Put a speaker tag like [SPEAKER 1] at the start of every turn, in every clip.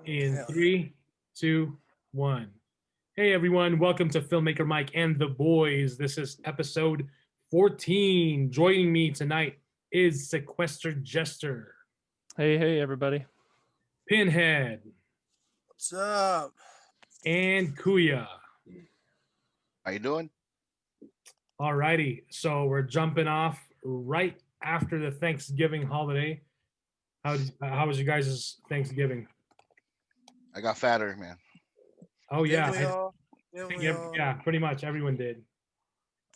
[SPEAKER 1] In 3, 2, 1. Hey everyone, welcome to Filmmaker Mike and The Boys. This is episode 14. Joining me tonight is Sequestered Jester.
[SPEAKER 2] Hey everybody.
[SPEAKER 1] Pinhead.
[SPEAKER 3] What's up?
[SPEAKER 1] And Kuya.
[SPEAKER 4] How you doing?
[SPEAKER 1] Alrighty, so we're jumping off right after the Thanksgiving holiday. How was you guys' Thanksgiving?
[SPEAKER 4] I got fatter, man.
[SPEAKER 1] Oh yeah,
[SPEAKER 3] Yeah,
[SPEAKER 1] pretty much everyone did.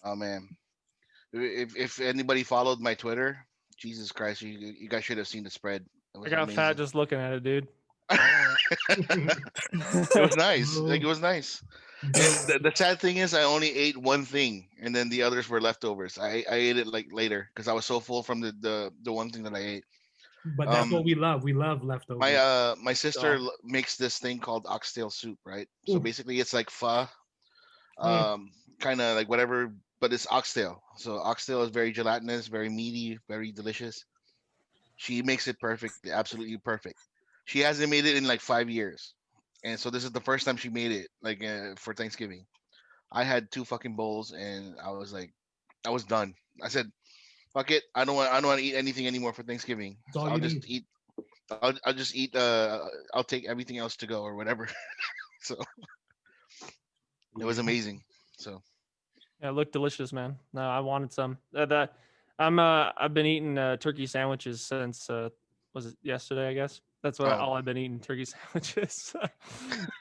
[SPEAKER 4] Oh man, if anybody followed my Twitter, Jesus Christ, you guys should have seen the spread.
[SPEAKER 2] I got amazing. Fat just looking at it, dude.
[SPEAKER 4] It was nice. Like it was nice. The sad thing is, I only ate one thing, and then the others were leftovers. I ate it like later because I was so full from the one thing that I ate.
[SPEAKER 1] But that's what we love. We love leftovers.
[SPEAKER 4] My sister makes this thing called oxtail soup, right? So basically, it's like pho, kind of like whatever, but it's oxtail. So oxtail is very gelatinous, very meaty, very delicious. She makes it perfect, absolutely perfect. She hasn't made it in like 5 years, and so this is the first time she made it, like for Thanksgiving. I had 2 fucking bowls, and I was done. I said, fuck it. I don't want to eat anything anymore for Thanksgiving. So I'll just eat. I'll take everything else to go or whatever. So it was amazing. So
[SPEAKER 2] yeah, it looked delicious, man. No, I wanted some. I've been eating turkey sandwiches since was it yesterday? I guess that's all I've been eating, turkey sandwiches.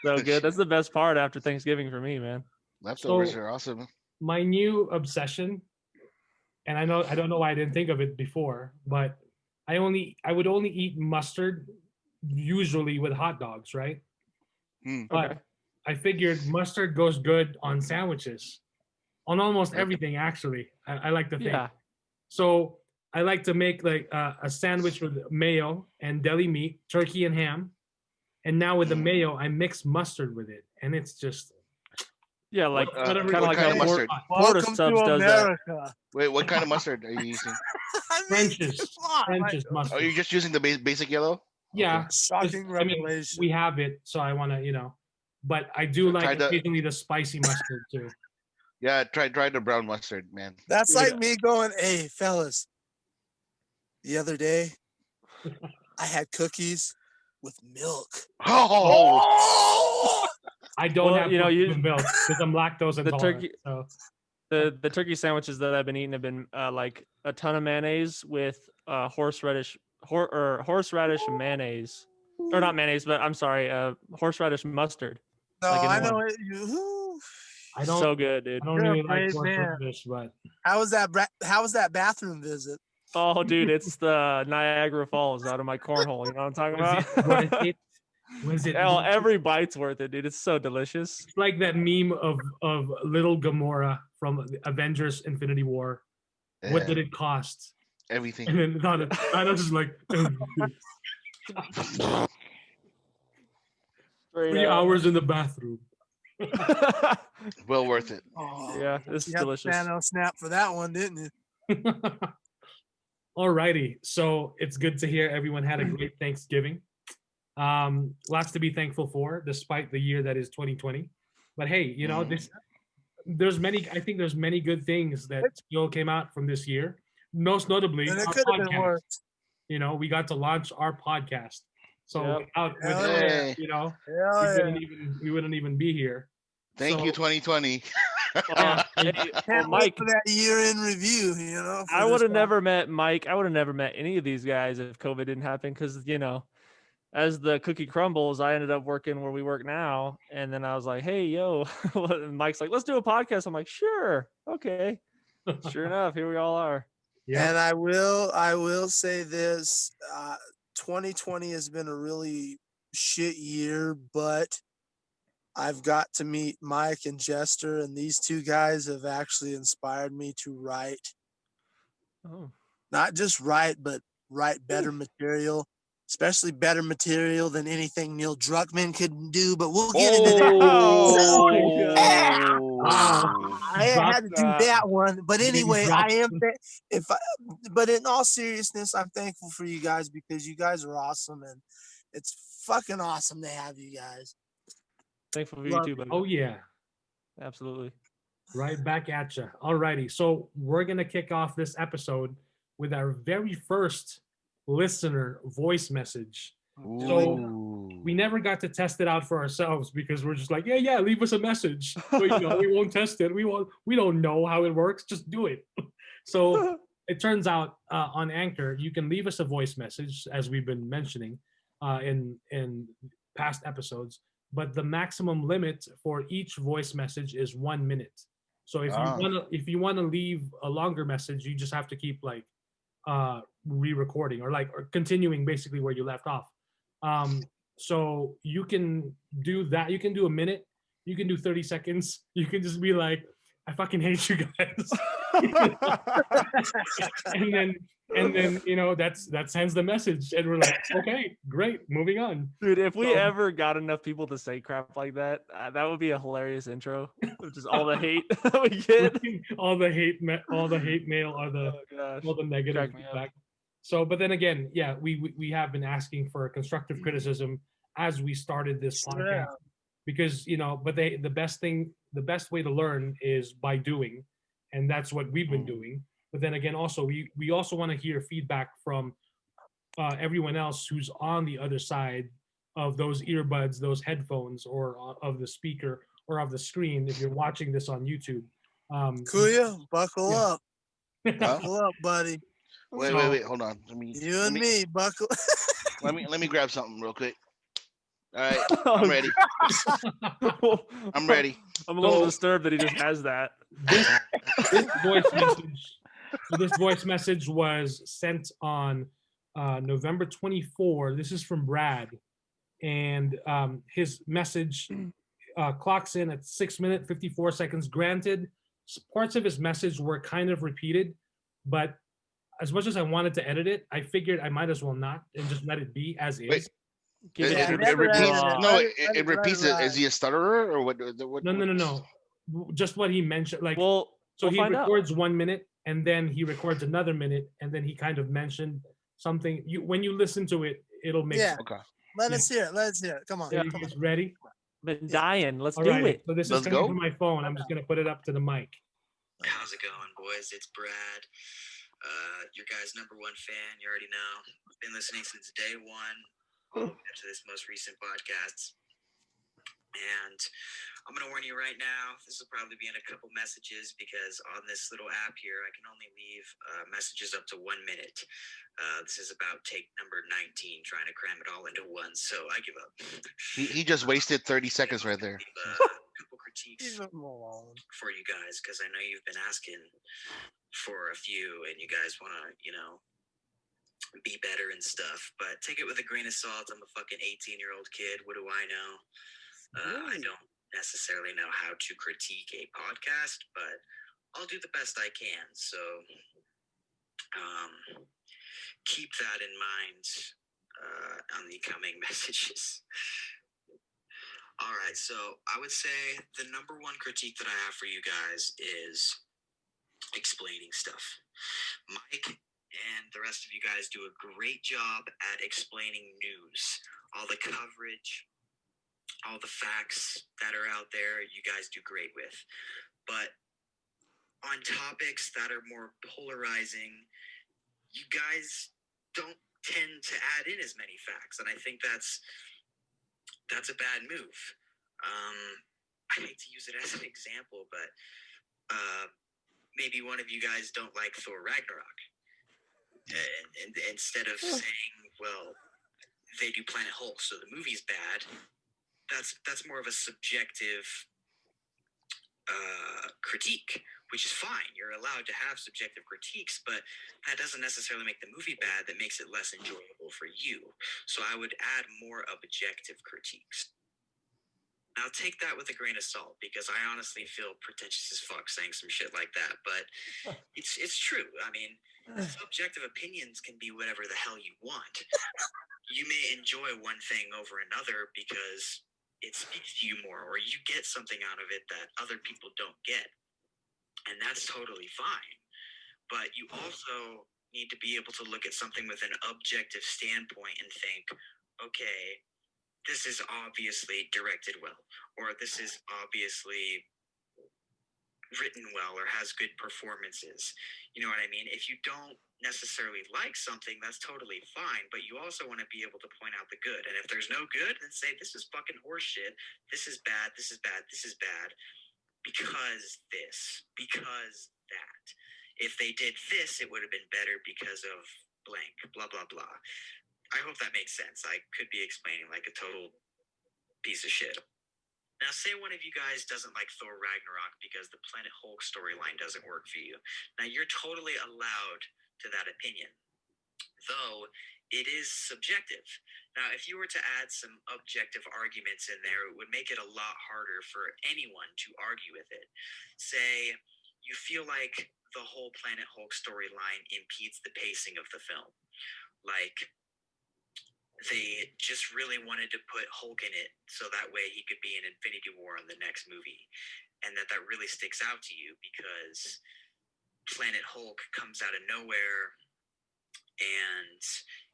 [SPEAKER 2] So good. That's the best part after Thanksgiving for me, man.
[SPEAKER 4] Leftovers are awesome.
[SPEAKER 1] My new obsession. And I don't know why I didn't think of it before, but I would only eat mustard usually with hot dogs, right? But okay. I figured mustard goes good on sandwiches, on almost everything actually. I like to think. Yeah. So I like to make like a sandwich with mayo and deli meat, turkey and ham, and now with the mayo I mix mustard with it, and it's just.
[SPEAKER 2] Yeah, like kind of like
[SPEAKER 4] kind of mustard.
[SPEAKER 2] Porter Subs does that.
[SPEAKER 4] Wait, what kind of mustard are you using?
[SPEAKER 1] French's mustard.
[SPEAKER 4] Are you just using the basic yellow?
[SPEAKER 1] Yeah.
[SPEAKER 3] Okay. Shocking revelation.
[SPEAKER 1] I mean, we have it, so I want to, but I do like occasionally the spicy mustard too.
[SPEAKER 4] Yeah, try the brown mustard, man.
[SPEAKER 3] That's like me going, hey, fellas, the other day, I had cookies with milk.
[SPEAKER 4] Oh!
[SPEAKER 1] I don't have milk because I'm lactose intolerant.
[SPEAKER 2] The turkey sandwiches that I've been eating have been like a ton of mayonnaise with horseradish mayonnaise, or not mayonnaise, but I'm sorry, horseradish mustard.
[SPEAKER 3] No,
[SPEAKER 2] like
[SPEAKER 3] I know it.
[SPEAKER 1] I don't.
[SPEAKER 2] So good, dude.
[SPEAKER 1] I don't really like horseradish, but
[SPEAKER 3] how was that bathroom visit?
[SPEAKER 2] Oh, dude, it's the Niagara Falls out of my cornhole. You know what I'm talking about?
[SPEAKER 1] Was it?
[SPEAKER 2] Hell, every bite's worth it, dude. It's so delicious.
[SPEAKER 1] It's like that meme of little Gamora from Avengers: Infinity War. Yeah. What did it cost?
[SPEAKER 4] Everything.
[SPEAKER 1] And then Thanos is like 3 hours in the bathroom.
[SPEAKER 4] Well worth it.
[SPEAKER 3] Oh,
[SPEAKER 2] yeah, it's delicious.
[SPEAKER 3] Thanos snap for that one, didn't you?
[SPEAKER 1] Alrighty, so it's good to hear everyone had a great Thanksgiving. Lots to be thankful for, despite the year that is 2020. But hey, there's many good things that still came out from this year. Most notably, our podcast. We got to launch our podcast. So we wouldn't even be here.
[SPEAKER 4] Thank you, 2020.
[SPEAKER 3] Mike, for that year-end review.
[SPEAKER 2] I would have never met Mike. I would have never met any of these guys if COVID didn't happen, because as the cookie crumbles, I ended up working where we work now. And then I was like, hey, yo, and Mike's like, let's do a podcast. I'm like, sure. Okay. Sure enough, here we all are.
[SPEAKER 3] Yeah. And I will say this, 2020 has been a really shit year, but I've got to meet Mike and Jester, and these two guys have actually inspired me to write.
[SPEAKER 2] Oh.
[SPEAKER 3] Not just write, but write better material. Especially better material than anything Neil Druckmann could do, but we'll get into that. I had to do that one, but anyway, but in all seriousness, I'm thankful for you guys because you guys are awesome, and it's fucking awesome to have you guys.
[SPEAKER 2] Thankful for you too, buddy.
[SPEAKER 1] Oh yeah.
[SPEAKER 2] Absolutely.
[SPEAKER 1] Right back at you. Alrighty. So we're gonna kick off this episode with our very first listener voice message. So we never got to test it out for ourselves because we're just like, yeah, leave us a message. But, we won't test it. We don't know how it works. Just do it. So it turns out on Anchor, you can leave us a voice message, as we've been mentioning in past episodes. But the maximum limit for each voice message is 1 minute. So if you wanna leave a longer message, you just have to keep like re-recording or continuing basically where you left off. So you can do that. You can do a minute. You can do 30 seconds. You can just be like, I fucking hate you guys. and then that sends the message, and we're like, okay, great, moving on.
[SPEAKER 2] Dude, if we ever got enough people to say crap like that, that would be a hilarious intro. Just all the hate we get,
[SPEAKER 1] all the hate mail, or all the negative feedback. So, but then again, yeah, we have been asking for constructive criticism as we started this podcast, because but the best way to learn is by doing, and that's what we've been doing. But then again, also we also want to hear feedback from everyone else who's on the other side of those earbuds, those headphones, or of the speaker or of the screen. If you're watching this on YouTube,
[SPEAKER 3] Kuya, buckle up, buckle up, buddy.
[SPEAKER 4] Wait, hold on.
[SPEAKER 3] Me, buckle.
[SPEAKER 4] let me grab something real quick. All right, I'm ready. I'm ready.
[SPEAKER 2] I'm a little disturbed that he just has that.
[SPEAKER 1] This voice message was sent on November 24. This is from Brad, and his message clocks in at 6 minutes 54 seconds. Granted, parts of his message were kind of repeated, but as much as I wanted to edit it, I figured I might as well not and just let it be as is.
[SPEAKER 4] Wait. It repeats it. Is he a stutterer or what?
[SPEAKER 1] No. Just what he mentioned. He records 1 minute and then he records another minute and then he kind of mentioned something. When you listen to it, it'll make sense.
[SPEAKER 3] Okay. Let's hear it. Come on.
[SPEAKER 1] Are you guys ready?
[SPEAKER 2] Been dying. Let's do it.
[SPEAKER 1] So this is coming from my phone. I'm just gonna put it up to the mic.
[SPEAKER 5] How's it going, boys? It's Brad. Your guys' #1 fan. You already know. I've been listening since day one. To this most recent podcast, and I'm gonna warn you right now, this will probably be in a couple messages because on this little app here I can only leave messages up to 1 minute. This is about take number 19, trying to cram it all into one, so I give up.
[SPEAKER 4] He just wasted 30 seconds right there.
[SPEAKER 5] A couple critiques for you guys, because I know you've been asking for a few and you guys want to be better and stuff, but take it with a grain of salt. I'm a fucking 18-year-old kid. What do I know? I don't necessarily know how to critique a podcast, but I'll do the best I can. So keep that in mind on the coming messages. All right, so I would say the #1 critique that I have for you guys is explaining stuff. Mike and the rest of you guys do a great job at explaining news, all the coverage, all the facts that are out there. You guys do great with, but on topics that are more polarizing, you guys don't tend to add in as many facts, and I think that's a bad move. I hate to use it as an example, but maybe one of you guys don't like Thor Ragnarok. And instead of saying, well, they do Planet Hulk, so the movie's bad, that's more of a subjective critique, which is fine. You're allowed to have subjective critiques, but that doesn't necessarily make the movie bad. That makes it less enjoyable for you. So I would add more objective critiques. Now, take that with a grain of salt, because I honestly feel pretentious as fuck saying some shit like that, but it's true. I mean, subjective opinions can be whatever the hell you want. You may enjoy one thing over another because it speaks to you more, or you get something out of it that other people don't get, and that's totally fine. But you also need to be able to look at something with an objective standpoint and think, okay, this is obviously directed well, or this is obviously written well, or has good performances. You know what I mean? If you don't necessarily like something, that's totally fine, but you also want to be able to point out the good. And if there's no good, then say, this is fucking horseshit. This is bad. This is bad. This is bad. Because that. If they did this, it would have been better because of blank, blah, blah, blah. I hope that makes sense. I could be explaining like a total piece of shit. Now, say one of you guys doesn't like Thor Ragnarok because the Planet Hulk storyline doesn't work for you. Now, you're totally allowed to that opinion, though it is subjective. Now, if you were to add some objective arguments in there, it would make it a lot harder for anyone to argue with it. Say you feel like the whole Planet Hulk storyline impedes the pacing of the film. Like, they just really wanted to put Hulk in it so that way he could be in Infinity War in the next movie. And that really sticks out to you because Planet Hulk comes out of nowhere and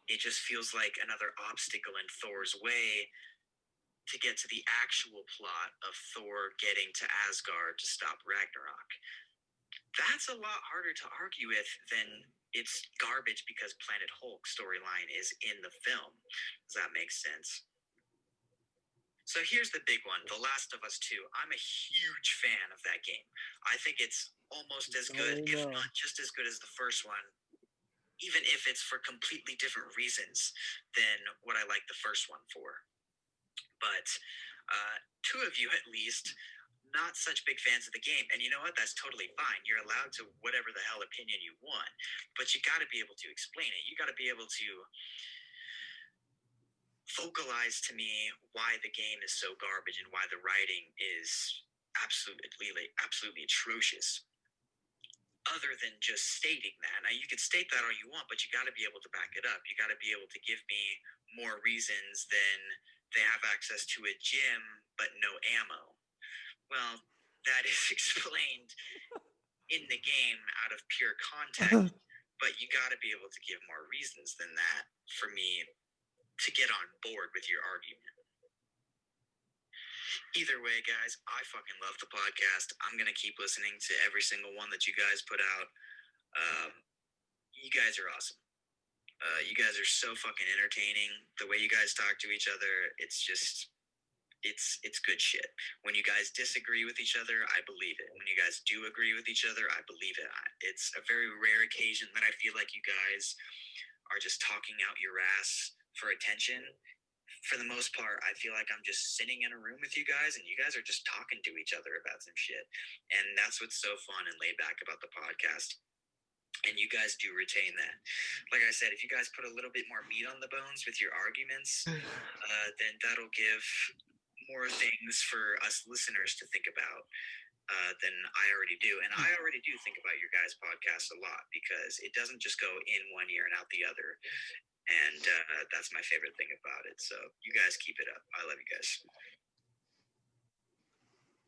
[SPEAKER 5] it just feels like another obstacle in Thor's way to get to the actual plot of Thor getting to Asgard to stop Ragnarok. That's a lot harder to argue with than it's garbage because Planet Hulk storyline is in the film. Does that make sense? So here's the big one, The Last of Us 2. I'm a huge fan of that game. I think it's almost as good, if not just as good as the first one, even if it's for completely different reasons than what I like the first one for. But two of you at least, not such big fans of the game. And you know what? That's totally fine. You're allowed to whatever the hell opinion you want, but you got to be able to explain it. You got to be able to vocalize to me why the game is so garbage and why the writing is absolutely atrocious. Other than just stating that. Now, you can state that all you want, but you got to be able to back it up. You got to be able to give me more reasons than they have access to a gym, but no ammo. Well, that is explained in the game out of pure context, but you got to be able to give more reasons than that for me to get on board with your argument. Either way, guys, I fucking love the podcast. I'm going to keep listening to every single one that you guys put out. You guys are awesome. You guys are so fucking entertaining. The way you guys talk to each other, it's just... It's good shit. When you guys disagree with each other, I believe it. When you guys do agree with each other, I believe it. It's a very rare occasion that I feel like you guys are just talking out your ass for attention. For the most part, I feel like I'm just sitting in a room with you guys and you guys are just talking to each other about some shit. And that's what's so fun and laid back about the podcast. And you guys do retain that. Like I said, if you guys put a little bit more meat on the bones with your arguments, then that'll give more things for us listeners to think about than I already do. And I already do think about your guys' podcast a lot because it doesn't just go in one ear and out the other. And that's my favorite thing about it. So you guys keep it up. I love you guys.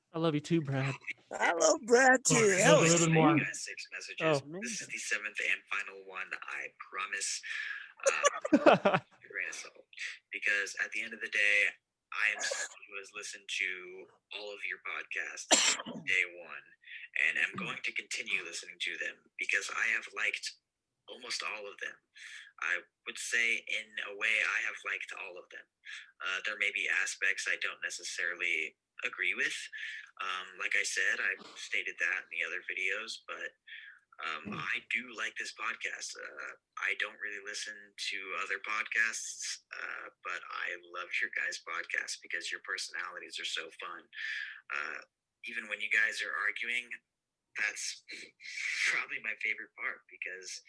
[SPEAKER 2] I love you too, Brad.
[SPEAKER 3] I love Brad too.
[SPEAKER 1] Hell, a little bit more.
[SPEAKER 5] You guys 6 messages. This is the 7th and final one. I promise. A grain of salt. Because at the end of the day, I am someone who has listened to all of your podcasts day one, and I'm going to continue listening to them because I have liked almost all of them. I would say in a way I have liked all of them. There may be aspects I don't necessarily agree with. Like I said, I stated that in the other videos, but I do like this podcast. I don't really listen to other podcasts, but I love your guys' podcast because your personalities are so fun. Even when you guys are arguing, that's probably my favorite part because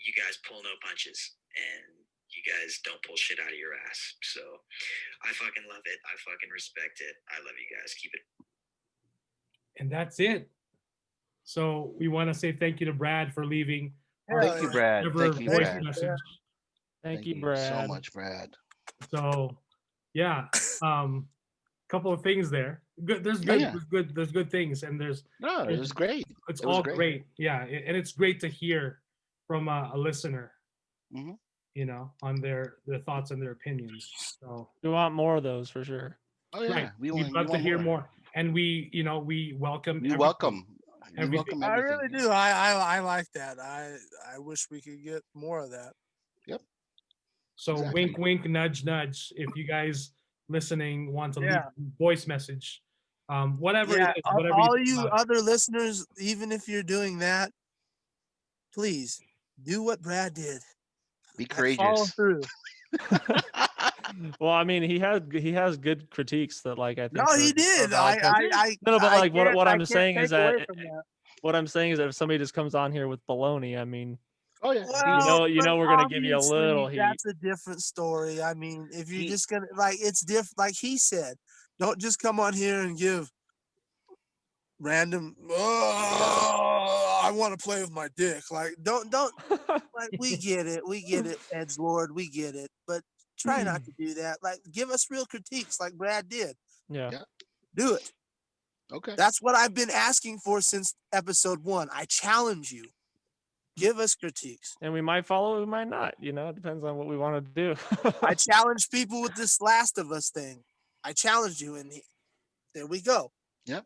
[SPEAKER 5] you guys pull no punches and you guys don't pull shit out of your ass. So I fucking love it. I fucking respect it. I love you guys. Keep it.
[SPEAKER 1] And that's it. So we want to say thank you to Brad for leaving.
[SPEAKER 4] Thank you, Brad. Thank you, Brad.
[SPEAKER 1] Message.
[SPEAKER 2] Thank you, Brad.
[SPEAKER 4] So much, Brad.
[SPEAKER 1] So, yeah, couple of things there. Good. There's good things, and it
[SPEAKER 4] was great.
[SPEAKER 1] It's all great. Yeah, and it's great to hear from a listener.
[SPEAKER 4] Mm-hmm.
[SPEAKER 1] on their thoughts and their opinions. So
[SPEAKER 2] We want more of those for sure.
[SPEAKER 4] Oh yeah,
[SPEAKER 1] right,
[SPEAKER 4] we
[SPEAKER 1] we'd
[SPEAKER 4] want
[SPEAKER 1] love to hear more, and we welcome
[SPEAKER 4] We
[SPEAKER 1] everything.
[SPEAKER 4] welcome. We
[SPEAKER 1] Everything.
[SPEAKER 4] welcome
[SPEAKER 3] I
[SPEAKER 4] everything.
[SPEAKER 3] really do. I like that. I wish we could get more of that.
[SPEAKER 4] Yep.
[SPEAKER 1] So
[SPEAKER 4] Exactly.
[SPEAKER 1] wink, wink, nudge, nudge. If you guys listening want to leave
[SPEAKER 3] Yeah.
[SPEAKER 1] a voice message, whatever
[SPEAKER 3] Yeah,
[SPEAKER 1] it is, whatever
[SPEAKER 3] all
[SPEAKER 1] think
[SPEAKER 3] you
[SPEAKER 1] about.
[SPEAKER 3] other listeners, even if you're doing that, please do what Brad did.
[SPEAKER 4] Be
[SPEAKER 3] Like, follow
[SPEAKER 4] courageous.
[SPEAKER 3] through.
[SPEAKER 2] Well, I mean, he has good critiques that like I think.
[SPEAKER 3] No, he
[SPEAKER 2] are
[SPEAKER 3] did.
[SPEAKER 2] valid points.
[SPEAKER 3] I
[SPEAKER 2] No, but like what
[SPEAKER 3] I
[SPEAKER 2] I'm
[SPEAKER 3] can't
[SPEAKER 2] saying
[SPEAKER 3] take
[SPEAKER 2] is
[SPEAKER 3] away
[SPEAKER 2] that
[SPEAKER 3] from that.
[SPEAKER 2] what I'm saying is that if somebody just comes on here with baloney, I mean,
[SPEAKER 4] Oh yeah.
[SPEAKER 3] Well,
[SPEAKER 2] you
[SPEAKER 3] but
[SPEAKER 2] know we're gonna give you a
[SPEAKER 3] obviously
[SPEAKER 2] little heat.
[SPEAKER 3] that's a different story. I mean, if you're
[SPEAKER 4] He-
[SPEAKER 3] just gonna it's different. Like he said, don't just come on here and give random. Oh, I want to play with my dick. Like, don't. Like, we get it, Edgelord, we get it. But try not to do that. Like, give us real critiques, like Brad did.
[SPEAKER 2] Yeah.
[SPEAKER 4] Yeah.
[SPEAKER 3] Do it.
[SPEAKER 4] Okay.
[SPEAKER 3] That's what I've been asking for since episode 1. I challenge you. Give us critiques.
[SPEAKER 2] And we might follow, we might not. You know, it depends on what we want to do.
[SPEAKER 3] I challenge people with this Last of Us thing. I challenge you, and there we go.
[SPEAKER 4] Yep.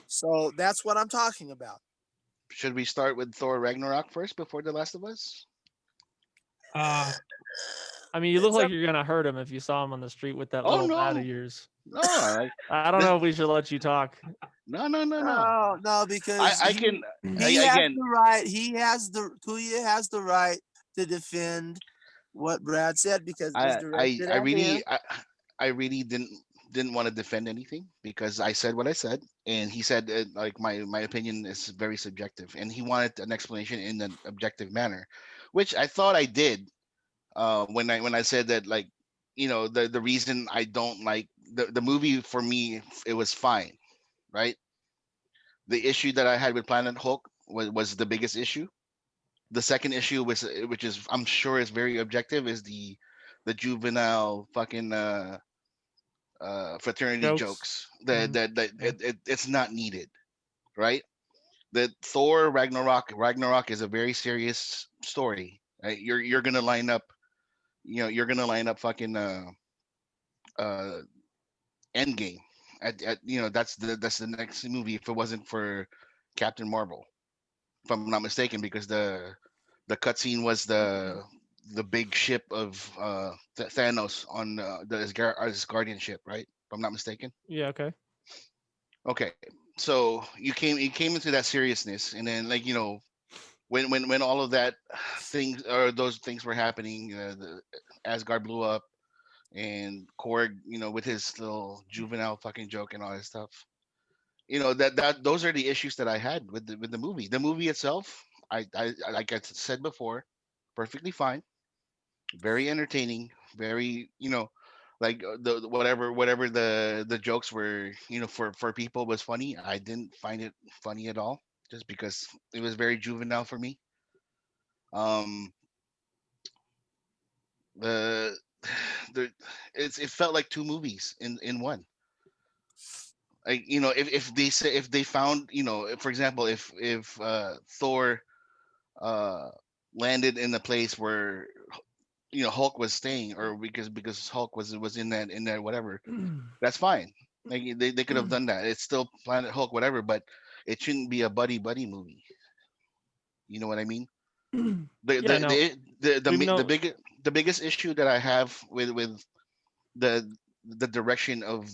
[SPEAKER 3] So that's what I'm talking about.
[SPEAKER 4] Should we start with Thor Ragnarok first before The Last of Us?
[SPEAKER 1] Uh,
[SPEAKER 2] I mean, you look like you're gonna hurt him if you saw him on the street with that
[SPEAKER 4] Oh,
[SPEAKER 2] little bat
[SPEAKER 4] no.
[SPEAKER 2] of yours.
[SPEAKER 4] No, I
[SPEAKER 2] I don't know if we should let you talk.
[SPEAKER 4] no.
[SPEAKER 3] No, because
[SPEAKER 4] I can.
[SPEAKER 3] he has
[SPEAKER 4] Again,
[SPEAKER 3] the right. Kuya has the right to defend what Brad said because it was directed at him.
[SPEAKER 4] I really didn't want to defend anything because I said what I said, and he said like my opinion is very subjective, and he wanted an explanation in an objective manner, which I thought I did. When I said that, like, the reason I don't like the movie, for me, it was fine, right? The issue that I had with Planet Hulk was the biggest issue. The second issue was, which is I'm sure is very objective, is the juvenile fucking fraternity jokes that it's not needed, right? The Thor Ragnarok is a very serious story, right? You're gonna line up, fucking Endgame at that's the next movie if it wasn't for Captain Marvel, if I'm not mistaken, because the cutscene was the big ship of Thanos on the Asgardian ship, right? If I'm not mistaken.
[SPEAKER 2] Yeah. Okay.
[SPEAKER 4] Okay, so you came into that seriousness, and then, like, when all of that things or those things were happening, the Asgard blew up, and Korg, with his little juvenile fucking joke and all that stuff. That those are the issues that I had with the movie. The movie itself, I like I said before, perfectly fine, very entertaining, very, like, the whatever the jokes were, for people was funny. I didn't find it funny at all, just because it was very juvenile for me. Um, the the it felt like two movies in one. Like, if they found, for example, if Thor landed in the place where Hulk was staying, or because Hulk was in that whatever, that's fine. Like, they could have done that. It's still Planet Hulk, whatever, but it shouldn't be a buddy movie. You know what I mean?
[SPEAKER 2] Yeah, no.
[SPEAKER 4] The biggest issue that I have with the direction of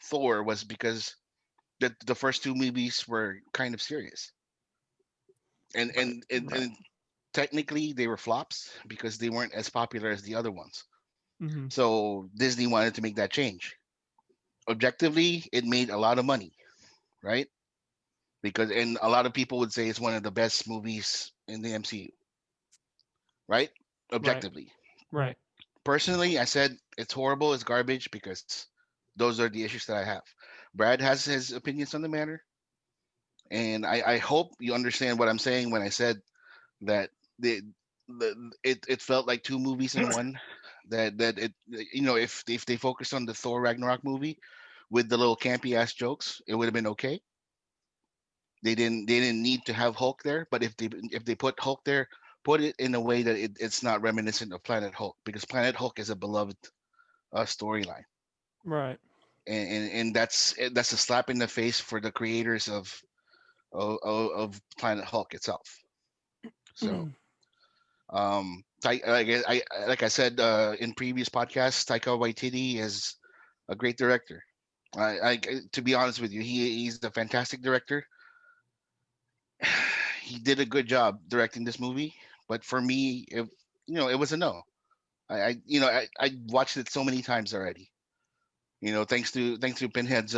[SPEAKER 4] Thor was because the first two movies were kind of serious, and technically they were flops because they weren't as popular as the other ones.
[SPEAKER 2] Mm-hmm.
[SPEAKER 4] So Disney wanted to make that change. Objectively, it made a lot of money, right? And a lot of people would say it's one of the best movies in the MCU, right? Objectively.
[SPEAKER 2] Right.
[SPEAKER 4] Personally, I said it's horrible, it's garbage, because those are the issues that I have. Brad has his opinions on the matter, and I hope you understand what I'm saying when I said that it felt like two movies in one. That it, if they focused on the Thor Ragnarok movie with the little campy ass jokes, it would have been okay. They didn't need to have Hulk there, but if they put Hulk there put it in a way that it's not reminiscent of Planet Hulk, because Planet Hulk is a beloved storyline,
[SPEAKER 2] Right.
[SPEAKER 4] and that's a slap in the face for the creators of Planet Hulk itself. So, like I said in previous podcasts, Taika Waititi is a great director. To be honest with you, he's a fantastic director. He did a good job directing this movie, but for me, it was a no. I watched it so many times already. Thanks to Pinhead's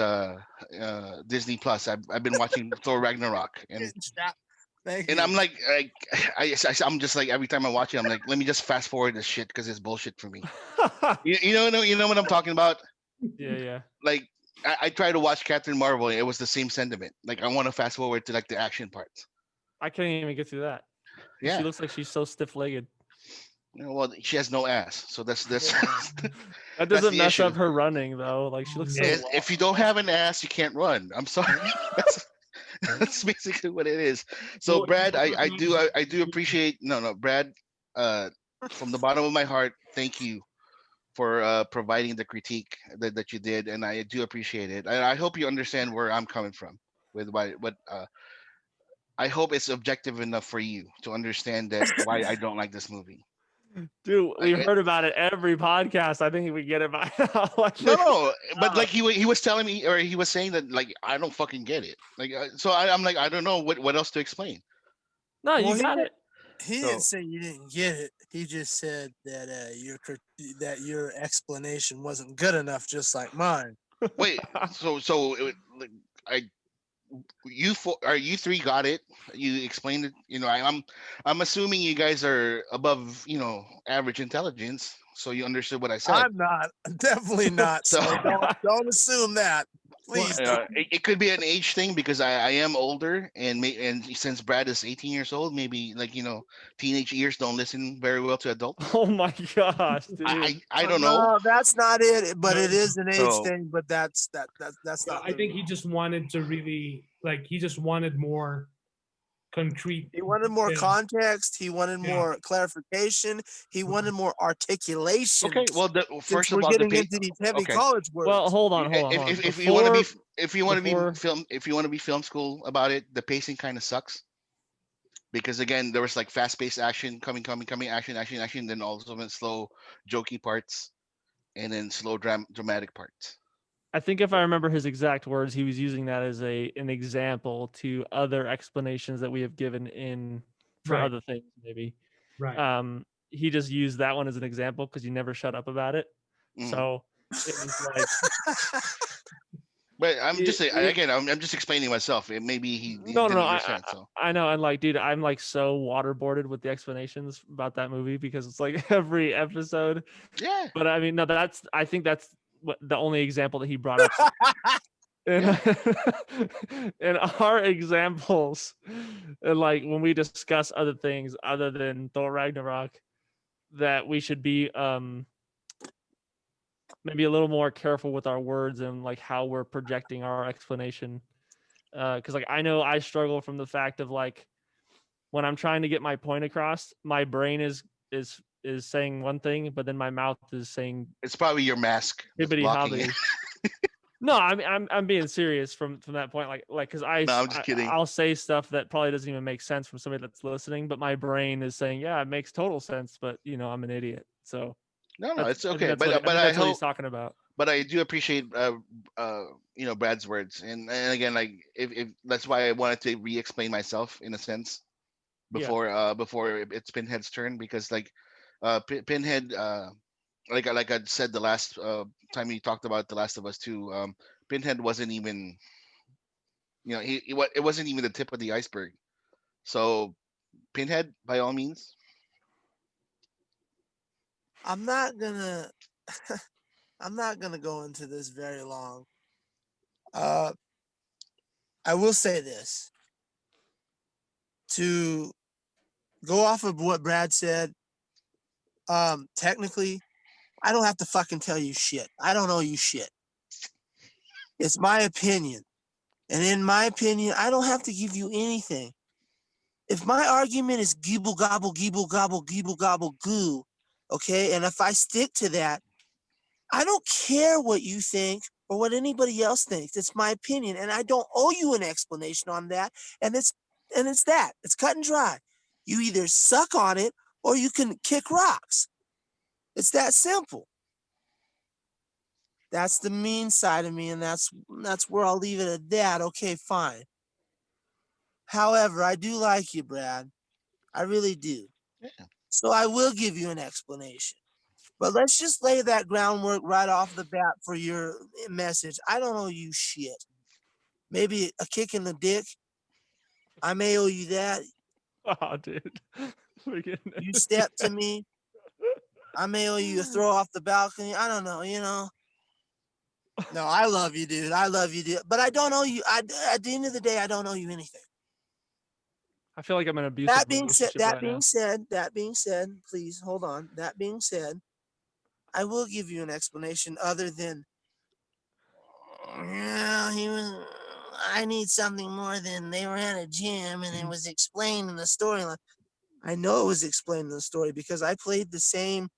[SPEAKER 4] Disney Plus, I've been watching Thor Ragnarok, and
[SPEAKER 3] Thank
[SPEAKER 4] and
[SPEAKER 3] you.
[SPEAKER 4] I'm like, I'm just like, every time I watch it, I'm like, let me just fast forward this shit because it's bullshit for me. You know what I'm talking about?
[SPEAKER 2] Yeah.
[SPEAKER 4] Like, I tried to watch Captain Marvel, and it was the same sentiment. Like, I want to fast forward to like the action parts.
[SPEAKER 2] I can't even get through that.
[SPEAKER 4] Yeah.
[SPEAKER 2] She looks like she's so stiff-legged.
[SPEAKER 4] Well, she has no ass, so that's
[SPEAKER 2] That doesn't mess
[SPEAKER 4] issue.
[SPEAKER 2] up her running though. Like she looks so.
[SPEAKER 4] If you don't have an ass, you can't run. I'm sorry. That's basically what it is. So, Brad, I do appreciate. No, Brad. From the bottom of my heart, thank you for providing the critique that you did, and I do appreciate it. I hope you understand where I'm coming from with what. I hope it's objective enough for you to understand that why I don't like this movie.
[SPEAKER 2] Dude, we've heard about it every podcast. I think we get it by now.
[SPEAKER 4] No, but like he was telling me, or he was saying that like I don't fucking get it. Like so I'm like, I don't know what else to explain.
[SPEAKER 2] No, you got it.
[SPEAKER 3] He didn't say you didn't get it. He just said that your explanation wasn't good enough, just like mine.
[SPEAKER 4] Wait, so you three got it? You explained it. I'm assuming you guys are above average intelligence, so you understood what I said.
[SPEAKER 3] I'm not, definitely not. So don't assume that, please.
[SPEAKER 4] It could be an age thing because I am older, and since Brad is 18 years old, maybe teenage ears don't listen very well to adults.
[SPEAKER 2] Oh my gosh, dude!
[SPEAKER 4] I don't know.
[SPEAKER 3] No, that's not it. But it is an age thing. But that's not.
[SPEAKER 1] I think he just wanted to really he just wanted more concrete.
[SPEAKER 3] He wanted more context. He wanted more clarification. He wanted more articulation.
[SPEAKER 4] Okay, well, first of all,
[SPEAKER 3] we're getting into these heavy college words.
[SPEAKER 2] Well, hold on.
[SPEAKER 4] If you want to be film school about it, the pacing kind of sucks. Because again, there was fast-paced action coming, action, then all of a sudden slow, jokey parts, and then slow dramatic parts.
[SPEAKER 2] I think if I remember his exact words, he was using that as an example to other explanations that we have given for other things, maybe.
[SPEAKER 1] Right.
[SPEAKER 2] He just used that one as an example because you never shut up about it.
[SPEAKER 4] Mm.
[SPEAKER 2] So it was
[SPEAKER 4] But I'm just saying, again, I'm just explaining myself. Maybe he
[SPEAKER 2] no.
[SPEAKER 4] so.
[SPEAKER 2] I know, and dude, I'm so waterboarded with the explanations about that movie because it's every episode.
[SPEAKER 4] Yeah.
[SPEAKER 2] But I mean, no, I think that's the only example that he brought up. And our examples, and when we discuss other things other than Thor Ragnarok, that we should be maybe a little more careful with our words and how we're projecting our explanation. Because I know I struggle from the fact of when I'm trying to get my point across, my brain is saying one thing, but then my mouth is saying
[SPEAKER 4] it's probably your mask.
[SPEAKER 2] No, I'm being serious from that point. Because I'm just kidding. I'll say stuff that probably doesn't even make sense from somebody that's listening, but my brain is saying, yeah, it makes total sense, but I'm an idiot. So
[SPEAKER 4] no, it's okay. But
[SPEAKER 2] that's what he's talking about.
[SPEAKER 4] But I do appreciate Brad's words, and again, if that's why I wanted to re-explain myself in a sense before it's Pinhead's turn, because Pinhead, like I said the last time we talked about The Last of Us 2, Pinhead wasn't even, it wasn't even the tip of the iceberg. So Pinhead, by all means.
[SPEAKER 3] I'm not gonna go into this very long. I will say this. To go off of what Brad said, technically, I don't have to fucking tell you shit. I don't know you shit. It's my opinion. And in my opinion, I don't have to give you anything. if my argument is geeble gobble, geeble gobble, geeble gobble goo, okay, and if I stick to that, I don't care what you think or what anybody else thinks. It's my opinion, and I don't owe you an explanation on that. And it's that. It's cut and dry. You either suck on it or you can kick rocks. It's that simple. That's the mean side of me, and that's where I'll leave it at that. Okay, fine. However, I do like you, Brad. I really do.
[SPEAKER 4] Yeah.
[SPEAKER 3] So I will give you an explanation. But let's just lay that groundwork right off the bat for your message. I don't owe you shit. Maybe a kick in the dick. I may owe you that.
[SPEAKER 2] Oh, dude.
[SPEAKER 3] You step to me. I may owe you a throw off the balcony. I don't know, you know. No, I love you, dude. I love you, dude. But I don't owe you. At the end of the day, I don't owe you anything.
[SPEAKER 2] I feel like I'm in an abusive relationship
[SPEAKER 3] That
[SPEAKER 2] right
[SPEAKER 3] being said, please hold on. That being said, I will give you an explanation other than, yeah, I need something more than they were at a gym and it was explained in the storyline. I know it was explained in the story because I played the same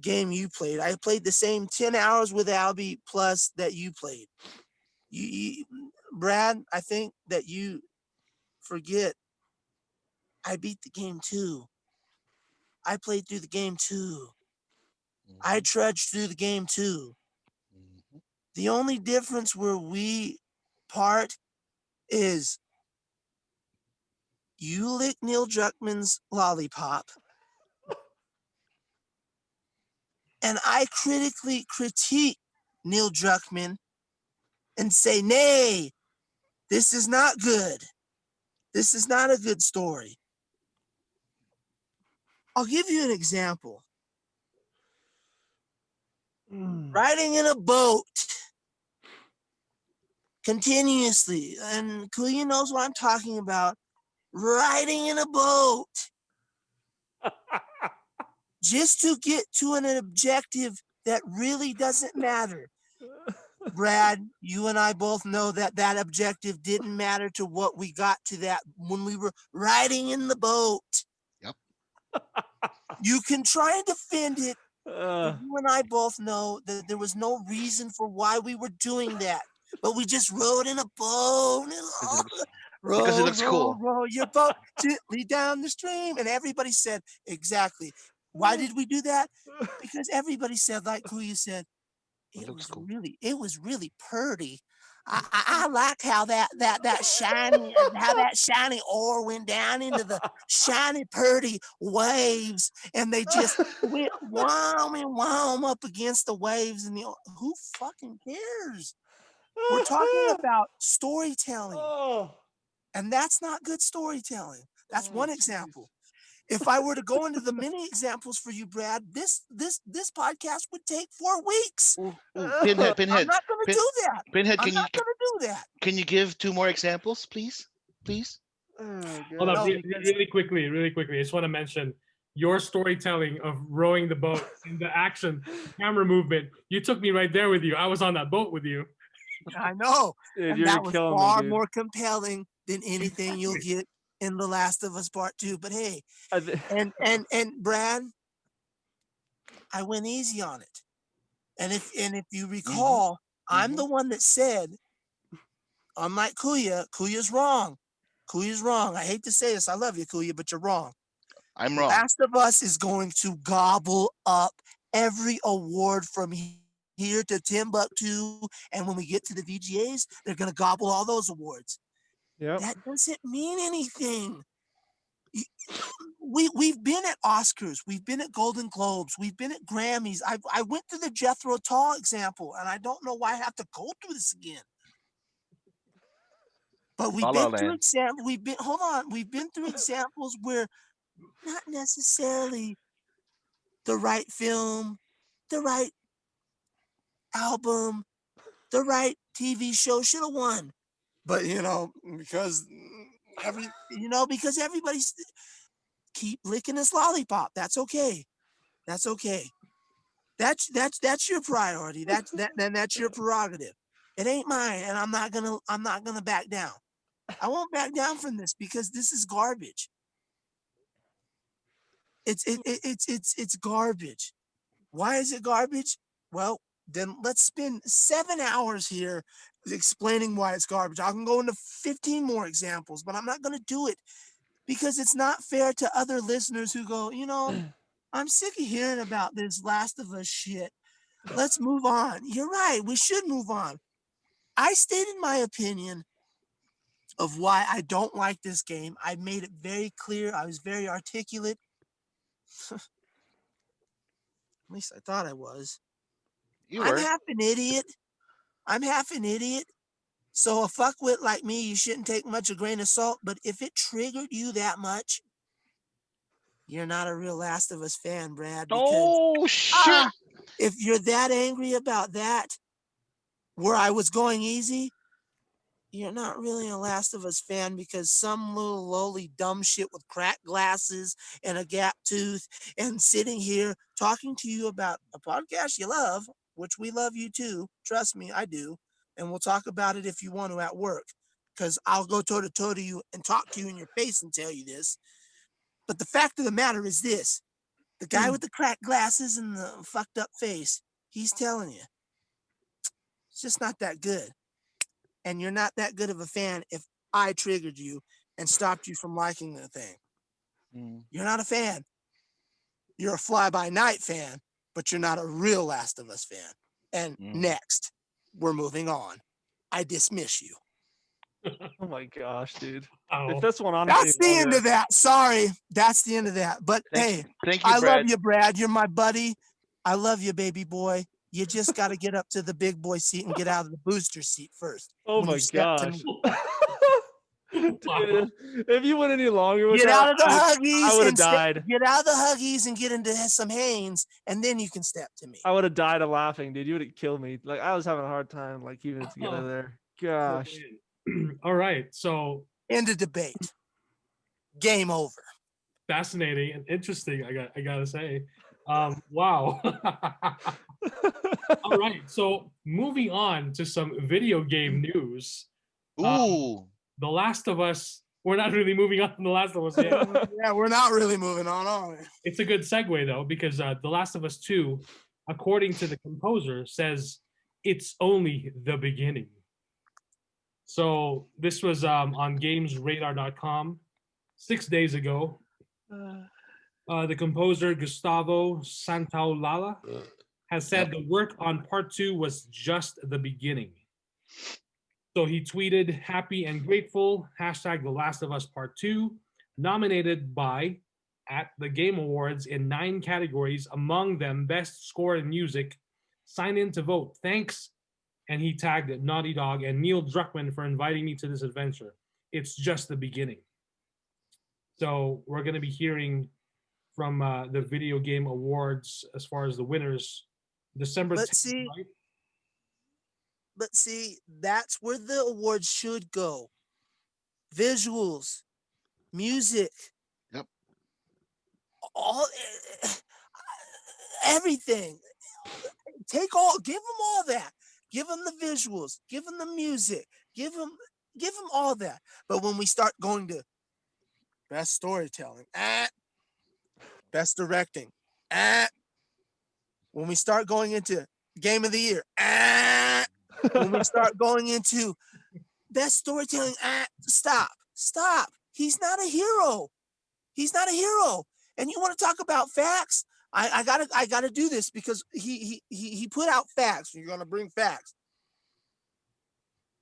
[SPEAKER 3] game you played. I played the same 10 hours with Albie plus that you played. You Brad, I think that you forget I beat the game too. I played through the game too. I trudged through the game too. The only difference where we part is you lick Neil Druckmann's lollipop and I critically critique Neil Druckmann and say, nay, this is not good. This is not a good story. I'll give you an example. Riding in a boat continuously, and Kuya knows what I'm talking about. Riding in a boat just to get to an objective that really doesn't matter. Brad, you and I both know that that objective didn't matter to what we got to that when we were riding in the boat.
[SPEAKER 4] Yep.
[SPEAKER 3] You can try and defend it. But you and I both know that there was no reason for why we were doing that. But we just rode in a boat.
[SPEAKER 4] Because it looks cool.
[SPEAKER 3] Row your boat gently down the stream. And everybody said, exactly. Why did we do that? Because everybody said, like Kuya said, it was really purty. I like how that shiny oar went down into the shiny purty waves, and they just went wham up against the waves. And who fucking cares? We're talking about storytelling, and that's not good storytelling. That's one example. If I were to go into the many examples for you, Brad, this podcast would take 4 weeks.
[SPEAKER 4] Pinhead.
[SPEAKER 3] I'm not going to do that.
[SPEAKER 4] Pinhead,
[SPEAKER 3] I'm not going to do that.
[SPEAKER 4] Can you give 2 more examples, please?
[SPEAKER 1] Hold on, really quickly. I just want to mention your storytelling of rowing the boat and the action, camera movement. You took me right there with you. I was on that boat with you.
[SPEAKER 3] I know.
[SPEAKER 2] Dude,
[SPEAKER 3] and that was far more compelling than anything you'll get in The Last of Us Part 2. But hey, and Brad, I went easy on it. And if you recall, I'm the one that said, unlike Kuya's wrong. Kuya's wrong. I hate to say this. I love you, Kuya, but you're wrong.
[SPEAKER 4] I'm wrong.
[SPEAKER 3] Last of Us is going to gobble up every award from here to Timbuktu. And when we get to the VGAs, they're going to gobble all those awards.
[SPEAKER 2] Yep.
[SPEAKER 3] That doesn't mean anything. We've been at Oscars. We've been at Golden Globes. We've been at Grammys. I went through the Jethro Tull example, and I don't know why I have to go through this again. But we've been through examples. We've been through examples where not necessarily the right film, the right album, the right TV show should have won. But because everybody's keep licking this lollipop. That's okay. That's your priority. That's your prerogative. It ain't mine, and I'm not gonna back down. I won't back down from this because this is garbage. It's garbage. Why is it garbage? Well, then let's spend 7 hours here explaining why it's garbage. I can go into 15 more examples, but I'm not going to do it because it's not fair to other listeners who go, I'm sick of hearing about this Last of Us shit. Let's move on. You're right. We should move on. I stated my opinion of why I don't like this game. I made it very clear. I was very articulate. At least I thought I was. I'm half an idiot. So a fuckwit like me, you shouldn't take much a grain of salt. But if it triggered you that much, you're not a real Last of Us fan, Brad.
[SPEAKER 4] Oh, shit.
[SPEAKER 3] If you're that angry about that, where I was going easy, you're not really a Last of Us fan because some little lowly dumb shit with cracked glasses and a gap tooth and sitting here talking to you about a podcast you love, which we love you too. Trust me, I do. And we'll talk about it if you want to at work, because I'll go toe to toe to you and talk to you in your face and tell you this. But the fact of the matter is this: the guy with the cracked glasses and the fucked up face, he's telling you, it's just not that good. And you're not that good of a fan if I triggered you and stopped you from liking the thing. You're not a fan. You're a fly-by-night fan, but you're not a real Last of Us fan. And next, we're moving on. I dismiss you.
[SPEAKER 2] Oh my gosh, dude.
[SPEAKER 1] Oh.
[SPEAKER 2] If this one honestly
[SPEAKER 3] That's the end of that. Sorry. That's the end of that. But
[SPEAKER 4] Thank you,
[SPEAKER 3] I
[SPEAKER 4] Brad.
[SPEAKER 3] love you, Brad. You're my buddy. I love you, baby boy. You just got to get up to the big boy seat and get out of the booster seat first.
[SPEAKER 2] Oh
[SPEAKER 3] when
[SPEAKER 2] my
[SPEAKER 3] you step to
[SPEAKER 2] gosh.
[SPEAKER 3] me.
[SPEAKER 2] Dude, if you went any longer with
[SPEAKER 3] Get
[SPEAKER 2] that,
[SPEAKER 3] out of the Huggies.
[SPEAKER 2] I would have
[SPEAKER 3] and
[SPEAKER 2] died.
[SPEAKER 3] Get out of the Huggies and get into some Hanes, and then you can step to me.
[SPEAKER 2] I would have died of laughing, dude. You would have killed me. Like, I was having a hard time, like, keeping it together there. Gosh.
[SPEAKER 1] All right. So
[SPEAKER 3] end of debate. Game over.
[SPEAKER 1] Fascinating and interesting. I gotta say. Wow. All right. So moving on to some video game news.
[SPEAKER 4] Ooh.
[SPEAKER 1] The Last of Us. We're not really moving on from The Last of Us yet.
[SPEAKER 3] Yeah, we're not really moving on, are we?
[SPEAKER 1] It's a good segue though, because The Last of Us 2, according to the composer, says it's only the beginning. So this was on GamesRadar.com 6 days ago. The composer Gustavo Santaolalla has said the work on part 2 was just the beginning. So he tweeted, "Happy and grateful, #The Last of Us Part 2, nominated at the Game Awards in 9 categories, among them Best Score and Music. Sign in to vote. Thanks." And he tagged Naughty Dog and Neil Druckmann for inviting me to this adventure. It's just the beginning. So we're going to be hearing from the Video Game Awards as far as the winners, December 10th, right?
[SPEAKER 3] But see, that's where the awards should go. Visuals, music.
[SPEAKER 4] Yep.
[SPEAKER 3] Everything. Give them all that. Give them the visuals. Give them the music. Give them all that. But when we start going to best storytelling, best directing, when we start going into game of the year, when we start going into best storytelling, stop. He's not a hero. And you want to talk about facts? I gotta do this because he put out facts. You're gonna bring facts.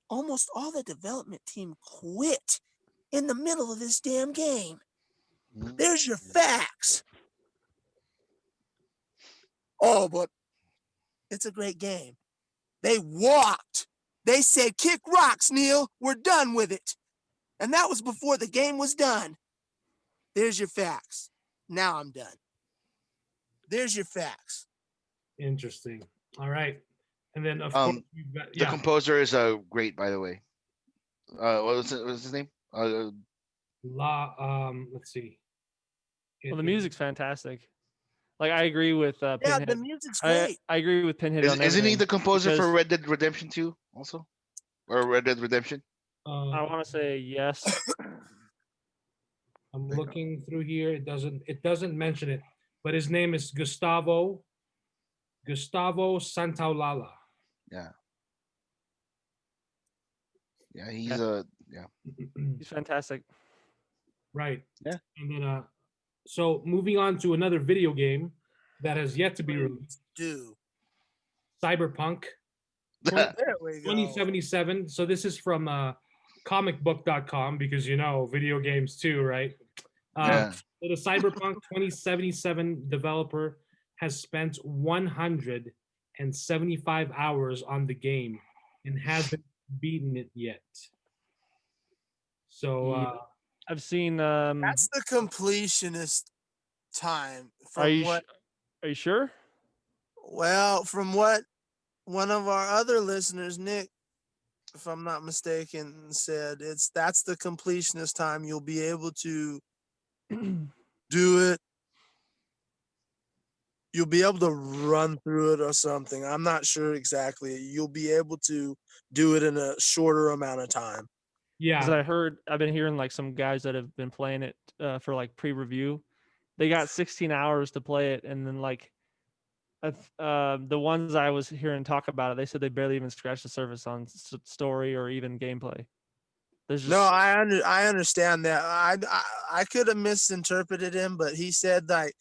[SPEAKER 3] Almost all the development team quit in the middle of this damn game. There's your facts. Oh, but it's a great game. They walked. They said, "Kick rocks, Neil. We're done with it." And that was before the game was done. There's your facts. Now I'm done. There's your facts.
[SPEAKER 1] Interesting. All right. And then, of course, you've got,
[SPEAKER 4] the composer is great, by the way. What was his name?
[SPEAKER 1] Let's see.
[SPEAKER 2] Well, the music's fantastic. Like, I agree with Pinhead.
[SPEAKER 3] Yeah, the music's great.
[SPEAKER 2] I agree with Pinhead on
[SPEAKER 4] Isn't he
[SPEAKER 2] everything,
[SPEAKER 4] the composer
[SPEAKER 2] because
[SPEAKER 4] for Red Dead Redemption 2 also? Or Red Dead Redemption?
[SPEAKER 2] I want to say yes.
[SPEAKER 1] I'm looking through here. It doesn't mention it, but his name is Gustavo Santaolalla.
[SPEAKER 4] Yeah. Yeah,
[SPEAKER 2] He's fantastic.
[SPEAKER 1] Right.
[SPEAKER 6] Yeah.
[SPEAKER 1] And then so moving on to another video game that has yet to be released. Cyberpunk
[SPEAKER 3] There we go.
[SPEAKER 1] 2077. So this is from comicbook.com because video games too, right?
[SPEAKER 4] Yeah.
[SPEAKER 1] So the Cyberpunk 2077 developer has spent 175 hours on the game and hasn't beaten it yet. So
[SPEAKER 2] I've seen.
[SPEAKER 3] That's the completionist time.
[SPEAKER 2] Are you sure?
[SPEAKER 3] Well, from what one of our other listeners, Nick, if I'm not mistaken, said that's the completionist time. You'll be able to do it. You'll be able to run through it or something. I'm not sure exactly. You'll be able to do it in a shorter amount of time.
[SPEAKER 2] Yeah. Because I've been hearing like some guys that have been playing it for like pre-review. They got 16 hours to play it, and then like the ones I was hearing talk about it, they said they barely even scratched the surface on story or even gameplay.
[SPEAKER 3] No, I understand that. I could have misinterpreted him, but he said like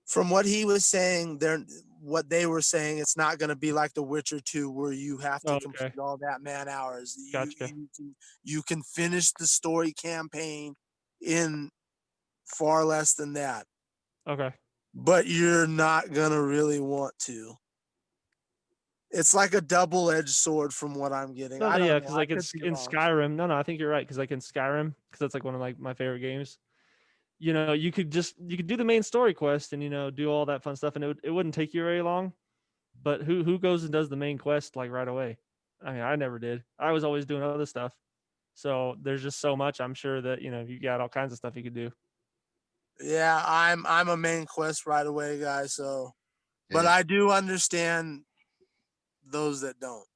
[SPEAKER 3] from what he was saying, what they were saying, it's not going to be like The Witcher 2 where you have to complete all that man hours.
[SPEAKER 2] Gotcha.
[SPEAKER 3] You can finish the story campaign in far less than that.
[SPEAKER 2] Okay.
[SPEAKER 3] But you're not going to really want to. It's like a double-edged sword from what I'm getting.
[SPEAKER 2] No, yeah, because like it's in Skyrim. No, I think you're right. Because like in Skyrim, because that's like one of my favorite games. You could do the main story quest and do all that fun stuff, and it wouldn't take you very long. But who goes and does the main quest like right away? I mean, I never did. I was always doing other stuff. So there's just so much. I'm sure that you got all kinds of stuff you could do.
[SPEAKER 3] Yeah, I'm a main quest right away guy. So, but I do understand those that don't.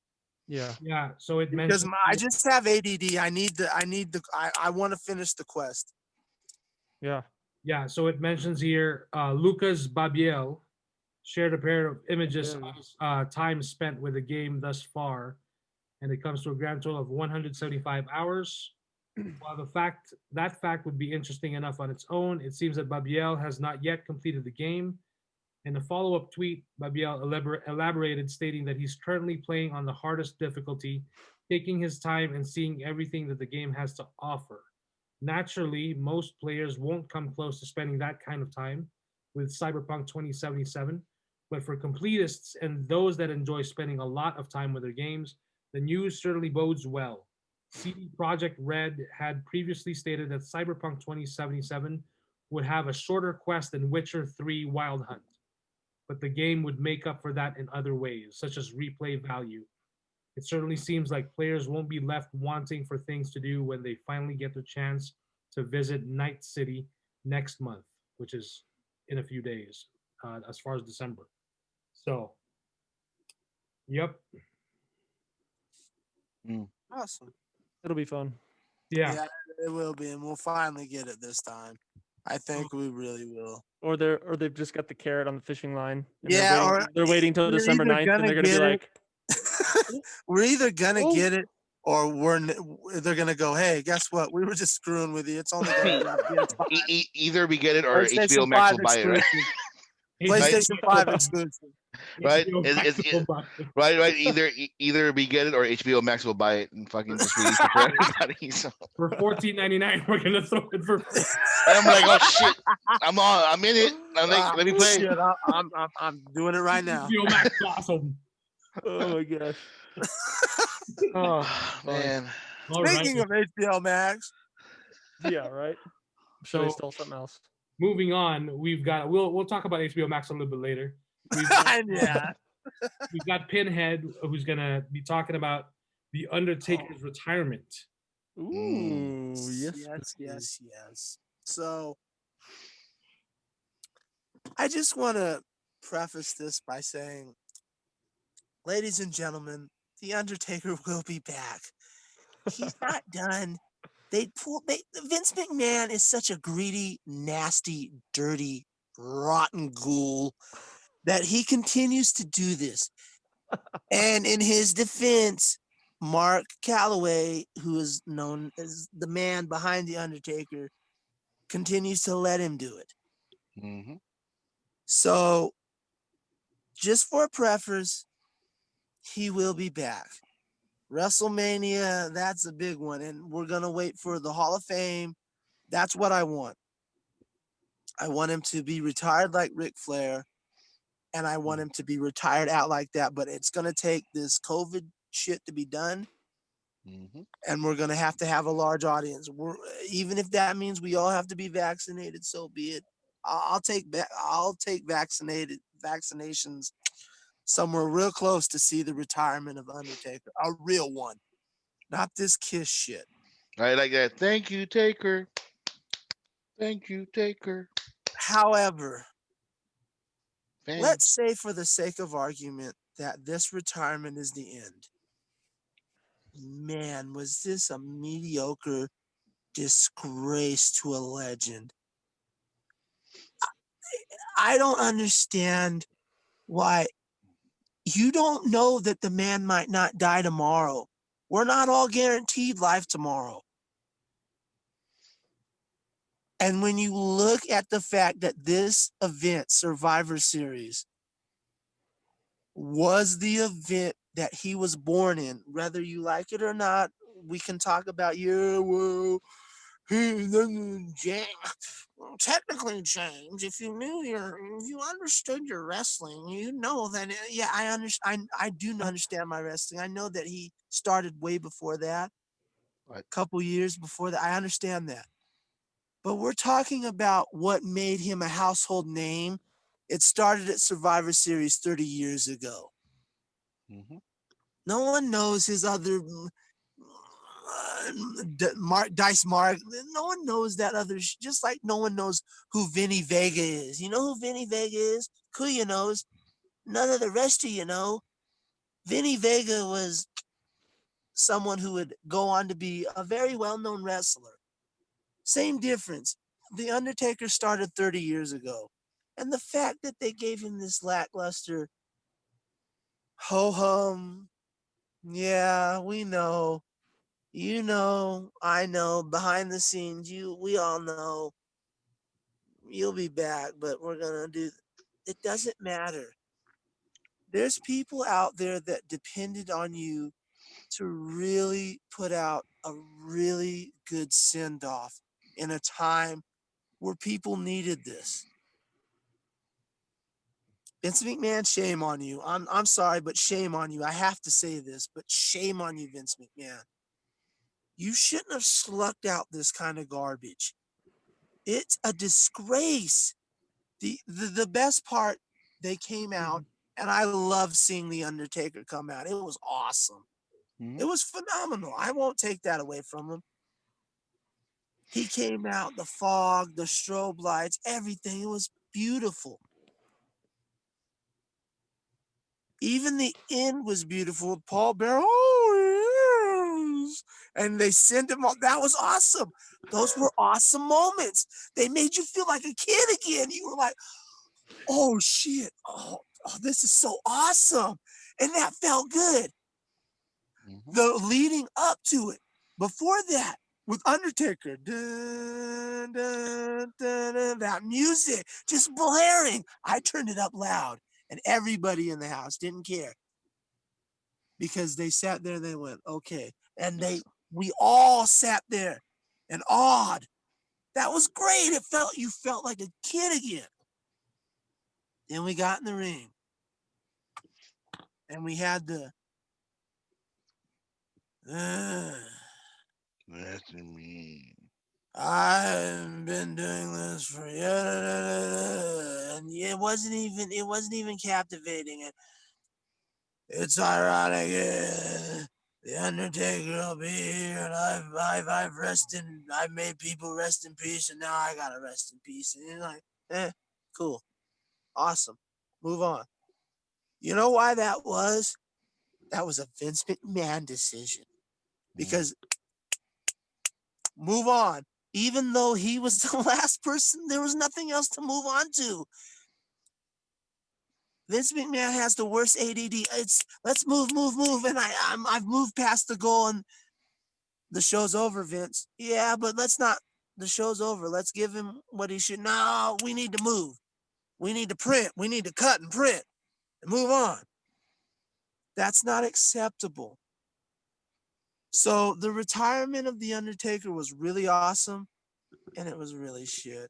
[SPEAKER 1] Yeah. So it
[SPEAKER 3] because I just have ADD. I want to finish the quest.
[SPEAKER 1] Yeah. So it mentions here Lucas Babiel shared a pair of images of time spent with the game thus far, and it comes to a grand total of 175 hours. While that fact would be interesting enough on its own, it seems that Babiel has not yet completed the game. In a follow-up tweet, Babiel elaborated, stating that he's currently playing on the hardest difficulty, taking his time and seeing everything that the game has to offer. Naturally, most players won't come close to spending that kind of time with Cyberpunk 2077, but for completists and those that enjoy spending a lot of time with their games, the news certainly bodes well. CD Projekt Red had previously stated that Cyberpunk 2077 would have a shorter quest than Witcher 3 Wild Hunt, but the game would make up for that in other ways, such as replay value. It certainly seems like players won't be left wanting for things to do when they finally get the chance to visit Night City next month, which is in a few days, as far as December. So, yep.
[SPEAKER 3] Awesome.
[SPEAKER 2] It'll be fun.
[SPEAKER 3] Yeah, it will be, and we'll finally get it this time. I think we really will.
[SPEAKER 2] Or they've just got the carrot on the fishing line.
[SPEAKER 3] Yeah,
[SPEAKER 2] they're waiting till December 9th, and they're gonna be like,
[SPEAKER 3] we're either gonna get it, or they're gonna go, hey, guess what? We were just screwing with you. It's only
[SPEAKER 4] either we get it or HBO Max will buy it, right?
[SPEAKER 3] PlayStation 5 exclusive.
[SPEAKER 4] Right? Right. Either we get it or HBO Max will buy it and fucking just release it for everybody. So.
[SPEAKER 1] For $14.99, we're gonna throw it for.
[SPEAKER 4] I'm like, oh shit! I'm in it. I'm like, let me play.
[SPEAKER 3] Shit, I'm doing it right now.
[SPEAKER 1] HBO Max awesome.
[SPEAKER 2] Oh my gosh.
[SPEAKER 4] Oh man.
[SPEAKER 3] Speaking of HBO Max.
[SPEAKER 2] Yeah, right. I'm sure they stole something else.
[SPEAKER 1] Moving on, we've got we'll talk about HBO Max a little bit later. We've got Pinhead, who's gonna be talking about the Undertaker's retirement.
[SPEAKER 2] Ooh,
[SPEAKER 3] yes. So I just want to preface this by saying, ladies and gentlemen, the Undertaker will be back. He's not done. Vince McMahon is such a greedy, nasty, dirty, rotten ghoul that he continues to do this. And in his defense, Mark Calloway, who is known as the man behind The Undertaker, continues to let him do it.
[SPEAKER 4] Mm-hmm.
[SPEAKER 3] So, just for a preface, he will be back. WrestleMania, that's a big one. And we're going to wait for the Hall of Fame. That's what I want. I want him to be retired like Ric Flair. And I want him to be retired out like that. But it's going to take this COVID shit to be done.
[SPEAKER 4] Mm-hmm.
[SPEAKER 3] And we're going to have a large audience. Even if that means we all have to be vaccinated, so be it. I'll take vaccinations somewhere real close to see the retirement of Undertaker, a real one, not this Kiss shit.
[SPEAKER 4] I like that. Thank you, Taker. Thank you, Taker.
[SPEAKER 3] However,
[SPEAKER 4] Fans.
[SPEAKER 3] let's say for the sake of argument that this retirement is the end. Man, was this a mediocre disgrace to a legend? I don't understand why. You don't know that the man might not die tomorrow. We're not all guaranteed life tomorrow. And when you look at the fact that this event, Survivor Series, was the event that he was born in, whether you like it or not, we can talk about, technically, James, if you understood your wrestling, you know that, I understand. I do understand my wrestling. I know that he started way before that, a couple years before that. I understand that. But we're talking about what made him a household name. It started at Survivor Series 30 years ago.
[SPEAKER 4] Mm-hmm.
[SPEAKER 3] No one knows his other Dice Mark. No one knows that other, just like no one knows who Vinny Vega is. You know who Vinny Vega is? Kuya knows. None of the rest of you know. Vinny Vega was someone who would go on to be a very well-known wrestler. Same difference. The Undertaker started 30 years ago. And the fact that they gave him this lackluster ho-hum, yeah, we know. You know, I know, behind the scenes, we all know you'll be back, but we're going to do, it doesn't matter. There's people out there that depended on you to really put out a really good send-off in a time where people needed this. Vince McMahon, shame on you. I'm sorry, but shame on you. I have to say this, but shame on you, Vince McMahon. You shouldn't have slucked out this kind of garbage. It's a disgrace. The best part, they came out, and I love seeing The Undertaker come out. It was awesome.
[SPEAKER 4] Mm-hmm.
[SPEAKER 3] It was phenomenal. I won't take that away from him. He came out, the fog, the strobe lights, everything. It was beautiful. Even the end was beautiful. Paul Bear, oh, yes. And they sent him off. That was awesome. Those were awesome moments. They made you feel like a kid again. You were like, oh, shit. Oh, this is so awesome. And that felt good.
[SPEAKER 4] Mm-hmm.
[SPEAKER 3] The leading up to it, before that, with Undertaker, dun, dun, dun, dun, that music just blaring. I turned it up loud, and everybody in the house didn't care because they sat there and they went, okay. And we all sat there and awed. That was great. You felt like a kid again. Then we got in the ring and we had the,
[SPEAKER 4] That's me.
[SPEAKER 3] I've been doing this for years, and it wasn't even captivating. And it's ironic. The Undertaker will be here, and I've made people rest in peace, and now I gotta rest in peace. And you're like, cool, awesome, move on. You know why that was? That was a Vince McMahon decision, because Move on. Even though he was the last person, there was nothing else to move on to. Vince McMahon has the worst ADD. It's let's move, and I've moved past the goal, and the show's over, Vince. Yeah, but let's not. The show's over. Let's give him what he should. No, we need to move. We need to print. We need to cut and print and move on. That's not acceptable. So the retirement of The Undertaker was really awesome, and it was really shit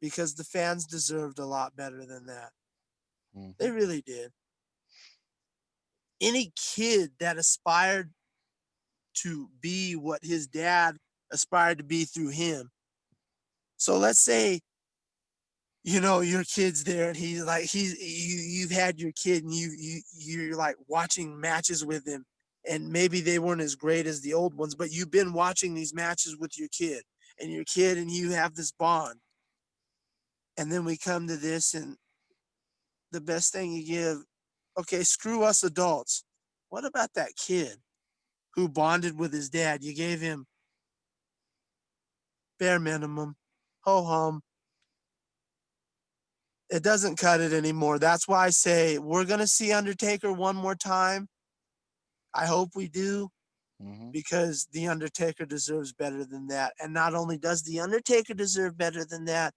[SPEAKER 3] because the fans deserved a lot better than that. Mm-hmm. They really did. Any kid that aspired to be what his dad aspired to be through him. So let's say, you know, your kid's there and you've had your kid and you're like watching matches with him, and maybe they weren't as great as the old ones, but you've been watching these matches with your kid and you have this bond. And then we come to this, and the best thing you give, okay, screw us adults. What about that kid who bonded with his dad? You gave him bare minimum, ho-hum. It doesn't cut it anymore. That's why I say we're going to see Undertaker one more time. I hope we do, because The Undertaker deserves better than that. And not only does The Undertaker deserve better than that,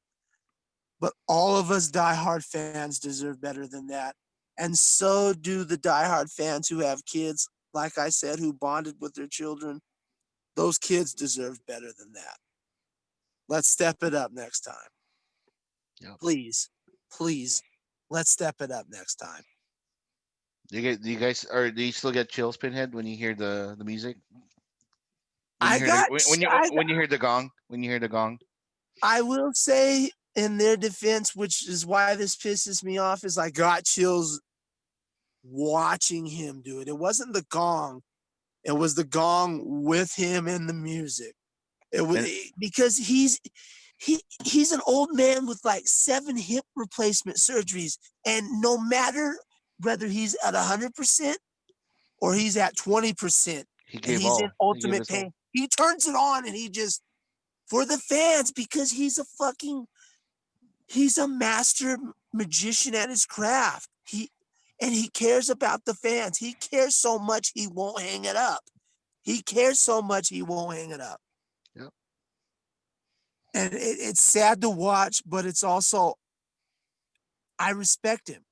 [SPEAKER 3] but all of us diehard fans deserve better than that. And so do the diehard fans who have kids, like I said, who bonded with their children. Those kids deserve better than that. Let's step it up next time. Yep. Please, let's step it up next time.
[SPEAKER 4] Do you still get chills, Pinhead, when you hear the music? When you hear the gong?
[SPEAKER 3] I will say, in their defense, which is why this pisses me off, is I got chills watching him do it. It wasn't the gong. It was the gong with him and the music. It was because he's an old man with like 7 hip replacement surgeries. And no matter whether he's at 100% or he's at 20%, and he's in ultimate pain, he turns it on and he just, for the fans, because he's a master magician at his craft. He cares about the fans. He cares so much he won't hang it up. Yep. And it's sad to watch, but it's also, I respect him.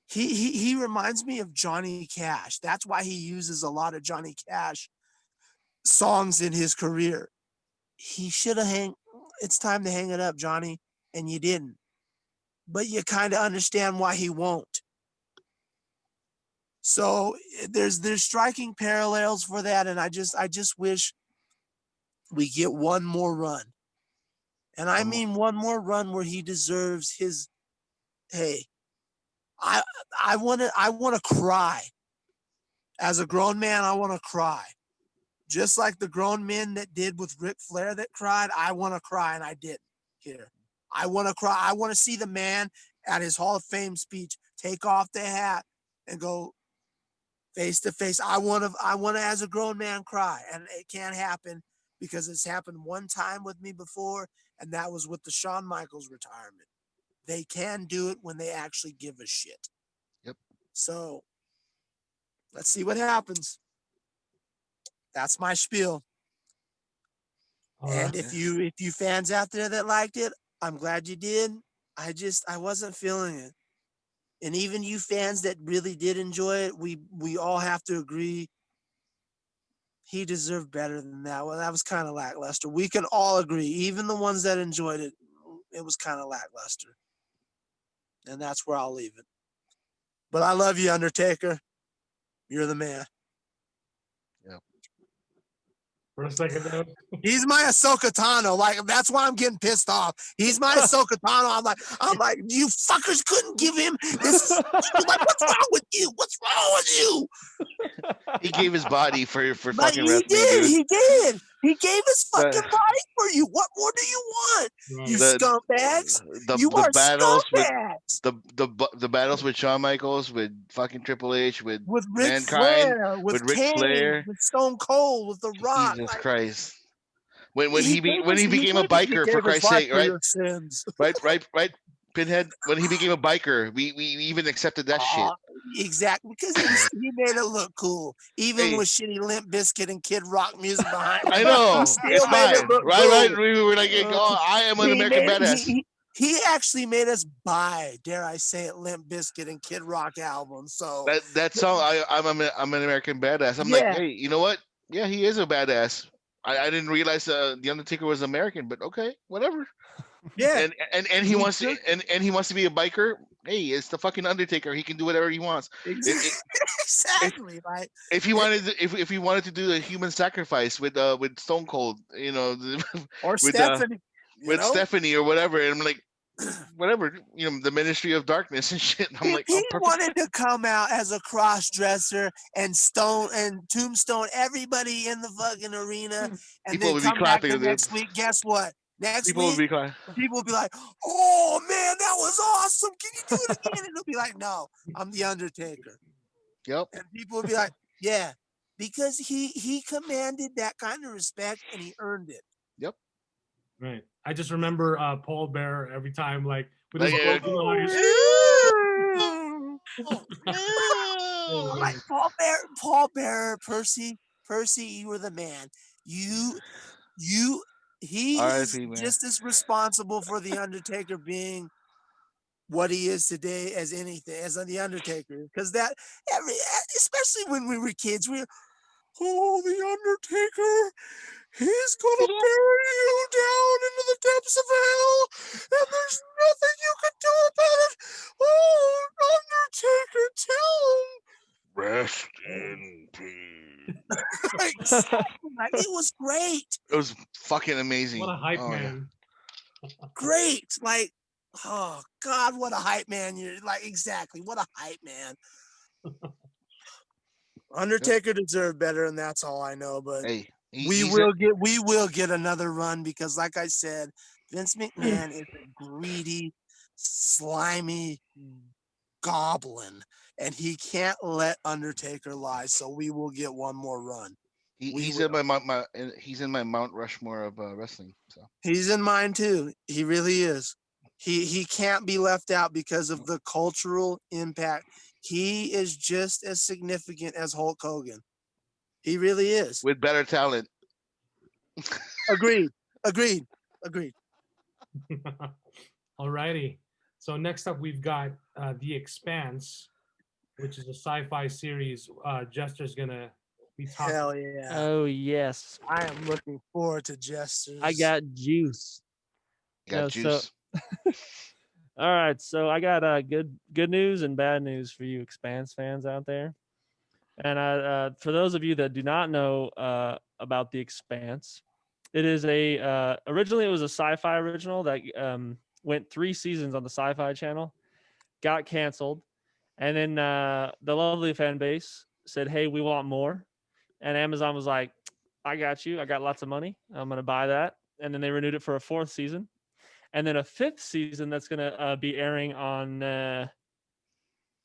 [SPEAKER 3] He reminds me of Johnny Cash. That's why he uses a lot of Johnny Cash songs in his career. He should have it's time to hang it up, Johnny. And you didn't. But you kind of understand why he won't. So there's striking parallels for that, and I just wish we get one more run. And I mean one more run where he deserves his, hey, I want to cry. As a grown man, I want to cry. Just like the grown men that did with Ric Flair that cried, I want to cry, and I didn't here. I want to cry. I want to see the man at his Hall of Fame speech take off the hat and go face to face. I want to, as a grown man, cry, and it can't happen because it's happened one time with me before, and that was with the Shawn Michaels retirement. They can do it when they actually give a shit. Yep. So let's see what happens. That's my spiel. And if you fans out there that liked it, I'm glad you did. I wasn't feeling it. And even you fans that really did enjoy it, we all have to agree he deserved better than that. Well, that was kind of lackluster. We can all agree, even the ones that enjoyed it, it was kind of lackluster. And that's where I'll leave it. But I love you, Undertaker. You're the man.
[SPEAKER 4] Yep.
[SPEAKER 1] For a second though.
[SPEAKER 3] He's my Ahsoka Tano. Like, that's why I'm getting pissed off. He's my Ahsoka Tano. I'm like, you fuckers couldn't give him this. Like, what's wrong with you? What's wrong with you?
[SPEAKER 4] He gave his body for
[SPEAKER 3] But
[SPEAKER 4] fucking wrestling.
[SPEAKER 3] He did. He gave his fucking body for you. What more do you want? You scumbags. You are scumbags.
[SPEAKER 4] The battles with Shawn Michaels, with fucking Triple H, with
[SPEAKER 3] Ric
[SPEAKER 4] Mankind,
[SPEAKER 3] Flair, with
[SPEAKER 4] Ric
[SPEAKER 3] Kane,
[SPEAKER 4] Flair,
[SPEAKER 3] with Stone Cold, with The Rock.
[SPEAKER 4] Jesus Christ. when he became a biker, for Christ's sake, right? Right. Pinhead, when he became a biker, we even accepted that shit.
[SPEAKER 3] Exactly, because he made it look cool, even with shitty Limp Bizkit and Kid Rock music behind him.
[SPEAKER 4] I know, it's fine, right?
[SPEAKER 3] Cool.
[SPEAKER 4] We were like, oh, I am an American badass.
[SPEAKER 3] He actually made us buy, dare I say it, Limp Bizkit and Kid Rock albums. So
[SPEAKER 4] that song, I'm an American badass. I'm like, hey, you know what? Yeah, he is a badass. I didn't realize the Undertaker was American, but okay, whatever.
[SPEAKER 3] Yeah,
[SPEAKER 4] and he wants to and he wants to be a biker. Hey, it's the fucking Undertaker. He can do whatever he wants.
[SPEAKER 3] Exactly, right?
[SPEAKER 4] If he wanted to do a human sacrifice with Stone Cold,
[SPEAKER 3] or Stephanie,
[SPEAKER 4] Stephanie or whatever, and I'm like, whatever, the Ministry of Darkness and shit. And I'm like,
[SPEAKER 3] he wanted to come out as a cross-dresser and tombstone everybody in the fucking arena, and
[SPEAKER 4] people
[SPEAKER 3] then
[SPEAKER 4] would
[SPEAKER 3] come
[SPEAKER 4] be
[SPEAKER 3] back
[SPEAKER 4] clapping
[SPEAKER 3] the next week. Guess what? Next
[SPEAKER 4] people
[SPEAKER 3] week, people will be like, "Oh man, that was awesome! Can you do it again?" And he'll be like, "No, I'm the Undertaker."
[SPEAKER 4] Yep.
[SPEAKER 3] And people will be like, "Yeah," because he commanded that kind of respect and he earned it.
[SPEAKER 4] Yep.
[SPEAKER 1] Right. I just remember Paul Bearer every time, like with his
[SPEAKER 3] like Paul Bearer, Percy, you were the man. He is just as responsible for the Undertaker being what he is today as the Undertaker, because especially when we were kids, the Undertaker, he's gonna bury you down into the depths of hell, and there's nothing you can do about it. Oh, Undertaker, tell him.
[SPEAKER 4] Rest in peace.
[SPEAKER 3] It was great.
[SPEAKER 4] It was fucking amazing.
[SPEAKER 1] What a hype man.
[SPEAKER 3] Yeah. Great. Like, oh God, what a hype man. You're like, exactly. What a hype man. Undertaker deserved better, and that's all I know. But
[SPEAKER 4] hey,
[SPEAKER 3] we will get another run, because like I said, Vince McMahon is a greedy, slimy goblin, and he can't let Undertaker lie. So we will get one more run.
[SPEAKER 4] He's in my Mount Rushmore of wrestling. So
[SPEAKER 3] he's in mine too. He really is. He can't be left out because of the cultural impact. He is just as significant as Hulk Hogan. He really is.
[SPEAKER 4] With better talent.
[SPEAKER 3] Agreed.
[SPEAKER 1] Alrighty. So next up, we've got The Expanse, which is a sci-fi series. Jester's gonna be talking.
[SPEAKER 3] Hell yeah!
[SPEAKER 2] Oh yes,
[SPEAKER 3] I am looking forward to Jester's.
[SPEAKER 2] I got juice.
[SPEAKER 4] Juice.
[SPEAKER 2] All right, so I got good news and bad news for you Expanse fans out there. And for those of you that do not know about The Expanse, it is originally it was a sci-fi original that went 3 seasons on the Sci-Fi Channel, got canceled, and then the lovely fan base said, "Hey, we want more," and Amazon was like, "I got you. I got lots of money. I'm gonna buy that," and then they renewed it for a 4th season. And then a 5th season that's going to be airing on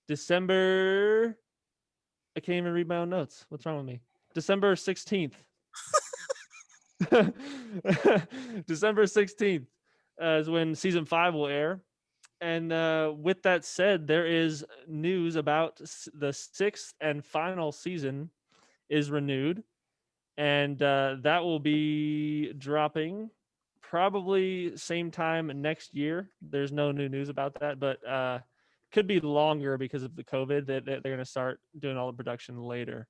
[SPEAKER 2] December. I can't even read my own notes. What's wrong with me? December 16th. December 16th is when season 5 will air. And with that said, there is news about the 6th and final season is renewed. And that will be dropping probably same time next year. There's no new news about that, but could be longer because of the COVID. That they're going to start doing all the production later.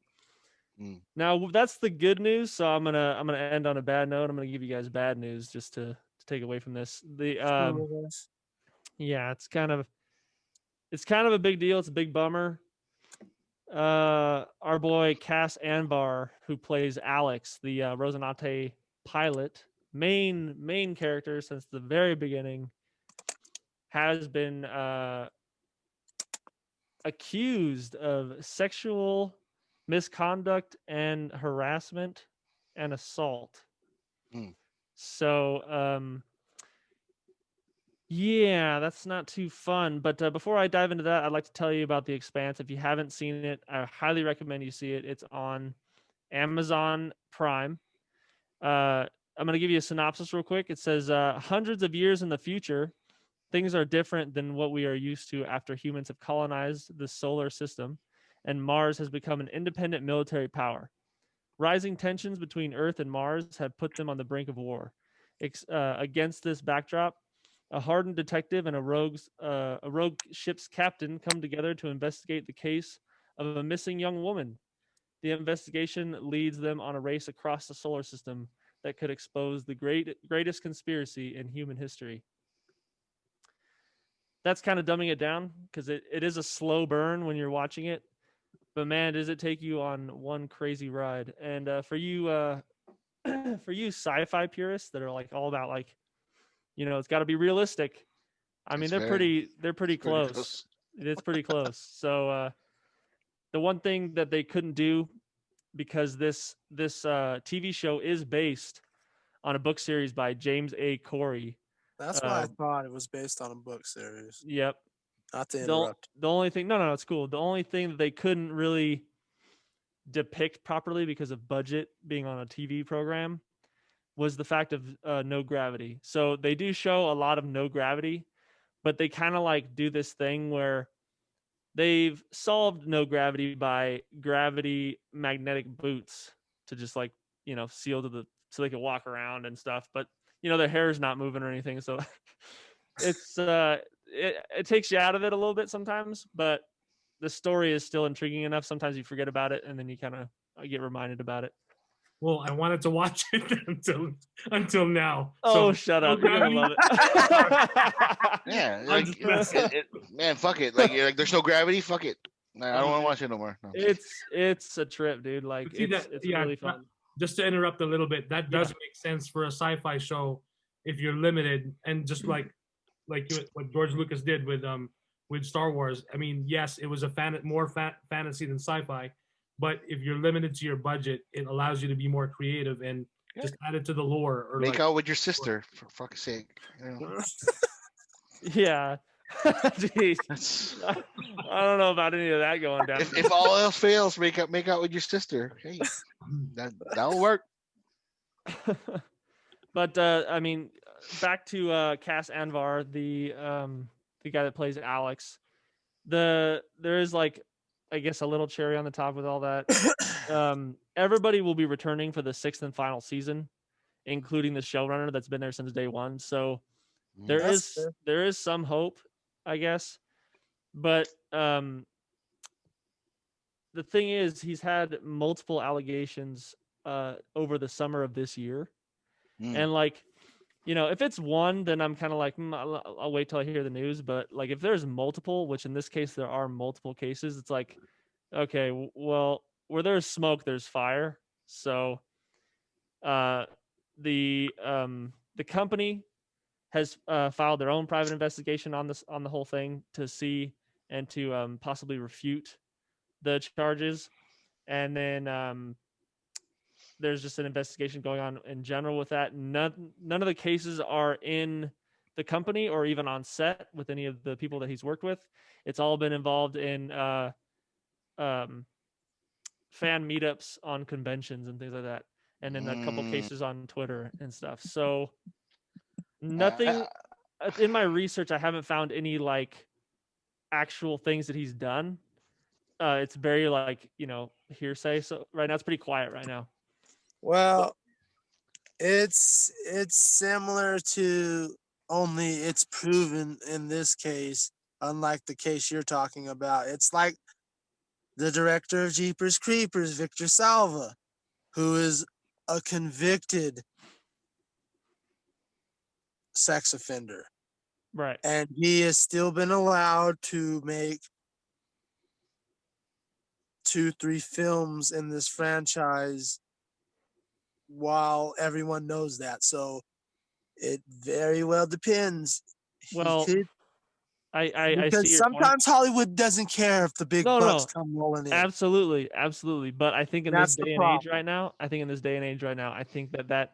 [SPEAKER 2] Now that's the good news. So I'm gonna end on a bad note. I'm gonna give you guys bad news just to take away from this. Yeah, it's kind of a big deal. It's a big bummer. Our boy Cass Anbar, who plays Alex, the Rosinante pilot, main character since the very beginning, has been accused of sexual misconduct and harassment and assault. So yeah, that's not too fun. But before I dive into that, I'd like to tell you about The Expanse. If you haven't seen it, I highly recommend you see it. It's on Amazon Prime. I'm going to give you a synopsis real quick. It says, hundreds of years in the future, things are different than what we are used to after humans have colonized the solar system and Mars has become an independent military power. Rising tensions between Earth and Mars have put them on the brink of war. Against this backdrop, a hardened detective and a rogue ship's captain come together to investigate the case of a missing young woman. The investigation leads them on a race across the solar system that could expose the greatest conspiracy in human history. That's kind of dumbing it down because it is a slow burn when you're watching it. But man, does it take you on one crazy ride. And for you for you sci-fi purists that are like all about like, you know, it's got to be realistic. I mean, they're pretty close. It is pretty close. So the one thing that they couldn't do, because this TV show is based on a book series by James A. Corey.
[SPEAKER 3] That's why I thought it was based on a book series.
[SPEAKER 2] Yep.
[SPEAKER 3] Not to interrupt.
[SPEAKER 2] The only thing, no, it's cool. The only thing that they couldn't really depict properly because of budget being on a TV program was the fact of no gravity. So they do show a lot of no gravity, but they kind of like do this thing where they've solved no gravity by gravity magnetic boots to just like, you know, seal to the, so they can walk around and stuff. But, you know, their hair is not moving or anything. So it's, it takes you out of it a little bit sometimes, but the story is still intriguing enough. Sometimes you forget about it and then you kind of get reminded about it.
[SPEAKER 1] Well, I wanted to watch it until now.
[SPEAKER 2] Oh,
[SPEAKER 1] so,
[SPEAKER 2] shut up! You're gonna love it.
[SPEAKER 4] Yeah, like, man, fuck it. Like there's no gravity. Fuck it. Nah, I don't want to watch it no more. No.
[SPEAKER 2] It's a trip, dude. Like it's really fun.
[SPEAKER 1] Just to interrupt a little bit, that does make sense for a sci-fi show if you're limited, and just like what George Lucas did with Star Wars. I mean, yes, it was more fantasy than sci-fi. But if you're limited to your budget, it allows you to be more creative and just add it to the lore. Or
[SPEAKER 4] make out with your sister, for fuck's sake. You know?
[SPEAKER 2] Yeah. Jeez. I don't know about any of that going down.
[SPEAKER 4] If all else fails, make out with your sister. Hey, that'll work.
[SPEAKER 2] But I mean, back to Cass Anvar, the guy that plays Alex. There is like, I guess, a little cherry on the top with all that. Everybody will be returning for the 6th and final season, including the showrunner that's been there since day one. So there is some hope, I guess. But the thing is, he's had multiple allegations over the summer of this year. And like, you know, if it's one, then I'm kind of like, I'll wait till I hear the news. But like, if there's multiple, which in this case there are multiple cases, it's like, okay, well, where there's smoke, there's fire. So, the company has filed their own private investigation on the whole thing to see and to possibly refute the charges, and then there's just an investigation going on in general with that. None of the cases are in the company or even on set with any of the people that he's worked with. It's all been involved in fan meetups on conventions and things like that. And then a couple cases on Twitter and stuff. So nothing in my research, I haven't found any like actual things that he's done. It's very like, you know, hearsay. So right now it's pretty quiet right now.
[SPEAKER 3] Well, it's similar to, only it's proven in this case, unlike the case you're talking about. It's like the director of Jeepers Creepers, Victor Salva, who is a convicted sex offender.
[SPEAKER 2] Right.
[SPEAKER 3] And he has still been allowed to make 2-3 films in this franchise while everyone knows that. So it very well depends.
[SPEAKER 2] Well, I
[SPEAKER 3] because
[SPEAKER 2] see your
[SPEAKER 3] sometimes
[SPEAKER 2] point.
[SPEAKER 3] Hollywood doesn't care if the big bucks come rolling in.
[SPEAKER 2] Absolutely. But I think in this day and age right now, I think that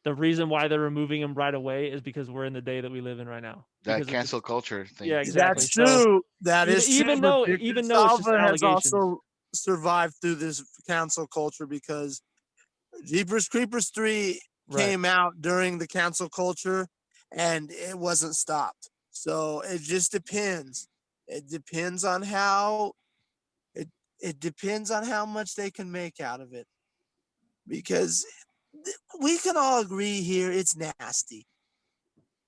[SPEAKER 2] the reason why they're removing him right away is because we're in the day that we live in right now.
[SPEAKER 4] That cancel culture thing.
[SPEAKER 2] Yeah, exactly.
[SPEAKER 3] That's true. That is
[SPEAKER 2] even
[SPEAKER 3] true.
[SPEAKER 2] Though it's just allegations.
[SPEAKER 3] Has also survived through this cancel culture, because Jeepers Creepers 3 came out during the cancel culture, and it wasn't stopped. So it just depends. It depends on how it depends on how much they can make out of it. Because we can all agree here it's nasty.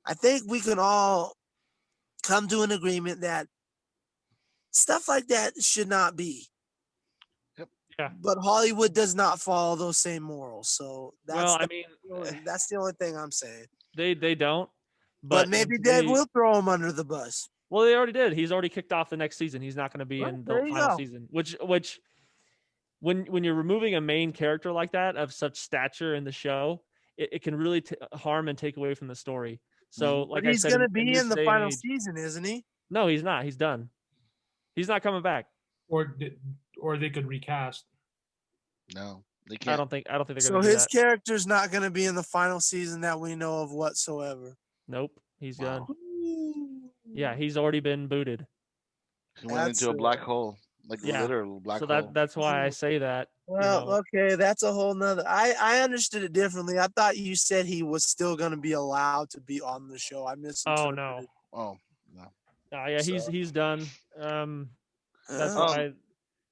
[SPEAKER 3] I think we can all come to an agreement that stuff like that should not be.
[SPEAKER 2] Yeah.
[SPEAKER 3] But Hollywood does not follow those same morals. So that's that's the only thing I'm saying.
[SPEAKER 2] They don't.
[SPEAKER 3] But maybe Dave will throw him under the bus.
[SPEAKER 2] Well, they already did. He's already kicked off the next season. He's not going to be
[SPEAKER 3] Well,
[SPEAKER 2] in
[SPEAKER 3] there
[SPEAKER 2] the
[SPEAKER 3] you
[SPEAKER 2] final
[SPEAKER 3] go.
[SPEAKER 2] season. Which when you're removing a main character like that of such stature in the show, it can really harm and take away from the story. So, like
[SPEAKER 3] but he's
[SPEAKER 2] I said,
[SPEAKER 3] going to be in the
[SPEAKER 2] day and
[SPEAKER 3] final
[SPEAKER 2] age-
[SPEAKER 3] season, isn't he?
[SPEAKER 2] No, he's not. He's done. He's not coming back.
[SPEAKER 1] Or they could recast.
[SPEAKER 4] No, they
[SPEAKER 2] I
[SPEAKER 4] can't.
[SPEAKER 2] don't think they're going
[SPEAKER 3] So
[SPEAKER 2] to do
[SPEAKER 3] his
[SPEAKER 2] that.
[SPEAKER 3] character's not going to be in the final season that we know of whatsoever.
[SPEAKER 2] Nope, he's done.
[SPEAKER 3] Ooh.
[SPEAKER 2] Yeah, he's already been booted.
[SPEAKER 4] He went into a black hole, like
[SPEAKER 2] Yeah.
[SPEAKER 4] literal black
[SPEAKER 2] So
[SPEAKER 4] hole.
[SPEAKER 2] that's why I say that.
[SPEAKER 3] Well, okay, that's a whole nother. I understood it differently. I thought you said he was still going to be allowed to be on the show. I misinterpreted.
[SPEAKER 2] Oh no.
[SPEAKER 4] Oh no.
[SPEAKER 2] Yeah, he's done. That's
[SPEAKER 3] Oh.
[SPEAKER 2] why.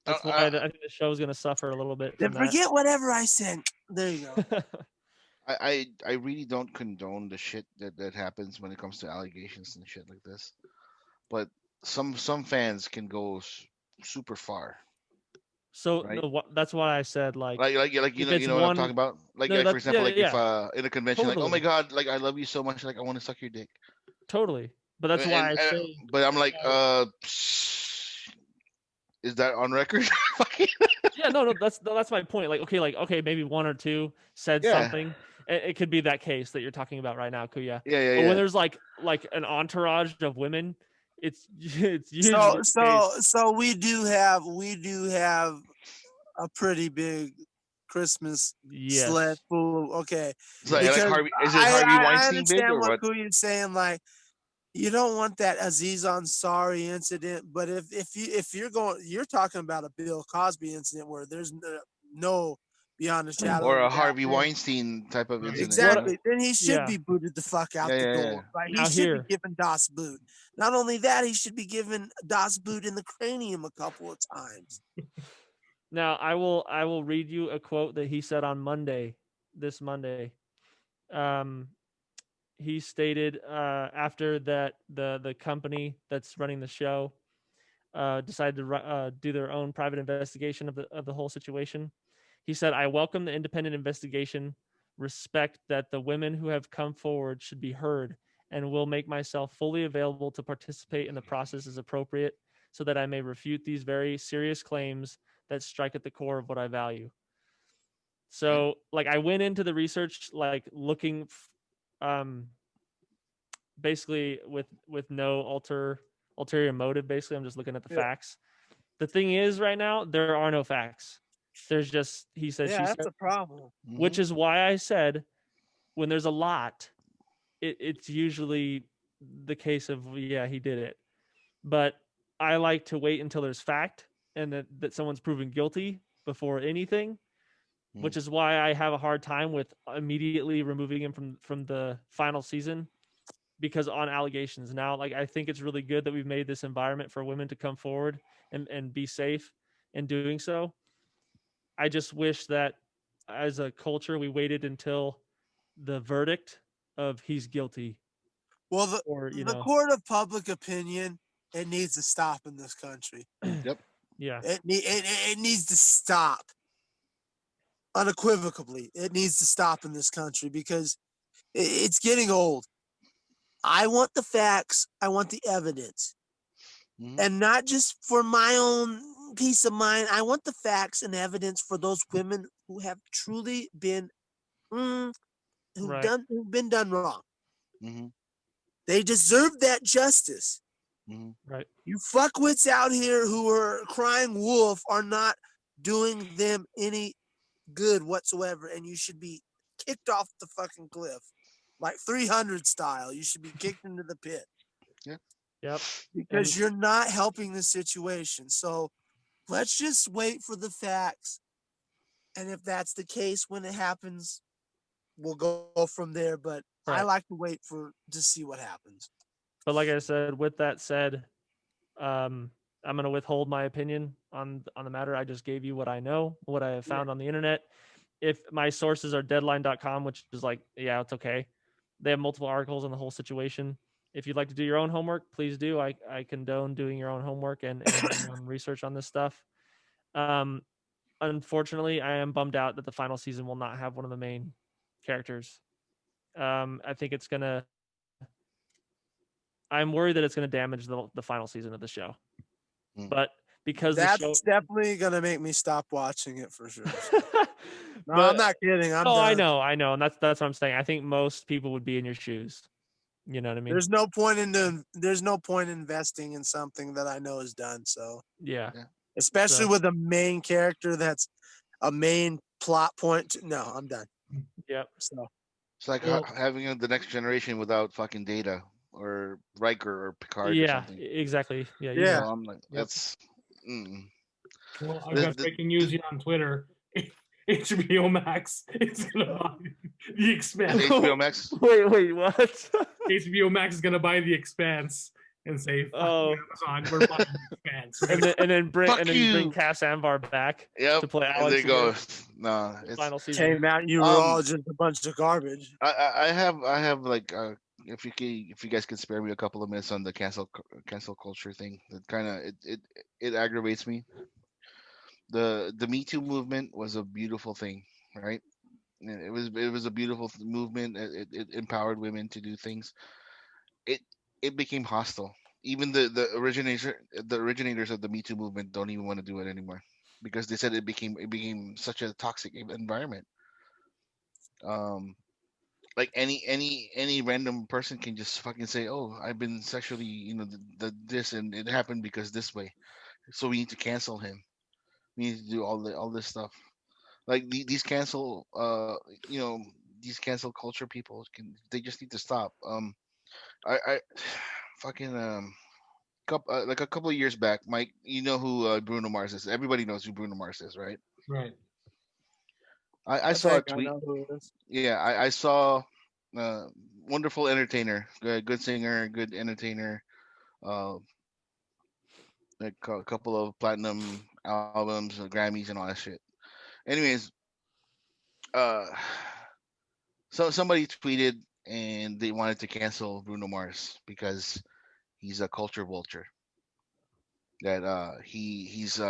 [SPEAKER 2] That's why I think the show's gonna suffer a little bit.
[SPEAKER 3] Then
[SPEAKER 2] From
[SPEAKER 3] forget whatever I said. There you go.
[SPEAKER 2] that.
[SPEAKER 4] I really don't condone the shit that happens when it comes to allegations and shit like this, but some fans can go super far.
[SPEAKER 2] So
[SPEAKER 4] right?
[SPEAKER 2] that's why I said like
[SPEAKER 4] you know what I'm talking about. Like, for example, if in a convention,
[SPEAKER 2] totally.
[SPEAKER 4] like, oh my god, like I love you so much, like I want to suck your dick.
[SPEAKER 2] Totally, but that's why I say.
[SPEAKER 4] But I'm like, is that on record?
[SPEAKER 2] Yeah, no, that's my point. Like, okay, maybe one or two said something. It could be that case that you're talking about right now, Kuya.
[SPEAKER 4] Yeah.
[SPEAKER 2] But when there's like an entourage of women, it's usually
[SPEAKER 3] so we do have a pretty big Christmas sled full. Okay,
[SPEAKER 4] is it Harvey Weinstein big or what?
[SPEAKER 3] I understand what Kuya's saying. Like, you don't want that Aziz Ansari incident, but if you're talking about a Bill Cosby incident where there's no beyond a shadow
[SPEAKER 4] or a
[SPEAKER 3] of
[SPEAKER 4] Harvey
[SPEAKER 3] doubt,
[SPEAKER 4] Weinstein type of incident.
[SPEAKER 3] exactly. Then he should be booted the fuck out the door. Right? He should be given Das Boot. Not only that, he should be given Das Boot in the cranium a couple of times.
[SPEAKER 2] Now I will read you a quote that he said on this Monday. He stated after that the company that's running the show decided to do their own private investigation of the whole situation. He said, "I welcome the independent investigation, respect that the women who have come forward should be heard, and will make myself fully available to participate in the process as appropriate so that I may refute these very serious claims that strike at the core of what I value." So like I went into the research, like looking basically with no ulterior motive. Basically, I'm just looking at the facts. The thing is, right now, there are no facts. There's just he said, she said.
[SPEAKER 3] That's a problem.
[SPEAKER 2] Which is why I said when there's a lot, it's usually the case of he did it. But I like to wait until there's fact and that someone's proven guilty before anything, which is why I have a hard time with immediately removing him from the final season, because on allegations. Now, like, I think it's really good that we've made this environment for women to come forward and be safe in doing so. I just wish that as a culture, we waited until the verdict of he's guilty.
[SPEAKER 3] Well, the court of public opinion, it needs to stop in this country.
[SPEAKER 4] Yep.
[SPEAKER 2] Yeah.
[SPEAKER 3] It needs to stop. Unequivocally, it needs to stop in this country because it's getting old. I want the facts. I want the evidence. And not just for my own peace of mind. I want the facts and evidence for those women who have truly been who've been done wrong. They deserve that justice.
[SPEAKER 2] Right.
[SPEAKER 3] You fuckwits out here who are crying wolf are not doing them any good whatsoever, and you should be kicked off the fucking cliff, like 300 style. You should be kicked into the pit.
[SPEAKER 4] Yeah.
[SPEAKER 2] Yep.
[SPEAKER 3] Because you're not helping the situation. So let's just wait for the facts. And if that's the case when it happens, we'll go from there. But I
[SPEAKER 2] Right.
[SPEAKER 3] like to wait to see what happens.
[SPEAKER 2] But like I said, with that said, I'm going to withhold my opinion on the matter. I just gave you what I know, what I have found on the internet. If my sources are deadline.com, which is like, yeah, it's okay. They have multiple articles on the whole situation. If you'd like to do your own homework, please do. I condone doing your own homework and doing your own research on this stuff. Unfortunately, I am bummed out that the final season will not have one of the main characters. I think it's going to, I'm worried that it's going to damage the final season of the show. But because
[SPEAKER 3] that's
[SPEAKER 2] the show
[SPEAKER 3] definitely gonna make me stop watching it for sure. No,
[SPEAKER 2] but,
[SPEAKER 3] I'm not kidding. I'm
[SPEAKER 2] done.
[SPEAKER 3] done.
[SPEAKER 2] I know, and that's what I'm saying. I think most people would be in your shoes. You know what I mean?
[SPEAKER 3] There's no point investing in something that I know is done. So
[SPEAKER 2] yeah.
[SPEAKER 3] Especially with a main character that's a main plot point. No, I'm done.
[SPEAKER 2] Yep.
[SPEAKER 3] So
[SPEAKER 4] it's like having the next generation without fucking Data or Riker or Picard or something.
[SPEAKER 2] Exactly. Yeah.
[SPEAKER 3] Yeah.
[SPEAKER 4] So I'm like, that's.
[SPEAKER 1] Well, I've got breaking news here on Twitter. HBO Max is gonna buy the Expanse.
[SPEAKER 4] HBO Max.
[SPEAKER 2] Wait, what?
[SPEAKER 1] HBO Max is gonna buy the Expanse and say, "Fuck Amazon, we're buying the Expanse."
[SPEAKER 2] and then bring Cass Anvar back to play Alex.
[SPEAKER 4] And they go, no, it's
[SPEAKER 2] final season.
[SPEAKER 3] Came out, you were all just a bunch of garbage.
[SPEAKER 4] I have like if you guys could spare me a couple of minutes on the cancel culture thing, that kind of it aggravates me. The Me Too movement was a beautiful thing, right? It was a beautiful movement. It empowered women to do things. It became hostile. Even the originators of the Me Too movement don't even want to do it anymore because they said it became such a toxic environment. Like any random person can just fucking say, "Oh, I've been sexually, this and it happened because this way, so we need to cancel him. We need to do all this stuff." Like these cancel, these cancel culture people they just need to stop. I fucking like a couple of years back, Mike, you know who Bruno Mars is. Everybody knows who Bruno Mars is, right?
[SPEAKER 1] Right.
[SPEAKER 4] I saw a tweet. Yeah, I saw wonderful entertainer, good singer, good entertainer, like a couple of platinum albums, Grammys, and all that shit. Anyways, so somebody tweeted and they wanted to cancel Bruno Mars because he's a culture vulture. That he's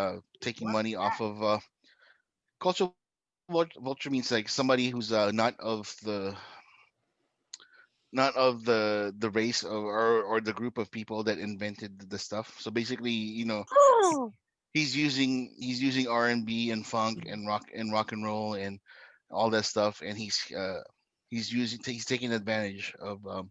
[SPEAKER 4] taking money off of culture vulture means like somebody who's not of the race or the group of people that invented the stuff. So basically, he's using R&B and funk and rock and roll and all that stuff, and he's taking advantage of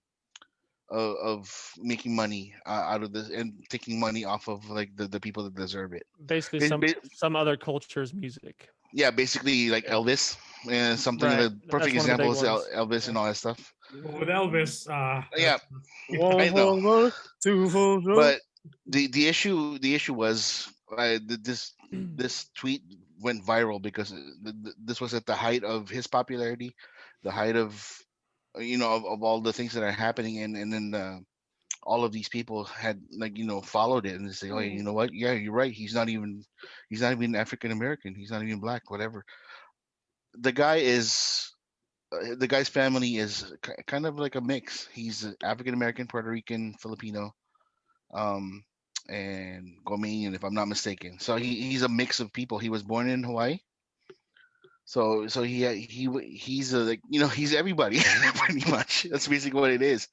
[SPEAKER 4] making money out of this and taking money off of like the people that deserve it.
[SPEAKER 2] Basically, some other culture's music.
[SPEAKER 4] Yeah, basically like Elvis and something.
[SPEAKER 2] Right.
[SPEAKER 4] The perfect example is
[SPEAKER 2] ones.
[SPEAKER 4] Elvis and all that stuff.
[SPEAKER 1] Well, with Elvis,
[SPEAKER 4] yeah, I know. But the issue was this tweet went viral because this was at the height of his popularity, the height of of all the things that are happening, and then all of these people had followed it and they say, oh, you know what? Yeah, you're right. He's not even African American. He's not even black. Whatever. The guy's family is kind of like a mix. He's African American, Puerto Rican, Filipino, and Guamanian, if I'm not mistaken. So he's a mix of people. He was born in Hawaii. So he's he's everybody pretty much. That's basically what it is.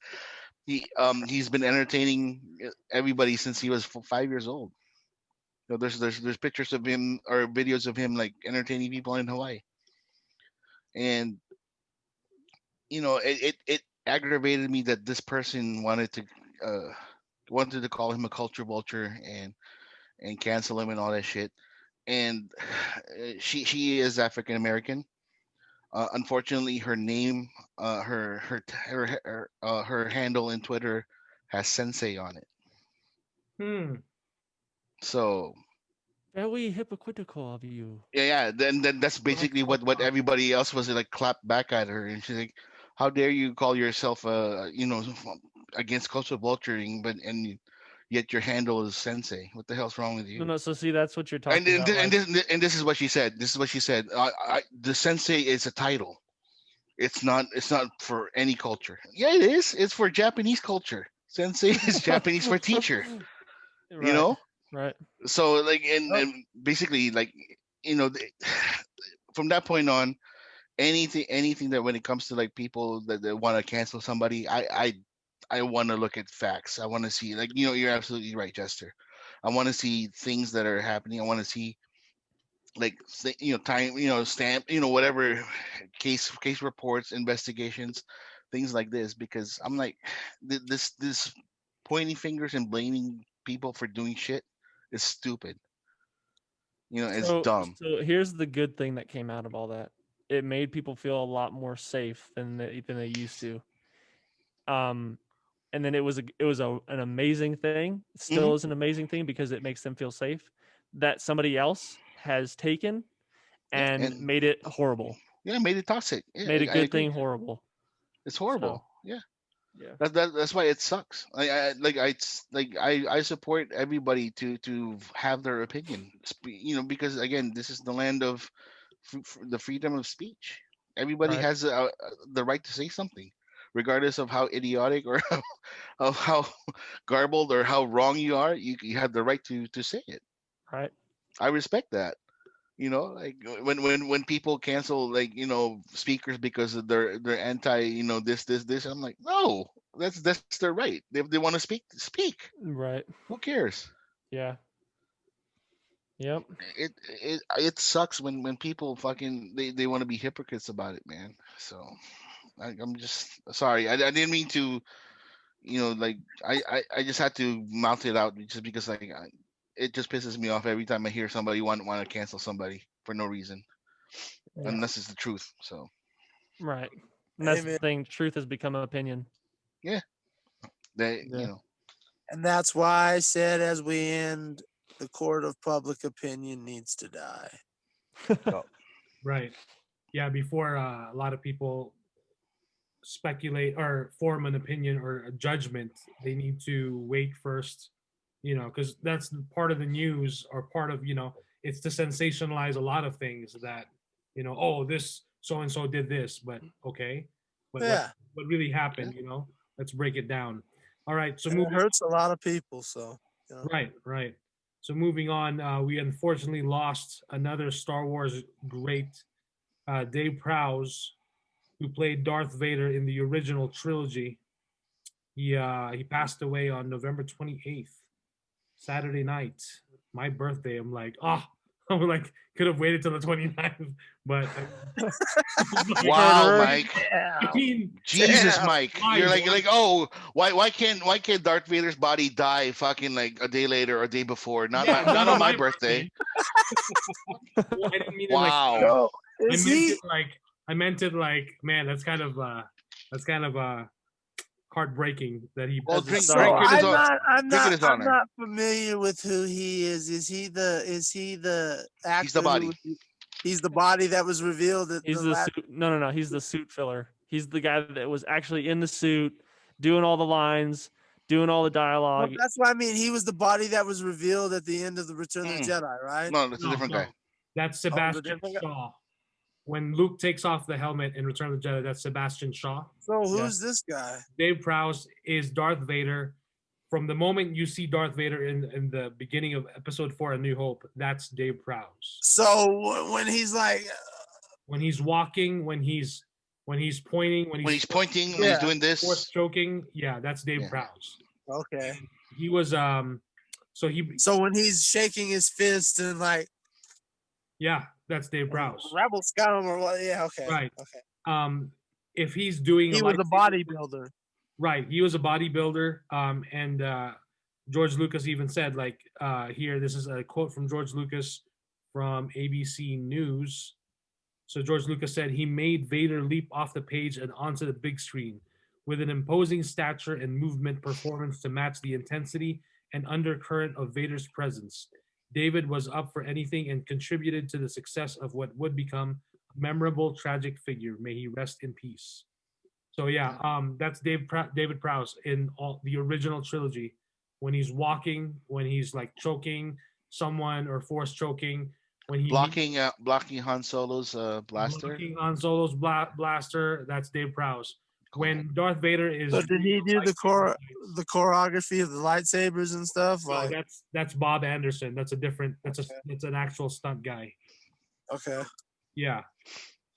[SPEAKER 4] He's been entertaining everybody since he was 5 years old. There's pictures of him or videos of him like entertaining people in Hawaii, and it aggravated me that this person wanted to call him a culture vulture and cancel him and all that shit. And she is African American. Unfortunately, her name, her handle in Twitter has sensei on it. So
[SPEAKER 2] Very hypocritical of you.
[SPEAKER 4] Yeah. Then that's basically what everybody else was like clapped back at her, and she's like, "How dare you call yourself against cultural vulturing, yet your handle is sensei? What the hell's wrong with you?"
[SPEAKER 2] No. So see, that's what you're talking about.
[SPEAKER 4] This is what she said. This is what she said. The sensei is a title. It's not for any culture. Yeah, it is. It's for Japanese culture. Sensei is Japanese for teacher.
[SPEAKER 2] Right,
[SPEAKER 4] You know?
[SPEAKER 2] right.
[SPEAKER 4] So like and basically like from that point on, anything that when it comes to like people that want to cancel somebody, I want to look at facts. I want to see like you're absolutely right, Jester. I want to see things that are happening. I want to see like time stamp whatever case reports, investigations, things like this, because I'm like this pointing fingers and blaming people for doing shit is stupid. It's dumb.
[SPEAKER 2] So here's the good thing that came out of all that. It made people feel a lot more safe than they used to. And then it was an amazing thing. It still is an amazing thing because it makes them feel safe that somebody else has taken and made it horrible.
[SPEAKER 4] Yeah, made it toxic. Yeah,
[SPEAKER 2] made a good thing horrible.
[SPEAKER 4] It's horrible.
[SPEAKER 2] So,
[SPEAKER 4] yeah. That's why it sucks. I support everybody to have their opinion. Because again, this is the land of the freedom of speech. Everybody has the right to say something, regardless of how idiotic or of how garbled or how wrong you are. You have the right to say it.
[SPEAKER 2] Right.
[SPEAKER 4] I respect that. Like when people cancel speakers because of they're anti this, I'm like, no, that's their right. If they want to speak.
[SPEAKER 2] Right.
[SPEAKER 4] Who cares?
[SPEAKER 2] Yeah. Yep.
[SPEAKER 4] It sucks when people fucking they want to be hypocrites about it, man. So I'm just sorry. I didn't mean to, I just had to mouth it out just because it just pisses me off every time I hear somebody want to cancel somebody for no reason, unless it's the truth. So,
[SPEAKER 2] right, and that's the thing. Truth has become an opinion.
[SPEAKER 4] Yeah,
[SPEAKER 3] and that's why I said as we end, the court of public opinion needs to die.
[SPEAKER 1] Right. Yeah. Before a lot of people speculate or form an opinion or a judgment, they need to wait first. Because that's part of the news or part of, it's to sensationalize a lot of things that, this so-and-so did this, but okay. But what really happened, let's break it down. All right. So
[SPEAKER 3] it hurts a lot of people. So,
[SPEAKER 1] Right. So moving on, we unfortunately lost another Star Wars great, Dave Prowse, who played Darth Vader in the original trilogy. He passed away on November 28th. Saturday night, my birthday. I'm like, could have waited till the 29th, but
[SPEAKER 4] wow, Mike.
[SPEAKER 1] I mean,
[SPEAKER 4] Jesus, Mike, you're like, oh, why can't Darth Vader's body die fucking like a day later or a day before? Not on my birthday.
[SPEAKER 1] Well, I didn't mean
[SPEAKER 4] wow.
[SPEAKER 1] I meant it like, man, that's kind of heartbreaking that he.
[SPEAKER 3] Well, I'm not familiar with who he is. Is he the actor?
[SPEAKER 4] He's the body.
[SPEAKER 3] He's the body that was revealed.
[SPEAKER 2] He's the suit. No. He's the suit filler. He's the guy that was actually in the suit, doing all the lines, doing all the dialogue.
[SPEAKER 3] Well, that's what I mean. He was the body that was revealed at the end of the Return of the Jedi, right?
[SPEAKER 4] No, that's a different guy.
[SPEAKER 1] That's Sebastian Shaw. When Luke takes off the helmet in Return of the Jedi, that's Sebastian Shaw.
[SPEAKER 3] So who's this guy?
[SPEAKER 1] Dave Prowse is Darth Vader. From the moment you see Darth Vader in the beginning of Episode 4, A New Hope, that's Dave Prowse.
[SPEAKER 3] So when he's like,
[SPEAKER 1] when he's walking, when he's pointing, when he's
[SPEAKER 4] doing this,
[SPEAKER 1] force choking, that's Dave Prowse.
[SPEAKER 3] Okay.
[SPEAKER 1] He was
[SPEAKER 3] So when he's shaking his fist and like.
[SPEAKER 1] Yeah, that's Dave Prowse.
[SPEAKER 3] Rebel scum or what? Yeah, okay.
[SPEAKER 1] Right.
[SPEAKER 3] Okay.
[SPEAKER 1] If he's doing,
[SPEAKER 3] he was a bodybuilder.
[SPEAKER 1] Right, he was a bodybuilder. And George Lucas even said, like, here, this is a quote from George Lucas from ABC News. So George Lucas said he made Vader leap off the page and onto the big screen with an imposing stature and movement performance to match the intensity and undercurrent of Vader's presence. David was up for anything and contributed to the success of what would become a memorable, tragic figure. May he rest in peace. So yeah, that's David Prowse in all the original trilogy. When he's walking, when he's like choking someone or force choking, when he
[SPEAKER 4] blocking Han Solo's blaster.
[SPEAKER 1] blocking Han Solo's blaster, that's Dave Prowse. When Darth Vader is
[SPEAKER 3] So did he do the choreography of the lightsabers and stuff?
[SPEAKER 1] No,
[SPEAKER 3] Like
[SPEAKER 1] that's Bob Anderson. That's a different. That's an actual stunt guy.
[SPEAKER 3] okay.
[SPEAKER 1] Yeah.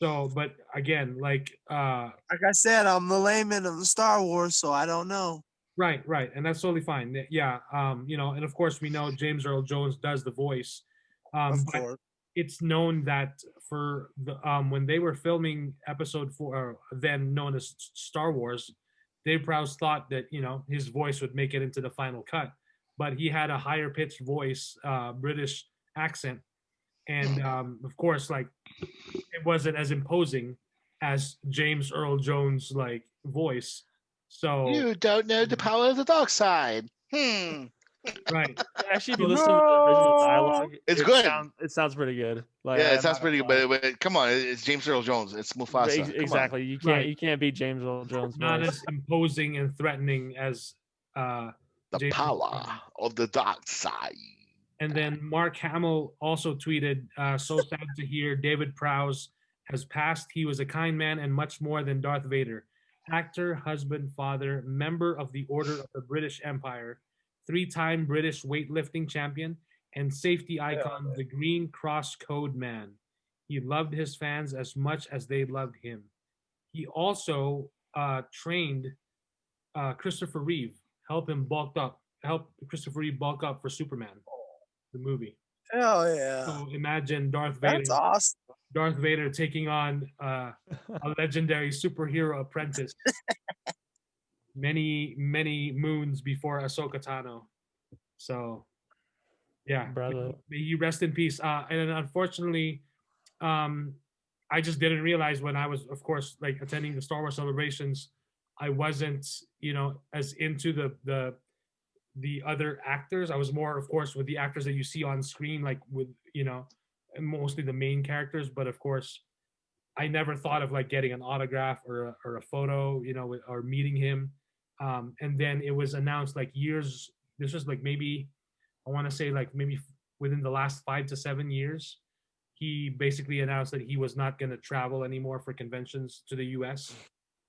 [SPEAKER 1] So, but again, like
[SPEAKER 3] I said, I'm the layman of the Star Wars, so I don't know.
[SPEAKER 1] Right, and that's totally fine. Yeah, and of course we know James Earl Jones does the voice.
[SPEAKER 3] Of
[SPEAKER 1] but
[SPEAKER 3] course.
[SPEAKER 1] it's known that for the when they were filming Episode 4, then known as Star Wars, Dave Prowse thought that his voice would make it into the final cut, but he had a higher pitched voice, British accent, and of course, like it wasn't as imposing as James Earl Jones' like voice. So
[SPEAKER 4] you don't know the power of the dark side.
[SPEAKER 1] Right.
[SPEAKER 2] Actually, if you listen to the original dialogue,
[SPEAKER 4] it's good.
[SPEAKER 2] It sounds pretty good. Like,
[SPEAKER 4] yeah, it sounds pretty good. But come on, it's James Earl Jones. It's Mufasa.
[SPEAKER 2] Exactly. You can't beat James Earl Jones.
[SPEAKER 1] Not as imposing and threatening as
[SPEAKER 4] the
[SPEAKER 1] James
[SPEAKER 4] power of the dark side.
[SPEAKER 1] And then Mark Hamill also tweeted, so sad to hear David Prowse has passed. He was a kind man and much more than Darth Vader. Actor, husband, father, member of the Order of the British Empire, 3-time British weightlifting champion, and safety icon, the Green Cross Code Man. He loved his fans as much as they loved him. He also trained Christopher Reeve, help Christopher Reeve bulk up for Superman, the movie.
[SPEAKER 3] Hell yeah.
[SPEAKER 1] So imagine Darth Vader.
[SPEAKER 3] That's awesome.
[SPEAKER 1] Darth Vader taking on a legendary superhero apprentice many moons before Ahsoka Tano. So, yeah,
[SPEAKER 2] brother,
[SPEAKER 1] may he rest in peace. And unfortunately, I just didn't realize when I was, of course, like attending the Star Wars celebrations, I wasn't, as into the other actors. I was more, of course, with the actors that you see on screen, like with, mostly the main characters. But of course, I never thought of like getting an autograph or a photo, or meeting him. And then it was announced like years. This was like maybe, I want to say like maybe within the last 5 to 7 years, he basically announced that he was not going to travel anymore for conventions to the U.S.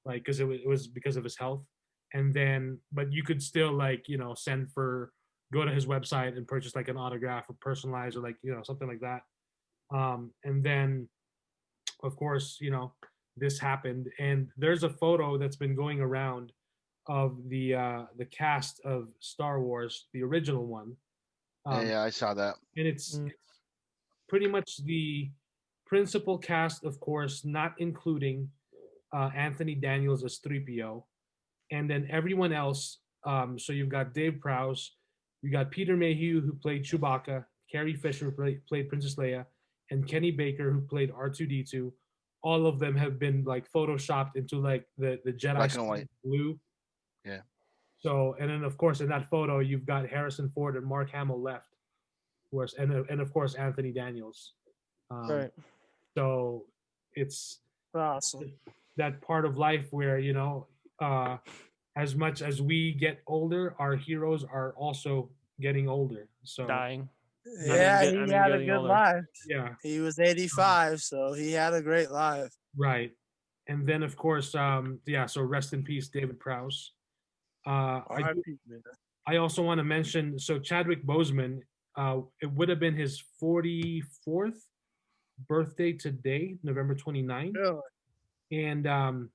[SPEAKER 1] like because it was because of his health. And then, but you could still like go to his website and purchase like an autograph or personalized or like something like that. And then, of course, this happened, and there's a photo that's been going around of the cast of Star Wars, the original one.
[SPEAKER 4] Yeah, I saw that.
[SPEAKER 1] And it's pretty much the principal cast, of course, not including Anthony Daniels as 3PO, and then everyone else. So you've got Dave Prowse, you got Peter Mayhew, who played Chewbacca, Carrie Fisher, who played Princess Leia, and Kenny Baker, who played R2-D2. All of them have been like photoshopped into like the Jedi
[SPEAKER 4] black and white
[SPEAKER 1] blue.
[SPEAKER 4] Yeah.
[SPEAKER 1] So, and then of course in that photo you've got Harrison Ford and Mark Hamill left, of course, and of course Anthony Daniels.
[SPEAKER 2] Right.
[SPEAKER 1] So it's
[SPEAKER 3] awesome,
[SPEAKER 1] that part of life where as much as we get older, our heroes are also getting older. So
[SPEAKER 2] dying.
[SPEAKER 3] Yeah, he had a good life.
[SPEAKER 1] Yeah,
[SPEAKER 3] he was 85, so he had a great life.
[SPEAKER 1] Right, and then of course, so rest in peace, David Prowse. I also want to mention, so Chadwick Boseman, it would have been his 44th birthday today, November 29th.
[SPEAKER 3] Really?
[SPEAKER 1] And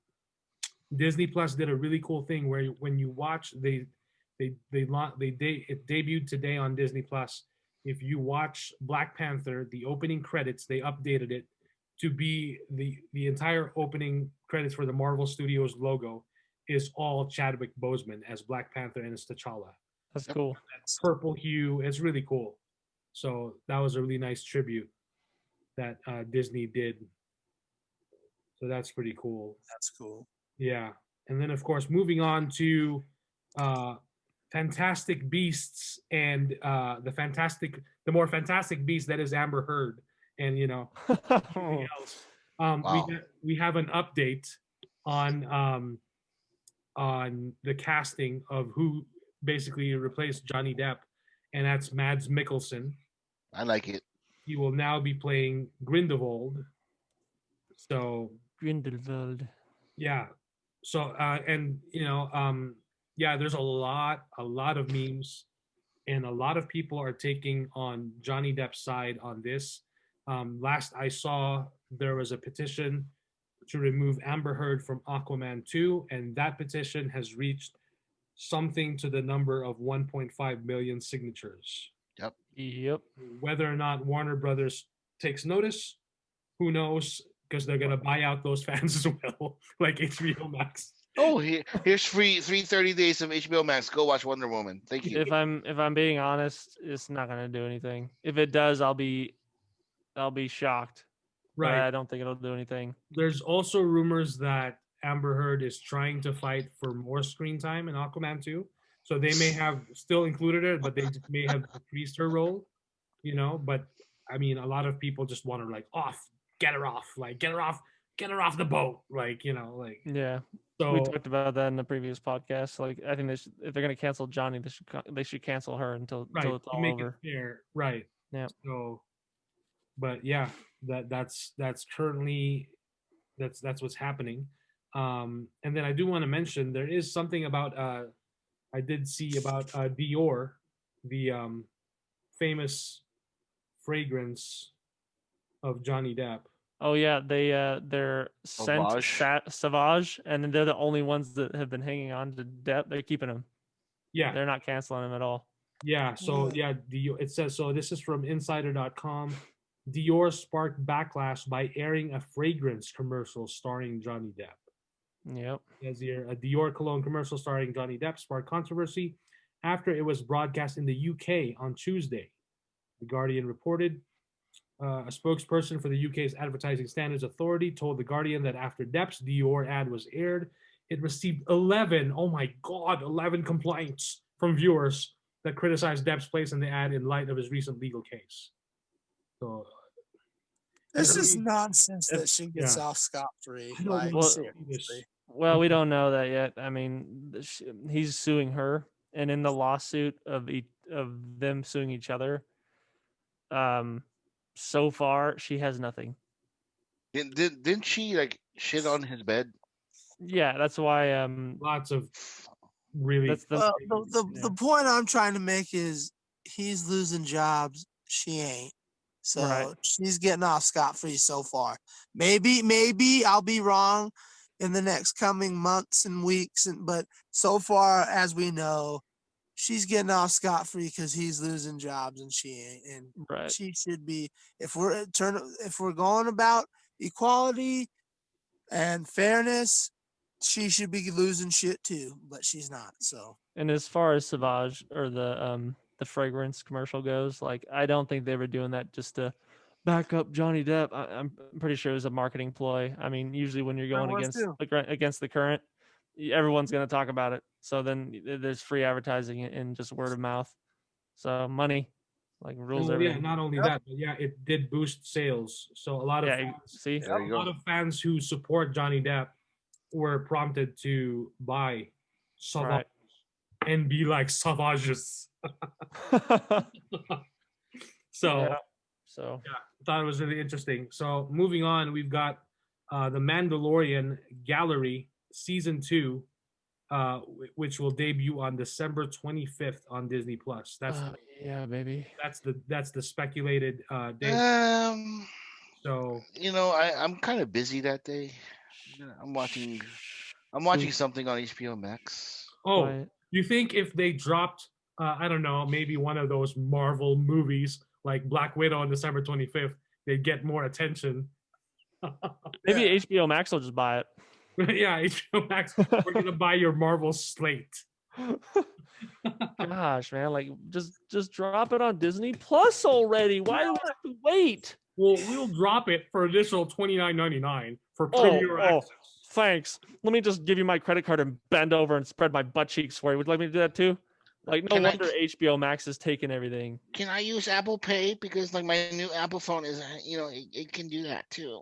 [SPEAKER 1] Disney Plus did a really cool thing where when you watch, it debuted today on Disney Plus. If you watch Black Panther, the opening credits, they updated it to be the entire opening credits for the Marvel Studios logo is all Chadwick Boseman as Black Panther and as T'Challa.
[SPEAKER 2] That's cool.
[SPEAKER 1] That purple hue, it's really cool. So that was a really nice tribute that Disney did. So that's pretty cool.
[SPEAKER 3] That's cool.
[SPEAKER 1] Yeah. And then, of course, moving on to Fantastic Beasts and the more fantastic beast that is Amber Heard, and everything else.
[SPEAKER 4] Wow.
[SPEAKER 1] We have an update on the casting of who basically replaced Johnny Depp, and that's Mads Mikkelsen.
[SPEAKER 4] I like it.
[SPEAKER 1] He will now be playing Grindelwald. So
[SPEAKER 2] Grindelwald.
[SPEAKER 1] yeah. So there's a lot of memes, and a lot of people are taking on Johnny Depp's side on this. Last I saw, there was a petition to remove Amber Heard from Aquaman 2, and that petition has reached something to the number of 1.5 million signatures.
[SPEAKER 2] Yep.
[SPEAKER 1] Whether or not Warner Brothers takes notice, who knows? Because they're gonna buy out those fans as well, like HBO Max.
[SPEAKER 4] Oh, here's free 30 days of HBO Max. Go watch Wonder Woman. Thank you.
[SPEAKER 2] If I'm being honest, it's not gonna do anything. If it does, I'll be shocked.
[SPEAKER 1] Right.
[SPEAKER 2] But I don't think it'll do anything.
[SPEAKER 1] There's also rumors that Amber Heard is trying to fight for more screen time in Aquaman 2. So they may have still included her, but they may have decreased her role, But I mean, a lot of people just want her get her off the boat,
[SPEAKER 2] Yeah.
[SPEAKER 1] So
[SPEAKER 2] we talked about that in the previous podcast. Like, I think if they're gonna cancel Johnny, they should cancel her until it's all
[SPEAKER 1] make
[SPEAKER 2] over.
[SPEAKER 1] It fair, right?
[SPEAKER 2] Yeah.
[SPEAKER 1] So, but yeah, that's currently that's what's happening. And then I do want to mention there is something about I did see about Dior, the famous fragrance of Johnny Depp.
[SPEAKER 2] Oh yeah, they're scent Sauvage, and then they're the only ones that have been hanging on to Depp. They're keeping him.
[SPEAKER 1] Yeah,
[SPEAKER 2] they're not canceling him at all.
[SPEAKER 1] Yeah, so Dior, it says so. This is from Insider.com. Dior sparked backlash by airing a fragrance commercial starring Johnny Depp.
[SPEAKER 2] Yep.
[SPEAKER 1] As here, a Dior cologne commercial starring Johnny Depp sparked controversy after it was broadcast in the UK on Tuesday. The Guardian reported. A spokesperson for the UK's Advertising Standards Authority told The Guardian that after Depp's Dior ad was aired, it received 11 complaints from viewers that criticized Depp's place in the ad in light of his recent legal case. So
[SPEAKER 3] this is nonsense that she gets off scot-free.
[SPEAKER 2] Well, we don't know that yet. I mean, he's suing her, and in the lawsuit of them suing each other, so far she has nothing.
[SPEAKER 4] Didn't she shit on his bed?
[SPEAKER 2] Yeah, that's why.
[SPEAKER 1] Lots of really.
[SPEAKER 3] The point I'm trying to make is he's losing jobs. She ain't. So she's getting off scot-free so far. Maybe I'll be wrong in the next coming months and weeks, but so far as we know, she's getting off scot-free because he's losing jobs and she ain't. And she should be. If we're going about equality and fairness, she should be losing shit too, but she's not. So.
[SPEAKER 2] And as far as Sauvage or the fragrance commercial goes, I don't think they were doing that just to back up Johnny Depp. I'm pretty sure it was a marketing ploy. I mean, usually when you're going against the current, everyone's going to talk about it. So then there's free advertising and just word of mouth. So money, rules everything.
[SPEAKER 1] Yeah, not only that, but it did boost sales. So a lot of fans who support Johnny Depp were prompted to buy Sauvage and be like Sauvages. So I thought it was really interesting. So moving on, we've got the Mandalorian Gallery Season 2, which will debut on December 25th on Disney Plus. That's
[SPEAKER 2] baby.
[SPEAKER 1] That's the speculated date. So
[SPEAKER 4] I'm kind of busy that day. I'm watching something on HBO Max.
[SPEAKER 1] Oh, you think if they dropped I don't know, maybe one of those Marvel movies like Black Widow on December 25th, they'd get more attention.
[SPEAKER 2] Maybe HBO Max will just buy it.
[SPEAKER 1] Yeah, HBO Max, we're going to buy your Marvel slate.
[SPEAKER 2] Gosh, man, just drop it on Disney Plus already. Why do we have to wait?
[SPEAKER 1] Well, we'll drop it for additional $29.99 for Premier Access.
[SPEAKER 2] Thanks. Let me just give you my credit card and bend over and spread my butt cheeks for you. Would you like me to do that too? Like, no wonder HBO Max is taking everything.
[SPEAKER 4] Can I use Apple Pay? Because like my new Apple phone is, it can do that too.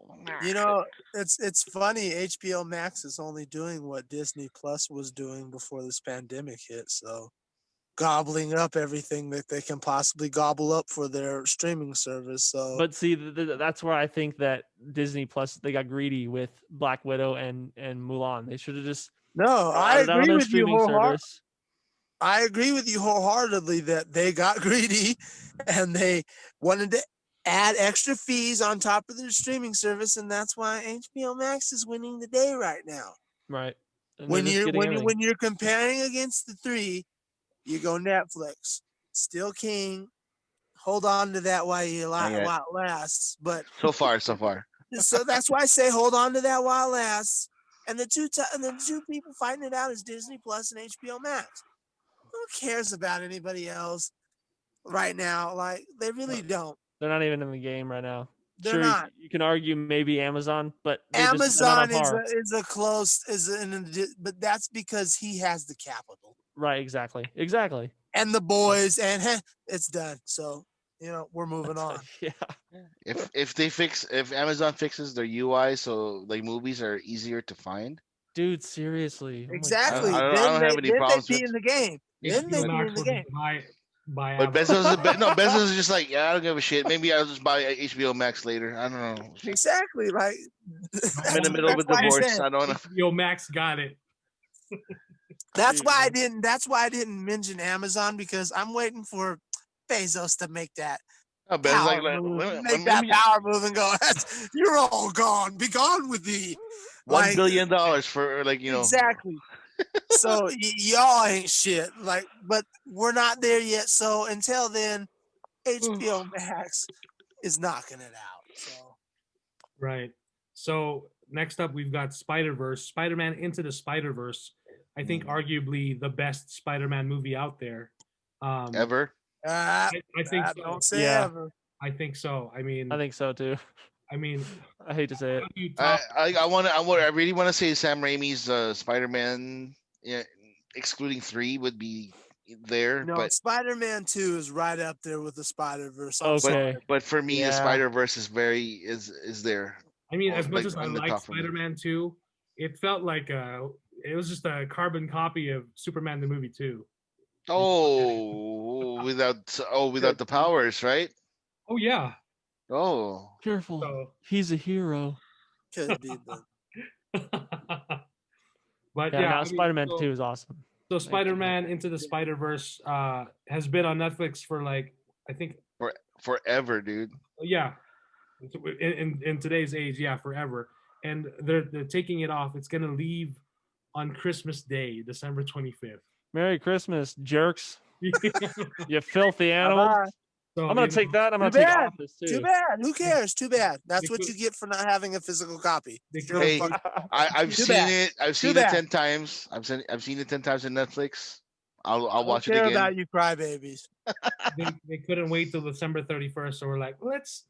[SPEAKER 3] It's funny. HBO Max is only doing what Disney Plus was doing before this pandemic hit. So, gobbling up everything that they can possibly gobble up for their streaming service. So,
[SPEAKER 2] But see, that's where I think that Disney Plus, they got greedy with Black Widow and Mulan. They should have just
[SPEAKER 3] I agree with you wholeheartedly.
[SPEAKER 2] service.
[SPEAKER 3] I agree with you wholeheartedly that they got greedy and they wanted to add extra fees on top of their streaming service, and that's why HBO Max is winning the day right now.
[SPEAKER 2] Right. And
[SPEAKER 3] When you're comparing against the three, you go Netflix, still king. Hold on to that while it lasts. But
[SPEAKER 4] so far.
[SPEAKER 3] So that's why I say hold on to that while it lasts. And the two people fighting it out is Disney Plus and HBO Max. Who cares about anybody else right now? Like, they really don't.
[SPEAKER 2] They're not even in the game right now.
[SPEAKER 3] They're not.
[SPEAKER 2] You can argue maybe Amazon, but
[SPEAKER 3] Amazon but that's because he has the capital.
[SPEAKER 2] Right, exactly.
[SPEAKER 3] And the boys, and it's done. So, we're moving on.
[SPEAKER 2] Yeah.
[SPEAKER 4] If Amazon fixes their UI so like movies are easier to find.
[SPEAKER 2] Dude, seriously.
[SPEAKER 3] Exactly.
[SPEAKER 4] I don't have any problems
[SPEAKER 3] with in the game. Then they'd be in the game.
[SPEAKER 4] But Bezos is just like, I don't give a shit. Maybe I'll just buy HBO Max later. I don't know.
[SPEAKER 3] Exactly, right?
[SPEAKER 4] I'm in the middle of a divorce. I don't know.
[SPEAKER 1] HBO Max got it.
[SPEAKER 3] That's why I didn't mention Amazon, because I'm waiting for Bezos to make that power move and go, you're all gone. Be gone with thee.
[SPEAKER 4] $1 billion for
[SPEAKER 3] Exactly. So y'all ain't shit. But we're not there yet. So until then, HBO Max is knocking it out. So
[SPEAKER 1] right. So next up, we've got Spider-Man Into the Spider-Verse. I think arguably the best Spider-Man movie out there.
[SPEAKER 4] Ever?
[SPEAKER 1] I think so.
[SPEAKER 3] Don't say ever.
[SPEAKER 1] I think so. I
[SPEAKER 2] think so too. I hate to say it.
[SPEAKER 4] I really want to say Sam Raimi's Spider-Man, excluding 3, would be there.
[SPEAKER 3] No,
[SPEAKER 4] but
[SPEAKER 3] Spider-Man 2 is right up there with the Spider-Verse.
[SPEAKER 2] Okay.
[SPEAKER 4] But for me, the Spider-Verse is there.
[SPEAKER 1] As much as I like Spider-Man 2, it felt like it was just a carbon copy of Superman the movie 2.
[SPEAKER 4] Without the powers, right?
[SPEAKER 1] Oh yeah.
[SPEAKER 4] Oh,
[SPEAKER 2] careful! He's a hero.
[SPEAKER 3] Could be,
[SPEAKER 1] but
[SPEAKER 2] Spider-Man 2 is awesome.
[SPEAKER 1] So Spider-Man Into the Spider-Verse has been on Netflix for I think
[SPEAKER 4] forever, dude.
[SPEAKER 1] Yeah, in today's age, forever. And they're taking it off. It's gonna leave on Christmas Day, December 25th.
[SPEAKER 2] Merry Christmas, jerks! You filthy animals. So, I'm gonna take that. I'm gonna take Office too.
[SPEAKER 3] Too bad. Who cares? Too bad. That's what you get for not having a physical copy.
[SPEAKER 4] Hey, I've seen it. I've seen it 10 times. I've seen it 10 times on Netflix. I'll watch it again.
[SPEAKER 3] About you crybabies.
[SPEAKER 1] They couldn't wait till December 31st, so we're like, let's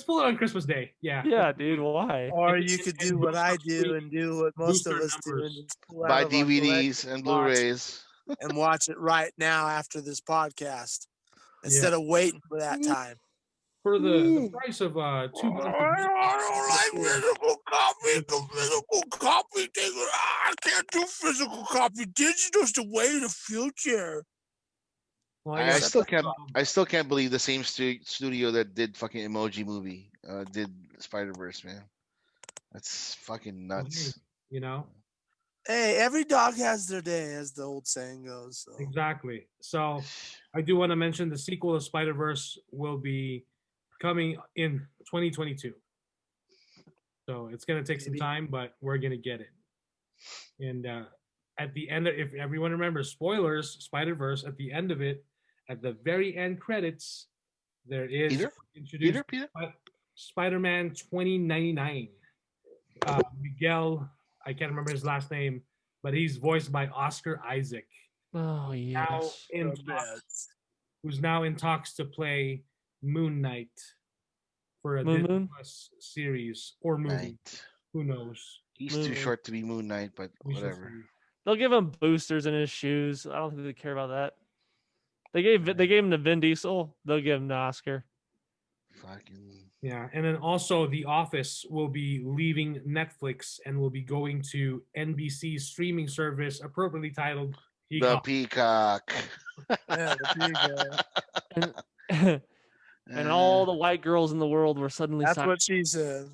[SPEAKER 1] pull it on Christmas Day. Yeah.
[SPEAKER 2] Yeah, dude. Why?
[SPEAKER 3] Or you could do what I do and do what most of us do and just pull
[SPEAKER 4] buy DVDs and Blu-rays
[SPEAKER 3] and watch it right now after this podcast. Instead of waiting for that time.
[SPEAKER 1] For the price of $2.
[SPEAKER 3] I don't like physical copy. The physical copy thing. I can't do physical copy. Digital's the way of the future.
[SPEAKER 4] Well, I still can't believe the same studio that did fucking Emoji Movie did Spider-Verse, man. That's fucking nuts.
[SPEAKER 3] Hey, every dog has their day, as the old saying goes. So.
[SPEAKER 1] Exactly. So I do want to mention the sequel of Spider-Verse will be coming in 2022. So it's going to take some time, but we're going to get it. And at the end, if everyone remembers, spoilers, Spider-Verse, at the end of it, at the very end credits, there is introduced Spider-Man 2099. Miguel, I can't remember his last name, but he's voiced by Oscar Isaac.
[SPEAKER 2] Oh, yes.
[SPEAKER 1] Who's now in talks to play Moon Knight for a Disney Plus series or movie. Who knows?
[SPEAKER 4] He's too short to be Moon Knight, but whatever.
[SPEAKER 2] They'll give him boosters in his shoes. I don't think they care about that. They gave him to Vin Diesel. They'll give him the Oscar.
[SPEAKER 4] Fucking.
[SPEAKER 1] Yeah, and then also The Office will be leaving Netflix and will be going to NBC's streaming service, appropriately titled
[SPEAKER 4] The
[SPEAKER 1] Peacock.
[SPEAKER 4] Peacock.
[SPEAKER 3] Yeah, the Peacock.
[SPEAKER 2] And all the white girls in the world were suddenly
[SPEAKER 3] That's
[SPEAKER 2] silent.
[SPEAKER 3] what she said.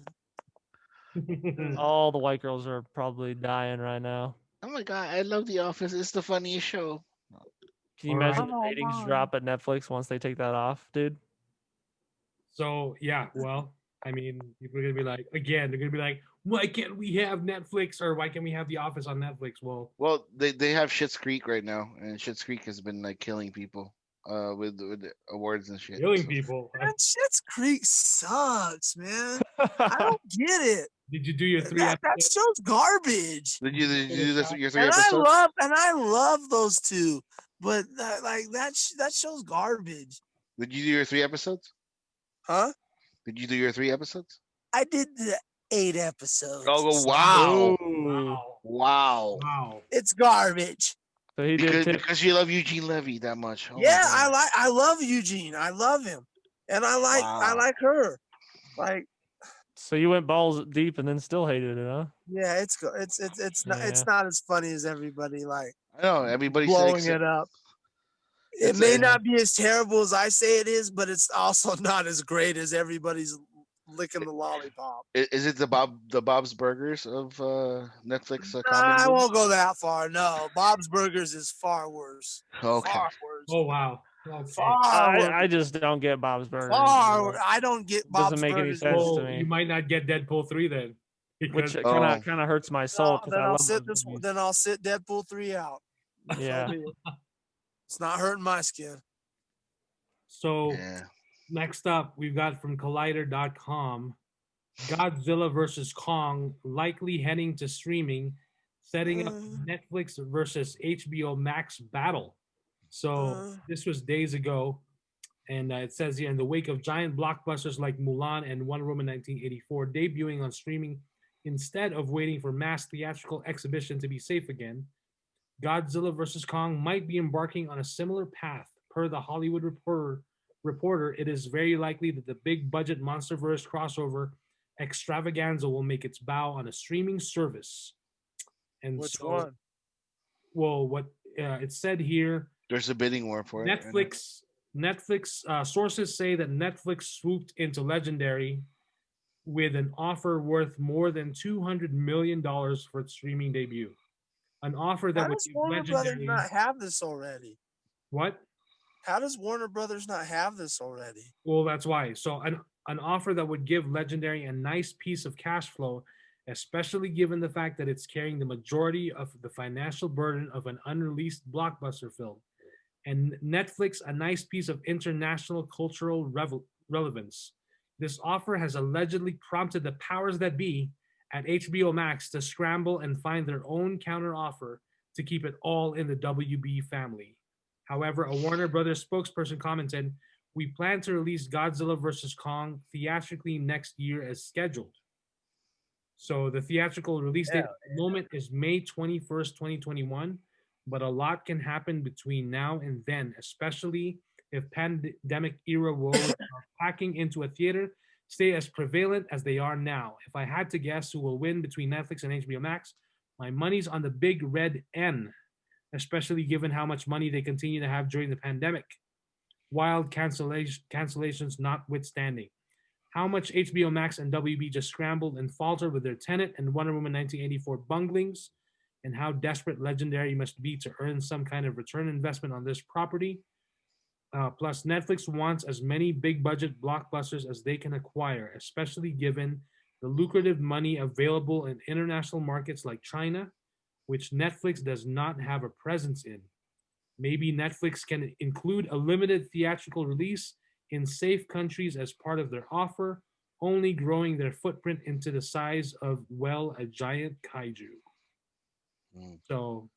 [SPEAKER 2] All the white girls are probably dying right now.
[SPEAKER 4] Oh my god, I love The Office. It's the funniest show.
[SPEAKER 2] Can you imagine the ratings drop at Netflix once they take that off, dude?
[SPEAKER 1] So yeah, well, I mean, people are gonna be like, again, they're gonna be like, why can't we have Netflix, or why can't we have The Office on Netflix? Well,
[SPEAKER 4] they have Schitt's Creek right now, and Schitt's Creek has been like killing people, with awards and shit.
[SPEAKER 1] killing people.
[SPEAKER 3] Man, Schitt's Creek sucks, man. I don't get it.
[SPEAKER 1] Did you do your 3
[SPEAKER 3] That
[SPEAKER 1] episodes?
[SPEAKER 3] show's garbage.
[SPEAKER 4] Did you do this your 3
[SPEAKER 3] And
[SPEAKER 4] episodes?
[SPEAKER 3] I love those two, but that show's garbage.
[SPEAKER 4] Did you do your 3 episodes?
[SPEAKER 3] Huh?
[SPEAKER 4] Did you do your 3 episodes?
[SPEAKER 3] I did the 8 episodes.
[SPEAKER 4] Oh wow!
[SPEAKER 1] Wow.
[SPEAKER 4] Wow!
[SPEAKER 1] Wow.
[SPEAKER 3] It's garbage.
[SPEAKER 2] So he did
[SPEAKER 4] Because you love Eugene Levy that much. Oh my
[SPEAKER 3] Yeah,
[SPEAKER 4] God.
[SPEAKER 3] I love Eugene. I love him, and I
[SPEAKER 4] Wow.
[SPEAKER 3] like her. Like,
[SPEAKER 2] So you went balls deep and then still hated it, huh?
[SPEAKER 3] yeah, it's not as funny as everybody like
[SPEAKER 4] I know everybody
[SPEAKER 3] blowing
[SPEAKER 4] said
[SPEAKER 3] it up. It
[SPEAKER 4] It's
[SPEAKER 3] may
[SPEAKER 4] a-
[SPEAKER 3] not be as terrible as I say it is, but it's also not as great as everybody's licking the lollipop.
[SPEAKER 4] Is it the Bob's Burgers of Netflix
[SPEAKER 3] Nah,
[SPEAKER 4] comedy?
[SPEAKER 3] I won't go that far. No, Bob's Burgers is far worse.
[SPEAKER 4] Okay.
[SPEAKER 3] Far worse.
[SPEAKER 1] Oh wow. Okay.
[SPEAKER 3] Far worse.
[SPEAKER 2] I just don't get Bob's Burgers.
[SPEAKER 3] Far worse. I don't get Bob's
[SPEAKER 2] Doesn't make any
[SPEAKER 3] Burgers.
[SPEAKER 2] sense.
[SPEAKER 1] Well,
[SPEAKER 2] to me.
[SPEAKER 1] you might not get Deadpool 3 then.
[SPEAKER 2] Which
[SPEAKER 1] Because
[SPEAKER 2] kind of hurts my soul because
[SPEAKER 3] then
[SPEAKER 2] I
[SPEAKER 3] I'll
[SPEAKER 2] love
[SPEAKER 3] sit
[SPEAKER 2] those movies.
[SPEAKER 3] Then I'll sit Deadpool 3 out.
[SPEAKER 2] Yeah.
[SPEAKER 3] So be it. It's not hurting my skin.
[SPEAKER 1] so
[SPEAKER 4] Yeah.
[SPEAKER 1] next up, we've got from Collider.com, Godzilla versus Kong likely heading to streaming, setting up Netflix versus HBO Max battle. So this was days ago, and it says here, in the wake of giant blockbusters like Mulan and Wonder Woman 1984 debuting on streaming instead of waiting for mass theatrical exhibition to be safe again, Godzilla vs. Kong might be embarking on a similar path. Per the Hollywood Reporter, it is very likely that the big budget MonsterVerse crossover extravaganza will make its bow on a streaming service. And
[SPEAKER 3] Which
[SPEAKER 1] so,
[SPEAKER 3] one?
[SPEAKER 1] well, what it said here,
[SPEAKER 4] There's a bidding war for it.
[SPEAKER 1] Netflix sources say that Netflix swooped into Legendary with an offer worth more than $200 million for its streaming debut. An offer that
[SPEAKER 3] How
[SPEAKER 1] would
[SPEAKER 3] does
[SPEAKER 1] give
[SPEAKER 3] Warner Brothers
[SPEAKER 1] Legendary
[SPEAKER 3] not have this already?
[SPEAKER 1] what?
[SPEAKER 3] How does Warner Brothers not have this already?
[SPEAKER 1] Well, that's why. So an offer that would give Legendary a nice piece of cash flow, especially given the fact that it's carrying the majority of the financial burden of an unreleased blockbuster film, and Netflix a nice piece of international cultural relevance. This offer has allegedly prompted the powers that be at HBO Max to scramble and find their own counteroffer to keep it all in the WB family. However, a Warner Brothers spokesperson commented, "We plan to release Godzilla vs. Kong theatrically next year as scheduled." So the theatrical release date at the moment is May 21st, 2021, but a lot can happen between now and then, especially if pandemic era woes are packing into a theater stay as prevalent as they are now. If I had to guess who will win between Netflix and HBO Max, my money's on the big red N, especially given how much money they continue to have during the pandemic. Wild cancellations notwithstanding. How much HBO Max and WB just scrambled and faltered with their Tenet and Wonder Woman 1984 bunglings, and how desperate Legendary must be to earn some kind of return investment on this property. Plus, Netflix wants as many big budget blockbusters as they can acquire, especially given the lucrative money available in international markets like China, which Netflix does not have a presence in. Maybe Netflix can include a limited theatrical release in safe countries as part of their offer, only growing their footprint into the size of, well, a giant kaiju. So,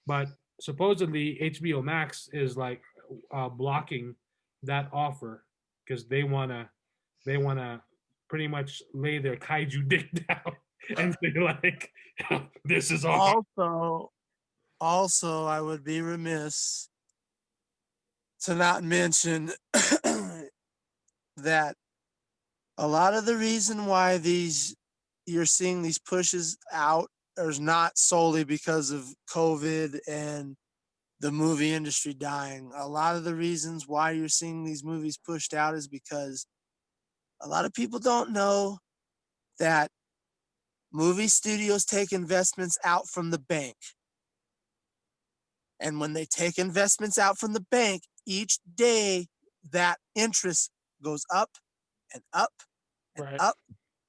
[SPEAKER 1] but supposedly HBO Max is like blocking that offer because they wanna pretty much lay their kaiju dick down and say like, this is all.
[SPEAKER 3] Also, I would be remiss To not mention that a lot of the reason why you're seeing these pushes out is not solely because of COVID and the movie industry dying. A lot of the reasons why you're seeing these movies pushed out is because a lot of people don't know that movie studios take investments out from the bank. And when they take investments out from the bank, each day that interest goes up and up and
[SPEAKER 2] Right.
[SPEAKER 3] up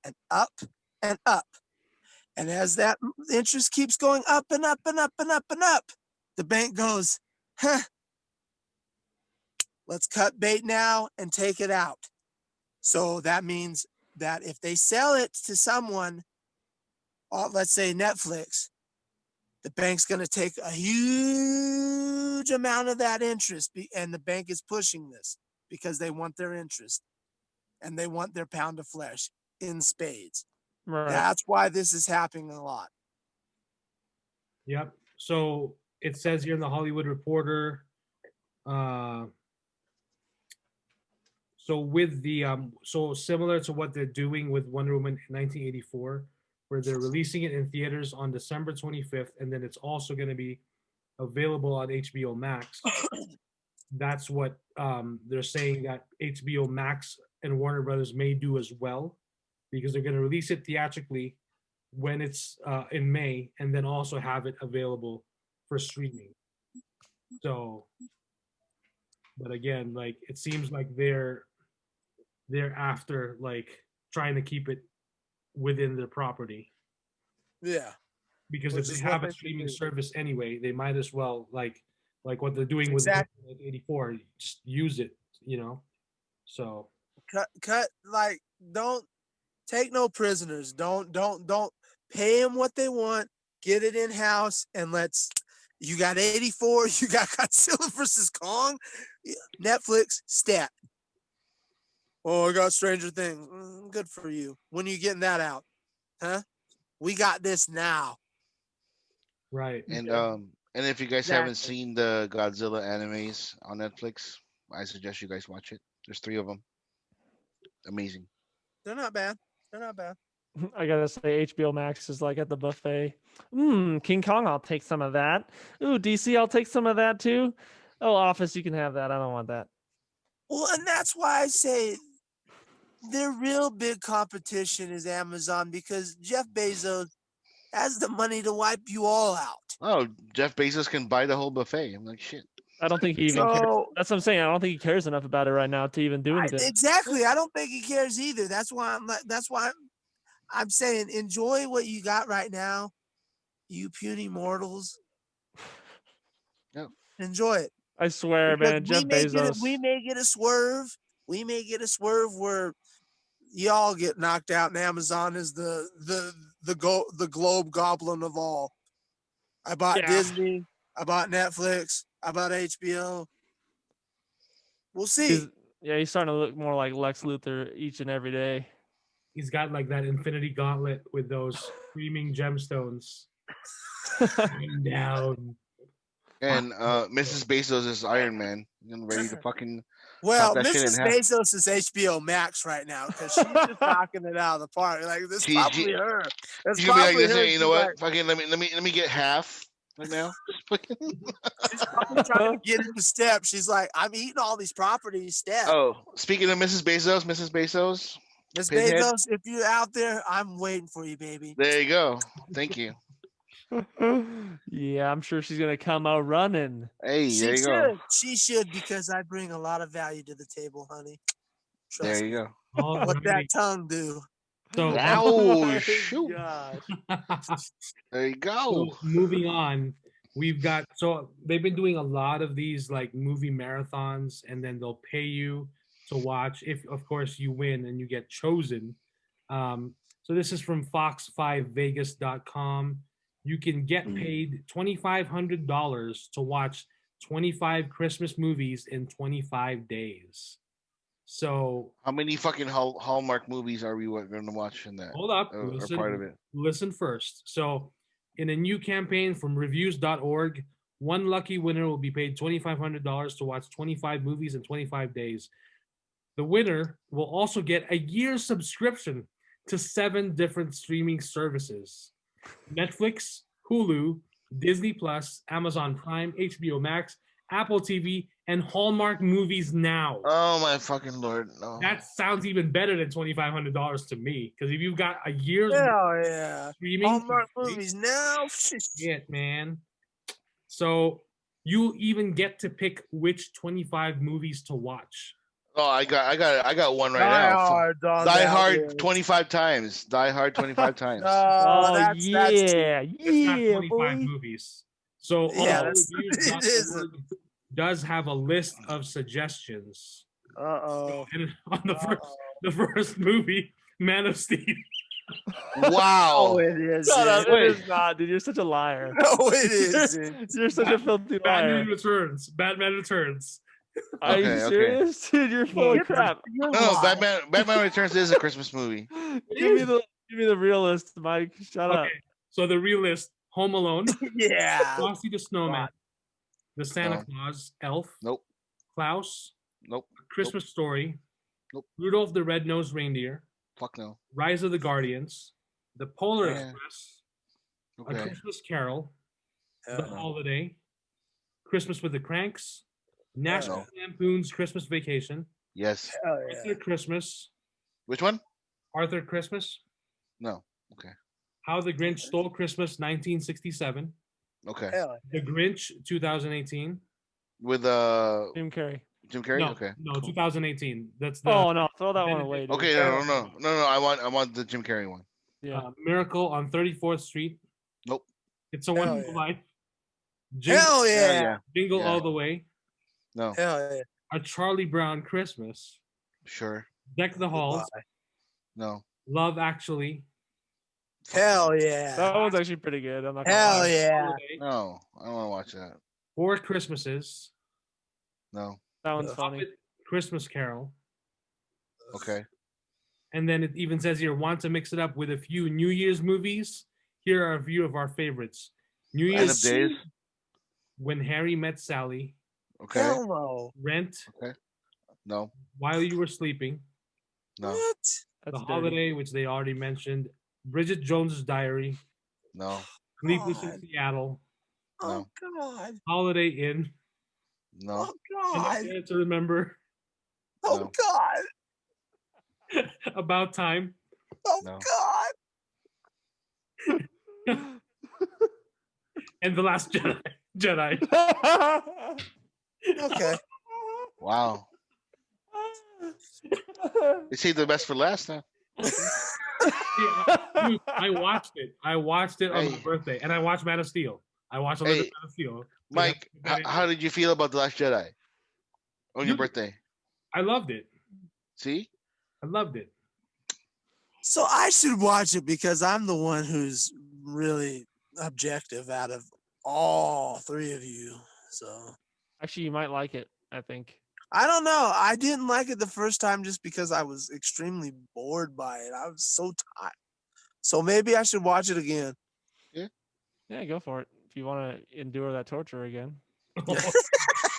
[SPEAKER 3] and up and up. And as that interest keeps going up and up and up and up and up, the bank goes, let's cut bait now and take it out. So that means that if they sell it to someone, let's say Netflix, the bank's going to take a huge amount of that interest, and the bank is pushing this because they want their interest and they want their pound of flesh in spades.
[SPEAKER 2] Right.
[SPEAKER 3] That's why this is happening a lot.
[SPEAKER 1] Yep. So it says here in the Hollywood Reporter, so with the so similar to what they're doing with Wonder Woman 1984, where they're releasing it in theaters on December 25th, and then it's also going to be available on HBO Max. That's what they're saying that HBO Max and Warner Brothers may do as well, because they're going to release it theatrically when it's in May, and then also have it available for streaming. So, but again, like it seems like they're after like trying to keep it within their property.
[SPEAKER 3] Yeah.
[SPEAKER 1] Because if they have a streaming service anyway, they might as well like what they're doing with 84, just use it, you know. So
[SPEAKER 3] cut like don't take no prisoners. Don't pay them what they want. Get it in house and you got 84, you got Godzilla versus Kong, Netflix, stat. Oh, I got Stranger Things. Good for you. When are you getting that out? Huh? We got this now.
[SPEAKER 1] Right.
[SPEAKER 4] And if you guys haven't seen the Godzilla animes on Netflix, I suggest you guys watch it. There's 3 of them. Amazing.
[SPEAKER 3] They're not bad. They're not bad.
[SPEAKER 2] I gotta say, HBO Max is like at the buffet. King Kong, I'll take some of that. Ooh, DC, I'll take some of that too. Oh, Office, you can have that. I don't want that.
[SPEAKER 3] Well, and that's why I say their real big competition is Amazon, because Jeff Bezos has the money to wipe you all out.
[SPEAKER 4] Oh, Jeff Bezos can buy the whole buffet. I'm like, shit.
[SPEAKER 2] I don't think he even cares. That's what I'm saying. I don't think he cares enough about it right now to even do anything.
[SPEAKER 3] Exactly. I don't think he cares either. That's why I'm saying enjoy what you got right now, you puny mortals.
[SPEAKER 4] Yep.
[SPEAKER 3] Enjoy it.
[SPEAKER 2] I swear,
[SPEAKER 3] because
[SPEAKER 2] man. Jeff Bezos.
[SPEAKER 3] We may get a swerve. We may get a swerve where y'all get knocked out, and Amazon is the globe goblin of all. I bought Disney. I bought Netflix. I bought HBO. We'll see.
[SPEAKER 2] He's starting to look more like Lex Luthor each and every day.
[SPEAKER 1] He's got like that Infinity Gauntlet with those screaming gemstones. Down.
[SPEAKER 4] And Mrs. Bezos is Iron Man. I'm ready to fucking.
[SPEAKER 3] Well, Mrs. Bezos is HBO Max right now because she's just knocking it out of the park. Like this is probably her.
[SPEAKER 4] She's gonna be like this. Hey, you know what? Like, fucking let me get half right now.
[SPEAKER 3] She's probably trying to get in the step. She's like, I'm eating all these properties. Step.
[SPEAKER 4] Oh, speaking of Mrs. Bezos,
[SPEAKER 3] Miss Bezos, if you're out there, I'm waiting for you, baby.
[SPEAKER 4] There you go. Thank you.
[SPEAKER 2] Yeah, I'm sure she's gonna come out running.
[SPEAKER 4] Hey, there you go.
[SPEAKER 3] She should, because I bring a lot of value to the table, honey. Trust
[SPEAKER 4] there you
[SPEAKER 3] me.
[SPEAKER 4] go.
[SPEAKER 3] What that tongue do?
[SPEAKER 1] So,
[SPEAKER 4] oh shoot! There you go.
[SPEAKER 1] So, moving on, we've got they've been doing a lot of these like movie marathons, and then they'll pay you to watch if, of course, you win and you get chosen. So this is from Fox5Vegas.com. You can get paid $2,500 to watch 25 Christmas movies in 25 days. So
[SPEAKER 4] how many fucking Hallmark movies are we going to watch in that?
[SPEAKER 1] Hold up.
[SPEAKER 4] Listen, part of it.
[SPEAKER 1] Listen first. So in a new campaign from reviews.org, One lucky winner will be paid $2,500 to watch 25 movies in 25 days. The winner will also get a year's subscription to 7 different streaming services: Netflix, Hulu, Disney Plus, Amazon Prime, HBO Max, Apple TV, and Hallmark Movies Now.
[SPEAKER 4] Oh my fucking Lord! No.
[SPEAKER 1] That sounds even better than $2,500 to me. Because if you've got a year's streaming,
[SPEAKER 3] Hallmark Movies Now.
[SPEAKER 1] Shit, man. So you even get to pick which 25 movies to watch.
[SPEAKER 4] Oh, I got one right now. Die Hard 25 times. Die Hard 25 times.
[SPEAKER 1] That's not 25 movies. So does have a list of suggestions. And on the first movie, Man of Steel.
[SPEAKER 4] Wow.
[SPEAKER 3] Oh, it is.
[SPEAKER 2] Shut up. It is not, dude. You're such a liar.
[SPEAKER 3] No, it isn't.
[SPEAKER 2] You're such a filthy liar.
[SPEAKER 1] Batman Returns.
[SPEAKER 2] Are you serious? Dude, you're full of crap.
[SPEAKER 4] No, Batman Returns is a Christmas movie.
[SPEAKER 2] Give me the real list, Mike. Shut up.
[SPEAKER 1] So the real list: Home Alone.
[SPEAKER 3] Yeah.
[SPEAKER 1] Frosty the Snowman. The Santa Claus. Elf.
[SPEAKER 4] Nope.
[SPEAKER 1] Klaus.
[SPEAKER 4] Nope.
[SPEAKER 1] Christmas Story.
[SPEAKER 4] Nope.
[SPEAKER 1] Rudolph the Red-Nosed Reindeer.
[SPEAKER 4] Fuck no.
[SPEAKER 1] Rise of the Guardians. The Polar Express.
[SPEAKER 4] Okay.
[SPEAKER 1] A Christmas Carol. The Holiday. Christmas with the Cranks. National Lampoon's Christmas Vacation.
[SPEAKER 4] Yes.
[SPEAKER 1] Arthur Christmas.
[SPEAKER 4] Which one?
[SPEAKER 1] Arthur Christmas.
[SPEAKER 4] No. Okay.
[SPEAKER 1] How the Grinch Stole Christmas, 1967.
[SPEAKER 4] Okay.
[SPEAKER 1] The Grinch, 2018.
[SPEAKER 4] With
[SPEAKER 2] Jim Carrey.
[SPEAKER 4] Jim Carrey.
[SPEAKER 1] No,
[SPEAKER 4] Okay.
[SPEAKER 1] No, 2018. That's the.
[SPEAKER 2] Oh no, throw that one away. Dude.
[SPEAKER 4] Okay. No. I want the Jim Carrey one.
[SPEAKER 2] Yeah.
[SPEAKER 1] Miracle on 34th Street.
[SPEAKER 4] Nope.
[SPEAKER 1] It's a Wonderful Life.
[SPEAKER 3] Hell yeah.
[SPEAKER 1] Jingle All the Way.
[SPEAKER 4] No.
[SPEAKER 3] Hell yeah.
[SPEAKER 1] A Charlie Brown Christmas.
[SPEAKER 4] Sure.
[SPEAKER 1] Deck the Halls.
[SPEAKER 4] No.
[SPEAKER 1] Love Actually.
[SPEAKER 3] Hell yeah.
[SPEAKER 2] That one's actually pretty good. I'm not gonna
[SPEAKER 3] Hell
[SPEAKER 2] lie.
[SPEAKER 3] yeah.
[SPEAKER 4] No, I don't want to watch that.
[SPEAKER 1] 4 Christmases.
[SPEAKER 4] No.
[SPEAKER 2] That one's funny.
[SPEAKER 1] Muppet Christmas Carol.
[SPEAKER 4] Okay.
[SPEAKER 1] And then it even says here, want to mix it up with a few New Year's movies? Here are a few of our favorites. New Year's
[SPEAKER 4] End of Days.
[SPEAKER 1] When Harry Met Sally.
[SPEAKER 4] Okay.
[SPEAKER 3] Hell no.
[SPEAKER 1] Rent.
[SPEAKER 4] Okay. No.
[SPEAKER 1] While You Were Sleeping.
[SPEAKER 4] No.
[SPEAKER 3] What?
[SPEAKER 2] That's
[SPEAKER 1] The Holiday, which they already mentioned. Bridget Jones's Diary.
[SPEAKER 4] No.
[SPEAKER 1] Sleepless in Seattle.
[SPEAKER 3] Oh God.
[SPEAKER 1] Holiday Inn.
[SPEAKER 4] No.
[SPEAKER 3] Oh God.
[SPEAKER 1] To Remember.
[SPEAKER 3] Oh God.
[SPEAKER 1] About Time.
[SPEAKER 3] Oh
[SPEAKER 4] No.
[SPEAKER 3] God.
[SPEAKER 1] And The Last Jedi.
[SPEAKER 3] Okay.
[SPEAKER 4] Wow. They saved the best for last, huh?
[SPEAKER 1] Dude, I watched it. On my birthday, and I watched Man of Steel. I watched a little bit of Man of Steel.
[SPEAKER 4] Mike, how did you feel about The Last Jedi on your birthday?
[SPEAKER 1] I loved it.
[SPEAKER 4] See?
[SPEAKER 1] I loved it.
[SPEAKER 3] So I should watch it because I'm the one who's really objective out of all 3 of you. So
[SPEAKER 2] Actually, you might like it. I think.
[SPEAKER 3] I don't know. I didn't like it the first time just because I was extremely bored by it. I was so tired. So maybe I should watch it again.
[SPEAKER 2] Yeah, go for it. If you want to endure that torture again.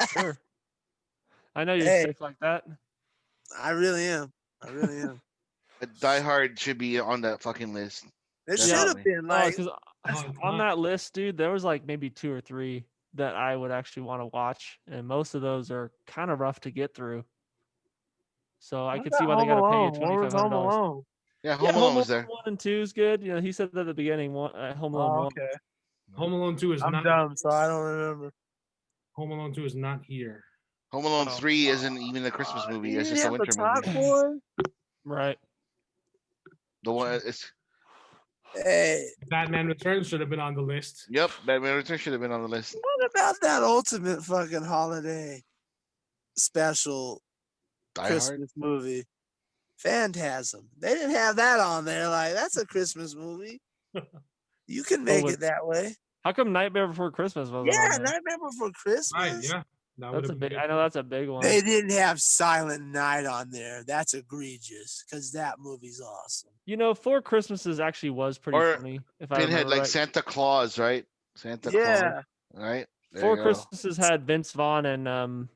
[SPEAKER 2] Sure. I know you're sick like that.
[SPEAKER 3] I really am.
[SPEAKER 4] Die Hard should be on that fucking list.
[SPEAKER 3] It should have been like
[SPEAKER 2] on that list, dude. There was like maybe 2 or 3 that I would actually want to watch, and most of those are kind of rough to get through. So I could see why they got to pay you $2,500.
[SPEAKER 4] Yeah, Home Alone was there.
[SPEAKER 2] 1 and 2 is good. You know, he said that at the beginning. Home Alone 1.
[SPEAKER 3] Okay.
[SPEAKER 1] Home Alone 2 is
[SPEAKER 3] I'm
[SPEAKER 1] not.
[SPEAKER 3] dumb, so I don't remember.
[SPEAKER 1] Home Alone 2 is not here.
[SPEAKER 4] Home Alone 3 isn't even a Christmas movie. It's just a winter movie.
[SPEAKER 2] Right.
[SPEAKER 4] The one it's.
[SPEAKER 3] Hey,
[SPEAKER 1] Batman Returns should have been on the list.
[SPEAKER 4] Yep, Batman Returns should have been on the list.
[SPEAKER 3] what about that ultimate fucking holiday special
[SPEAKER 4] Die
[SPEAKER 3] Christmas movie? Phantasm. They didn't have that on there. Like, that's a Christmas movie. You can make it that way.
[SPEAKER 2] How come Nightmare Before Christmas was?
[SPEAKER 3] Yeah, Nightmare Before Christmas.
[SPEAKER 1] Right, yeah.
[SPEAKER 2] That's a big. I know that's a big one.
[SPEAKER 3] They didn't have Silent Night on there. That's egregious because that movie's awesome.
[SPEAKER 2] You know, Four Christmases actually was pretty funny. If I
[SPEAKER 4] Pinhead,
[SPEAKER 2] remember
[SPEAKER 4] like
[SPEAKER 2] right.
[SPEAKER 4] Santa Claus, right? Santa Claus, right?
[SPEAKER 2] Four Christmases had Vince Vaughn and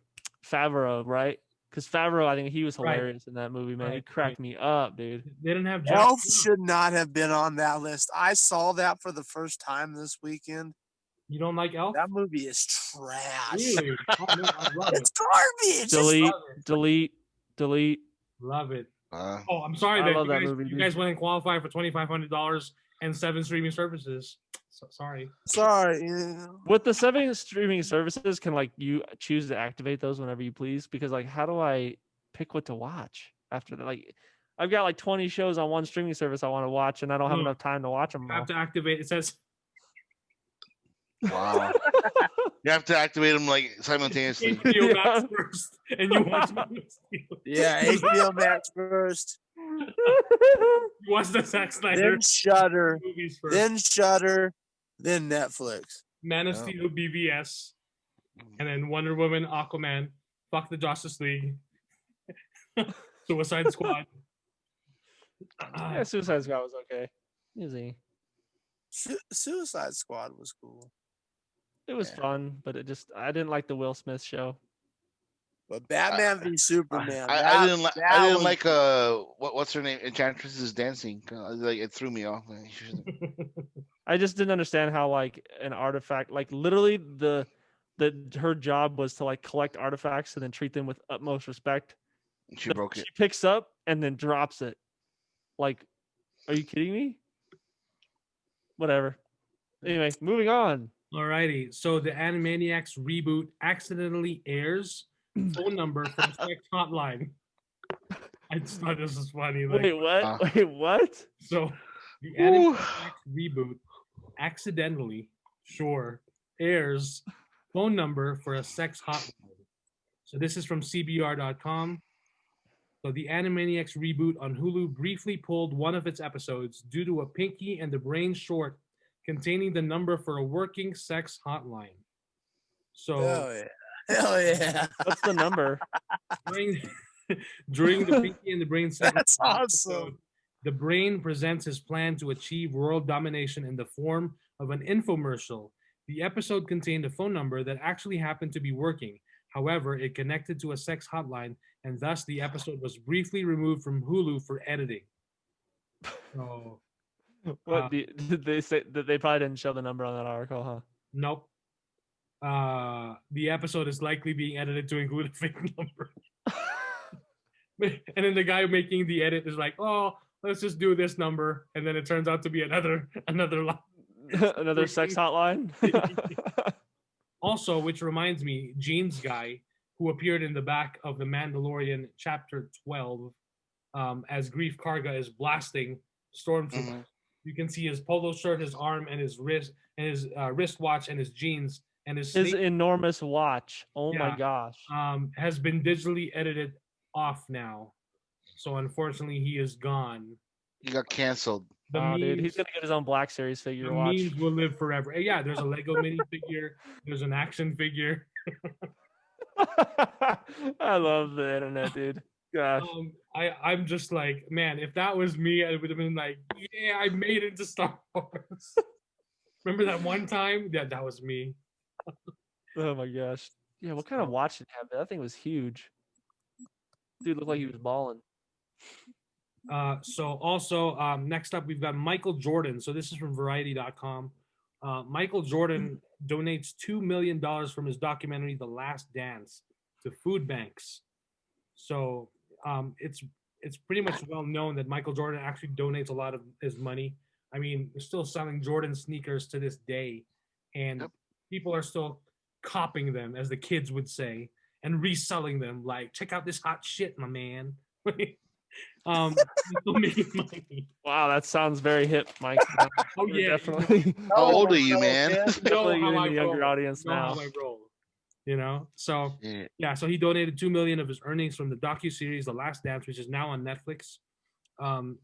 [SPEAKER 2] Favreau, right? Because Favreau, I think he was hilarious in that movie, man. He cracked me up, dude.
[SPEAKER 1] They didn't have
[SPEAKER 3] Elf should not have been on that list. I saw that for the first time this weekend.
[SPEAKER 1] You don't like Elf?
[SPEAKER 3] That movie is trash.
[SPEAKER 1] Really? Oh, no, I love
[SPEAKER 3] It's
[SPEAKER 1] it.
[SPEAKER 3] garbage.
[SPEAKER 2] Delete.
[SPEAKER 1] Love it. Oh, I'm sorry
[SPEAKER 2] I
[SPEAKER 1] that
[SPEAKER 2] love that movie,
[SPEAKER 1] you
[SPEAKER 2] dude.
[SPEAKER 1] guys wouldn't qualify for $2,500 and 7 streaming services. So, sorry.
[SPEAKER 3] Yeah.
[SPEAKER 2] With the 7 streaming services, can like you choose to activate those whenever you please? Because like, how do I pick what to watch after that? Like, I've got like 20 shows on one streaming service I want to watch, and I don't have enough time to watch them all.
[SPEAKER 1] You have to activate. It says.
[SPEAKER 4] Wow. You have to activate them like simultaneously.
[SPEAKER 1] HBO Max first, and you watch
[SPEAKER 3] Yeah, HBO Max first.
[SPEAKER 1] You watch the Zack Snyder.
[SPEAKER 3] Then Shudder.
[SPEAKER 1] Movies first.
[SPEAKER 3] Then Shudder. Then Netflix.
[SPEAKER 1] Man of Steel, BVS, and then Wonder Woman, Aquaman, fuck the Justice League, Suicide Squad.
[SPEAKER 2] Yeah, Suicide Squad was okay. Easy.
[SPEAKER 3] Suicide Squad was cool.
[SPEAKER 2] It was fun, but I didn't like the Will Smith show.
[SPEAKER 3] But Batman v Superman.
[SPEAKER 4] I didn't like what's her name? Enchantress's dancing. Like it threw me off.
[SPEAKER 2] I just didn't understand how like an artifact, like literally her job was to like collect artifacts and then treat them with utmost respect.
[SPEAKER 4] She broke it.
[SPEAKER 2] She picks up and then drops it. Like, are you kidding me? Whatever. Anyway, moving on.
[SPEAKER 1] Alrighty. So the Animaniacs reboot accidentally airs phone number from Sex Hotline. I just thought this was funny. Like,
[SPEAKER 2] Wait, what? Wait, what?
[SPEAKER 1] So the Animaniacs reboot accidentally, airs phone number for a sex hotline. So this is from CBR.com. So the Animaniacs reboot on Hulu briefly pulled one of its episodes due to a Pinky and the Brain short containing the number for a working sex hotline. So
[SPEAKER 3] Hell yeah.
[SPEAKER 2] What's the number?
[SPEAKER 1] During the Pinky and the Brain segment,
[SPEAKER 3] That's awesome.
[SPEAKER 1] the Brain presents his plan to achieve world domination in the form of an infomercial. The episode contained a phone number that actually happened to be working. However, it connected to a sex hotline, and thus the episode was briefly removed from Hulu for editing. So,
[SPEAKER 2] what did they say? That they probably didn't show the number on that article, huh?
[SPEAKER 1] Nope. The episode is likely being edited to include a fake number. And then the guy making the edit is like, "Oh, let's just do this number," and then it turns out to be another line.
[SPEAKER 2] Another sex hotline.
[SPEAKER 1] Also, which reminds me, Gene's guy, who appeared in the back of The Mandalorian Chapter 12, as Grief Karga is blasting stormtroopers. You can see his polo shirt, his arm, and his wrist, and his wristwatch, and his jeans, and his
[SPEAKER 2] enormous watch. Oh my gosh!
[SPEAKER 1] Has been digitally edited off now, so unfortunately, he is gone.
[SPEAKER 4] He got canceled.
[SPEAKER 2] Dude, he's gonna get his own Black Series figure. Watch.
[SPEAKER 1] Memes will live forever. Yeah, there's a Lego mini figure. There's an action figure.
[SPEAKER 2] I love the internet, dude. Gosh.
[SPEAKER 1] I'm just like, man, if that was me, I would have been like, yeah, I made it to Star Wars. Remember that one time? Yeah, that was me.
[SPEAKER 2] Oh my gosh. Yeah, what kind of watch did he have? That thing was huge. Dude looked like he was balling.
[SPEAKER 1] So also, next up, we've got Michael Jordan. So this is from Variety.com. Michael Jordan donates $2 million from his documentary, The Last Dance, to food banks. So it's pretty much well known that Michael Jordan actually donates a lot of his money. I mean, they're still selling Jordan sneakers to this day, and people are still copping them, as the kids would say, and reselling them. Like, check out this hot shit, my man. Still making money.
[SPEAKER 2] Wow, that sounds very hip, Mike.
[SPEAKER 1] Oh yeah,
[SPEAKER 2] definitely.
[SPEAKER 4] How old are you, man?
[SPEAKER 2] Definitely in the younger audience now.
[SPEAKER 1] How I roll. You know, so yeah, so he donated $2 million of his earnings from the docuseries The Last Dance, which is now on Netflix.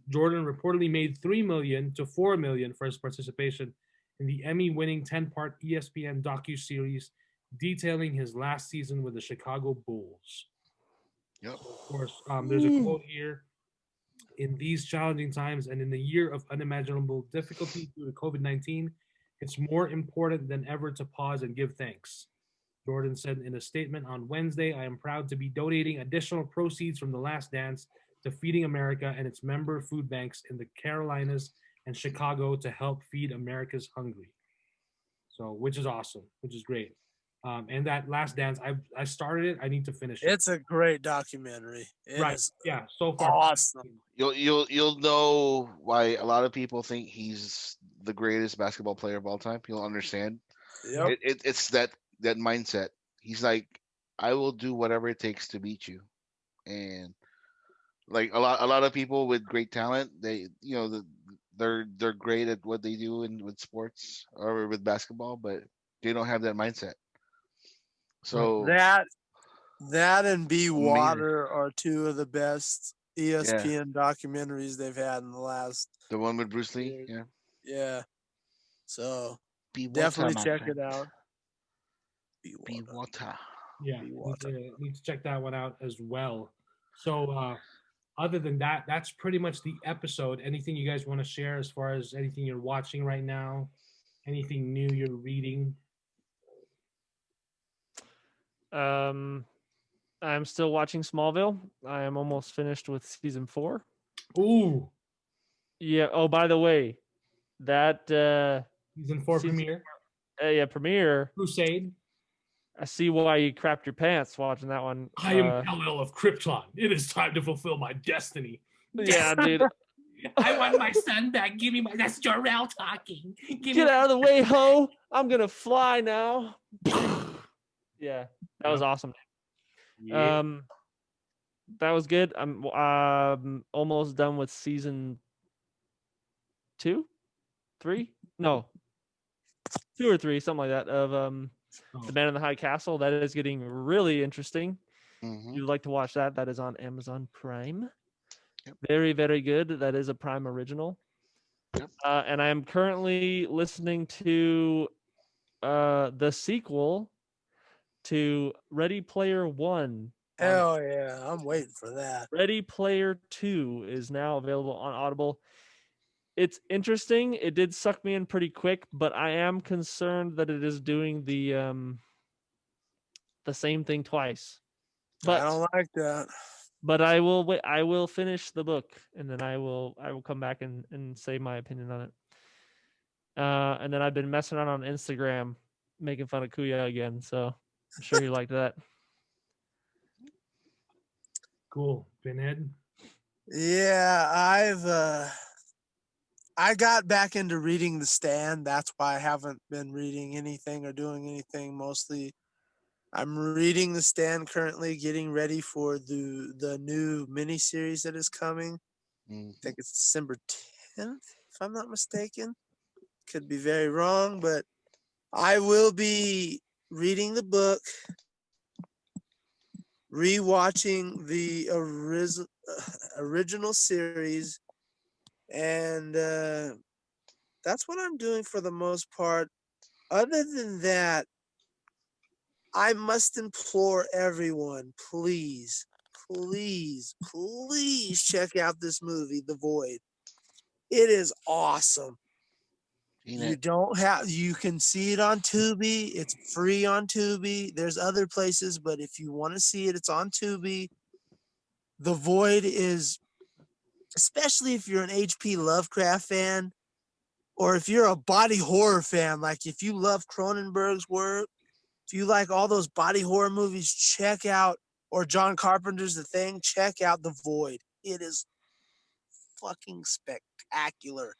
[SPEAKER 1] Jordan reportedly made $3 million to $4 million for his participation in the Emmy-winning 10-part ESPN docuseries detailing his last season with the Chicago Bulls.
[SPEAKER 4] Yep.
[SPEAKER 1] So of course, there's a quote here. In these challenging times and in the year of unimaginable difficulty due to COVID-19, It's more important than ever to pause and give thanks. Jordan said in a statement on Wednesday, I am proud to be donating additional proceeds from The Last Dance to Feeding America and its member food banks in the Carolinas and Chicago to help feed America's hungry. So, which is awesome, which is great. And that Last Dance, I started it. I need to finish it.
[SPEAKER 3] It's a great documentary. It is
[SPEAKER 1] Yeah. So far,
[SPEAKER 3] awesome.
[SPEAKER 4] You'll know why a lot of people think he's the greatest basketball player of all time. You'll understand.
[SPEAKER 3] Yep.
[SPEAKER 4] It's that mindset. He's like, I will do whatever it takes to beat you, and like a lot of people with great talent, they're great at what they do with sports or with basketball, but they don't have that mindset. So
[SPEAKER 3] that and Be Water are two of the best ESPN documentaries they've had in the last.
[SPEAKER 4] The one with Bruce Lee,
[SPEAKER 3] yeah. So
[SPEAKER 4] Be Water,
[SPEAKER 3] definitely check it out.
[SPEAKER 4] Be Water.
[SPEAKER 1] Yeah, need to check that one out as well. So other than that, that's pretty much the episode. Anything you guys want to share as far as anything you're watching right now? Anything new you're reading?
[SPEAKER 2] I'm still watching Smallville. I am almost finished with season 4.
[SPEAKER 1] Ooh.
[SPEAKER 2] Yeah. Oh, by the way, that
[SPEAKER 1] season 4 premiere.
[SPEAKER 2] Premiere.
[SPEAKER 1] Crusade.
[SPEAKER 2] I see why you crapped your pants watching that one.
[SPEAKER 1] I am Kal-El of Krypton. It is time to fulfill my destiny.
[SPEAKER 2] Yeah, dude.
[SPEAKER 1] I want my son back. Give me my. That's Jor-El talking.
[SPEAKER 2] Get out of the way, ho! I'm gonna fly now. Yeah, that was awesome.
[SPEAKER 1] Yeah.
[SPEAKER 2] That was good. I'm almost done with season 2, 3. No, 2 or 3, something like that. Of The Man in the High Castle. That is getting really interesting. If you'd like to watch that, that is on Amazon Prime. Yep. Very, very good. That is a Prime original. Yep. And I am currently listening to the sequel to Ready Player One.
[SPEAKER 3] Hell yeah, I'm waiting for that.
[SPEAKER 2] Ready Player 2 is now available on Audible. It's interesting. It did suck me in pretty quick, but I am concerned that it is doing the same thing twice. But
[SPEAKER 3] I don't like that.
[SPEAKER 2] But I will wait. I will finish the book, and then I will come back and say my opinion on it. And then I've been messing around on Instagram, making fun of Kuya again. So I'm sure you liked that.
[SPEAKER 1] Cool, Pinhead.
[SPEAKER 3] Yeah, I got back into reading The Stand. That's why I haven't been reading anything or doing anything. Mostly, I'm reading The Stand currently, getting ready for the new miniseries that is coming. I think it's December 10th, if I'm not mistaken. Could be very wrong, but I will be reading the book, rewatching the original series, and that's what I'm doing for the most part. Other than that, I must implore everyone, please check out this movie, The Void. It is awesome. You can see it on Tubi. It's free on Tubi. There's other places, but if you want to see it, it's on Tubi. The Void is, especially if you're an H.P. Lovecraft fan, or if you're a body horror fan, like if you love Cronenberg's work, if you like all those body horror movies, check out, or John Carpenter's The Thing, check out The Void. It is fucking spectacular.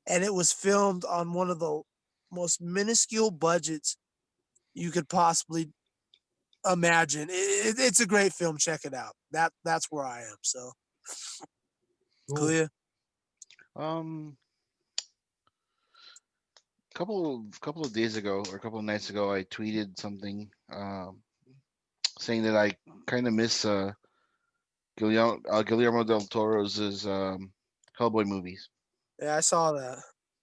[SPEAKER 3] And it was filmed on one of the most minuscule budgets you could possibly imagine. It's a great film. Check it out. That's where I am. So, clear.
[SPEAKER 4] Couple of days ago or a couple of nights ago, I tweeted something saying that I kind of miss Guillermo del Toro's Hellboy movies.
[SPEAKER 3] Yeah, I saw that.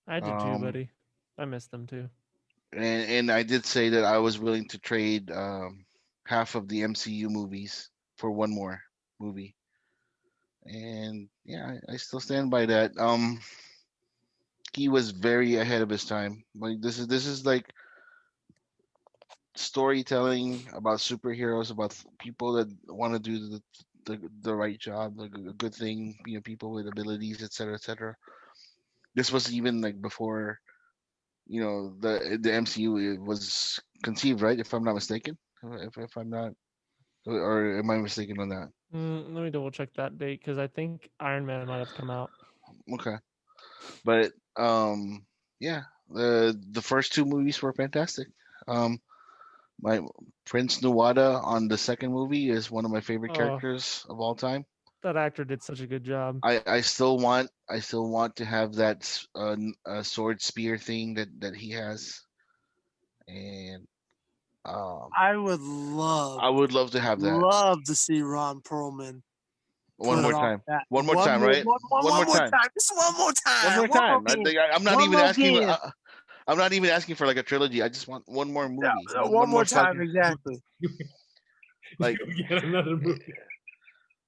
[SPEAKER 2] I did too, buddy. I missed them too.
[SPEAKER 4] And I did say that I was willing to trade half of the MCU movies for one more movie. And yeah, I still stand by that. he was very ahead of his time. Like this is like storytelling about superheroes, about people that want to do the right job, like a good thing, people with abilities, etc., etc. This was even like before, the MCU was conceived, right? If I'm not mistaken, if I'm not, or am I mistaken on that?
[SPEAKER 2] Let me double check that date because I think Iron Man might have come out.
[SPEAKER 4] Okay, but yeah, the first two movies were fantastic. My Prince Nuwada on the second movie is one of my favorite characters of all time.
[SPEAKER 2] That actor did such a good job.
[SPEAKER 4] I still want to have that sword spear thing that he has, and
[SPEAKER 3] I would love
[SPEAKER 4] to have that.
[SPEAKER 3] Love to see Ron Perlman.
[SPEAKER 4] One more time, right? One more time.
[SPEAKER 3] Just one more time.
[SPEAKER 4] One more time. I'm not even asking. I'm not even asking for like a trilogy. I just want one more movie.
[SPEAKER 3] Yeah, one more time, exactly.
[SPEAKER 1] Like get another movie.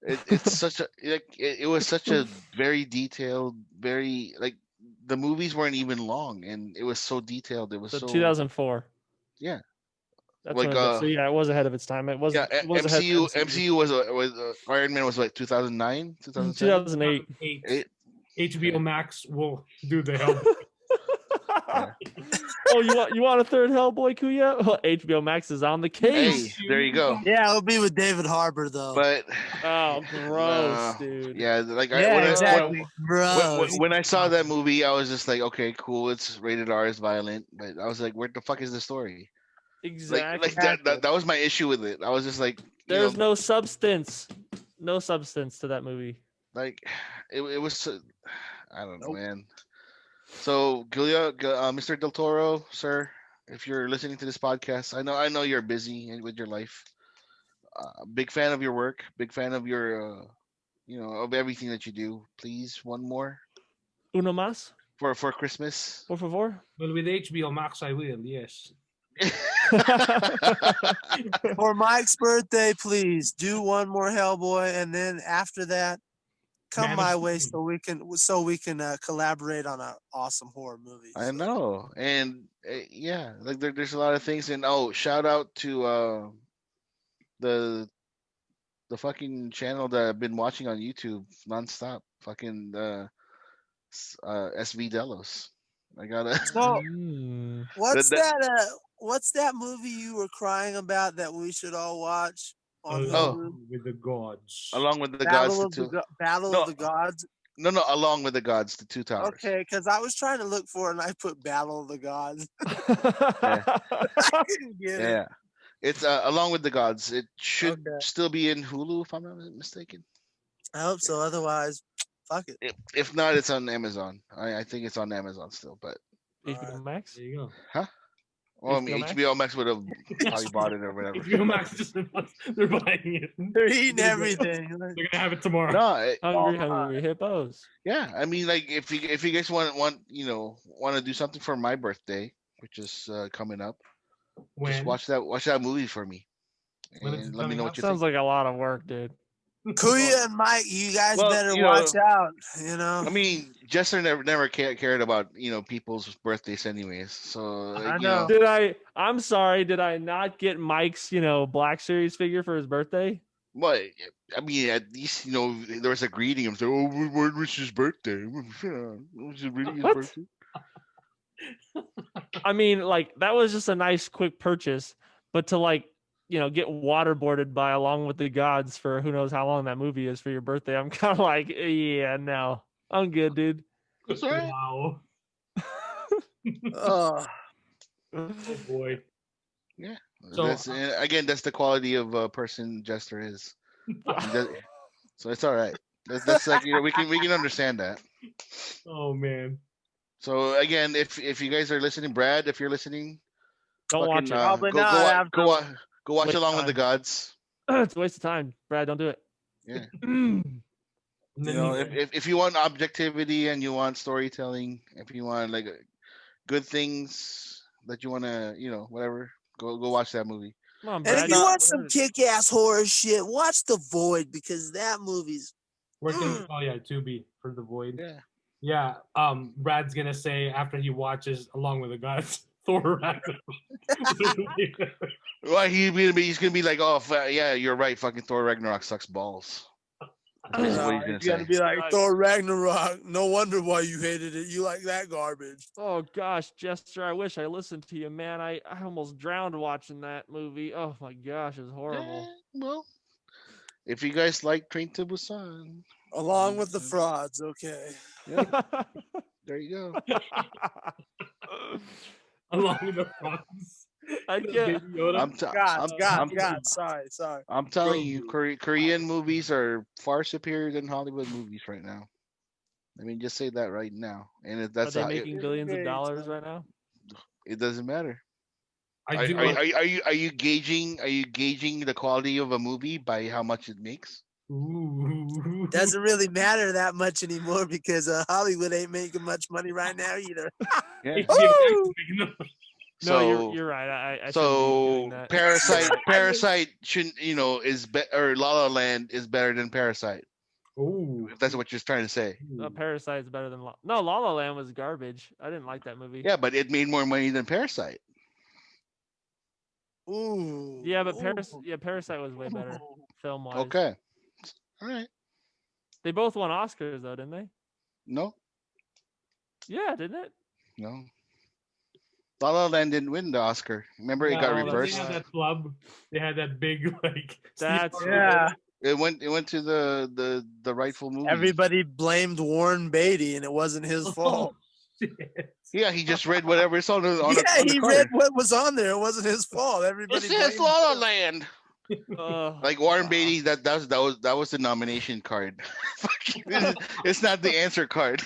[SPEAKER 4] It's such a it was such a very detailed, very like the movies weren't even long, and it was so detailed. It was so
[SPEAKER 2] 2004.
[SPEAKER 4] Yeah,
[SPEAKER 2] that's like so yeah, it was ahead of its time. It was.
[SPEAKER 4] Yeah,
[SPEAKER 2] it was
[SPEAKER 4] MCU was Iron Man was like 2009,
[SPEAKER 2] 2008.
[SPEAKER 1] HBO Max will do the help.
[SPEAKER 2] Yeah. Oh, you want a third Hellboy, Kuya? Well, HBO Max is on the case.
[SPEAKER 4] Hey, there you go.
[SPEAKER 3] Yeah, it'll be with David Harbour though.
[SPEAKER 4] But
[SPEAKER 2] gross, dude.
[SPEAKER 4] Yeah, like
[SPEAKER 3] exactly.
[SPEAKER 4] When I saw that movie, I was just like, okay, cool. It's rated R, it's violent, but I was like, where the fuck is the story?
[SPEAKER 2] Exactly.
[SPEAKER 4] That was my issue with it. I was just like,
[SPEAKER 2] there's no substance to that movie.
[SPEAKER 4] Like, it was. I don't know, man. So, Mr. Del Toro, sir, if you're listening to this podcast, I know you're busy with your life. Big fan of your work. Big fan of your, of everything that you do. Please, one more.
[SPEAKER 2] Uno más.
[SPEAKER 4] For Christmas.
[SPEAKER 2] Por favor.
[SPEAKER 1] Well, with HBO Max, I will. Yes.
[SPEAKER 3] For Mike's birthday, please do one more Hellboy, and then after that, come my way so we can collaborate on an awesome horror movie.
[SPEAKER 4] I know, and yeah, like there's a lot of things. And shout out to the fucking channel that I've been watching on YouTube nonstop. Fucking SV Delos. I gotta.
[SPEAKER 3] So, what's that movie you were crying about that we should all watch?
[SPEAKER 1] With the gods.
[SPEAKER 4] Along with the
[SPEAKER 3] Battle
[SPEAKER 4] gods.
[SPEAKER 3] Battle of the Gods.
[SPEAKER 4] No, Along with the Gods, the Two Towers.
[SPEAKER 3] Okay, because I was trying to look for it and I put Battle of the Gods.
[SPEAKER 4] I couldn't get it. It's Along with the Gods. It should still be in Hulu, if I'm not mistaken.
[SPEAKER 3] I hope so. Otherwise, fuck it.
[SPEAKER 4] If not, it's on Amazon. I think it's on Amazon still, but
[SPEAKER 2] HBO Max.
[SPEAKER 1] There you go.
[SPEAKER 4] Huh? Well, HBO Max would have probably bought it or whatever.
[SPEAKER 1] HBO Max they're buying it.
[SPEAKER 3] They're eating everything.
[SPEAKER 1] They're gonna have it tomorrow.
[SPEAKER 4] No,
[SPEAKER 2] hungry hippos.
[SPEAKER 4] Yeah, I mean, like if you guys want to do something for my birthday, which is coming up, just watch that movie for me, and let me know what you think.
[SPEAKER 2] Sounds like a lot of work, dude.
[SPEAKER 3] Kuya and Mike, you guys better watch out.
[SPEAKER 4] I mean, Jester never cared about people's birthdays anyways. So
[SPEAKER 3] I know.
[SPEAKER 2] I'm sorry. Did I not get Mike's Black Series figure for his birthday?
[SPEAKER 4] Well, I mean, at least there was a greeting. I'm saying, when was his birthday? Was it really his birthday?
[SPEAKER 2] I mean, like that was just a nice, quick purchase, but to get waterboarded by Along with the Gods for who knows how long that movie is for your birthday, I'm kind of like, yeah, no, I'm good, dude.
[SPEAKER 4] Sorry.
[SPEAKER 1] Wow.
[SPEAKER 3] Oh
[SPEAKER 1] boy.
[SPEAKER 4] Yeah. So that's the quality of a person Jester is. So it's all right. That's like we can understand that.
[SPEAKER 1] Oh man.
[SPEAKER 4] So again, if you guys are listening, Brad, if you're listening,
[SPEAKER 2] don't watch it.
[SPEAKER 3] Probably
[SPEAKER 4] Go watch Along with the Gods.
[SPEAKER 2] It's a waste of time, Brad. Don't do it.
[SPEAKER 4] Yeah. If you want objectivity and you want storytelling, if you want like good things that you want to, whatever, go watch that movie.
[SPEAKER 2] Come on, Brad.
[SPEAKER 3] And if you want some kick-ass horror shit, watch The Void because that movie's
[SPEAKER 1] working. Oh yeah, Tubi for The Void.
[SPEAKER 4] Yeah.
[SPEAKER 1] Yeah. Brad's gonna say after he watches Along with the Gods, Thor Ragnarok.
[SPEAKER 4] Well, he's gonna be like, oh yeah, you're right. Fucking Thor Ragnarok sucks balls. That's basically what he's gonna
[SPEAKER 3] He's gonna
[SPEAKER 4] say.
[SPEAKER 3] be like Thor Ragnarok. No wonder why you hated it. You like that garbage.
[SPEAKER 2] Oh gosh, Jester, I wish I listened to you, man. I almost drowned watching that movie. Oh my gosh, it was horrible.
[SPEAKER 4] Well, if you guys like Train to Busan,
[SPEAKER 3] Along with the frauds, okay.
[SPEAKER 4] there you go.
[SPEAKER 1] Along with the Frauds.
[SPEAKER 2] I can't.
[SPEAKER 3] God, sorry.
[SPEAKER 4] I'm telling you, Korean movies are far superior than Hollywood movies right now. Let me just say that right now. And that's
[SPEAKER 2] Are they making billions of dollars right now?
[SPEAKER 4] It doesn't matter.
[SPEAKER 1] I do.
[SPEAKER 4] Are you gauging the quality of a movie by how much it makes?
[SPEAKER 1] Ooh.
[SPEAKER 3] Doesn't really matter that much anymore because Hollywood ain't making much money right now either.
[SPEAKER 4] Yeah.
[SPEAKER 2] No, you're right. I
[SPEAKER 4] so
[SPEAKER 2] that.
[SPEAKER 4] Parasite shouldn't, is or La La Land is better than Parasite.
[SPEAKER 1] Ooh.
[SPEAKER 4] If that's what you're trying to say.
[SPEAKER 2] Parasite's better than La La Land was garbage. I didn't like that movie.
[SPEAKER 4] Yeah, but it made more money than Parasite.
[SPEAKER 3] Ooh.
[SPEAKER 2] Yeah, but Parasite was way better film wise.
[SPEAKER 4] Okay. All right.
[SPEAKER 2] They both won Oscars though, didn't they?
[SPEAKER 4] No.
[SPEAKER 2] Yeah, didn't it?
[SPEAKER 4] No. La La Land didn't win the Oscar. Remember, it got reversed.
[SPEAKER 1] They had that flub. They had that big
[SPEAKER 2] That's
[SPEAKER 4] It went to the rightful movie.
[SPEAKER 3] Everybody blamed Warren Beatty, and it wasn't his fault.
[SPEAKER 4] Yeah, he just read whatever it's on the
[SPEAKER 3] he read what was on there. It wasn't his fault. Everybody.
[SPEAKER 4] It says La La Land. Like Warren Beatty, that was the nomination card. It's not the answer card.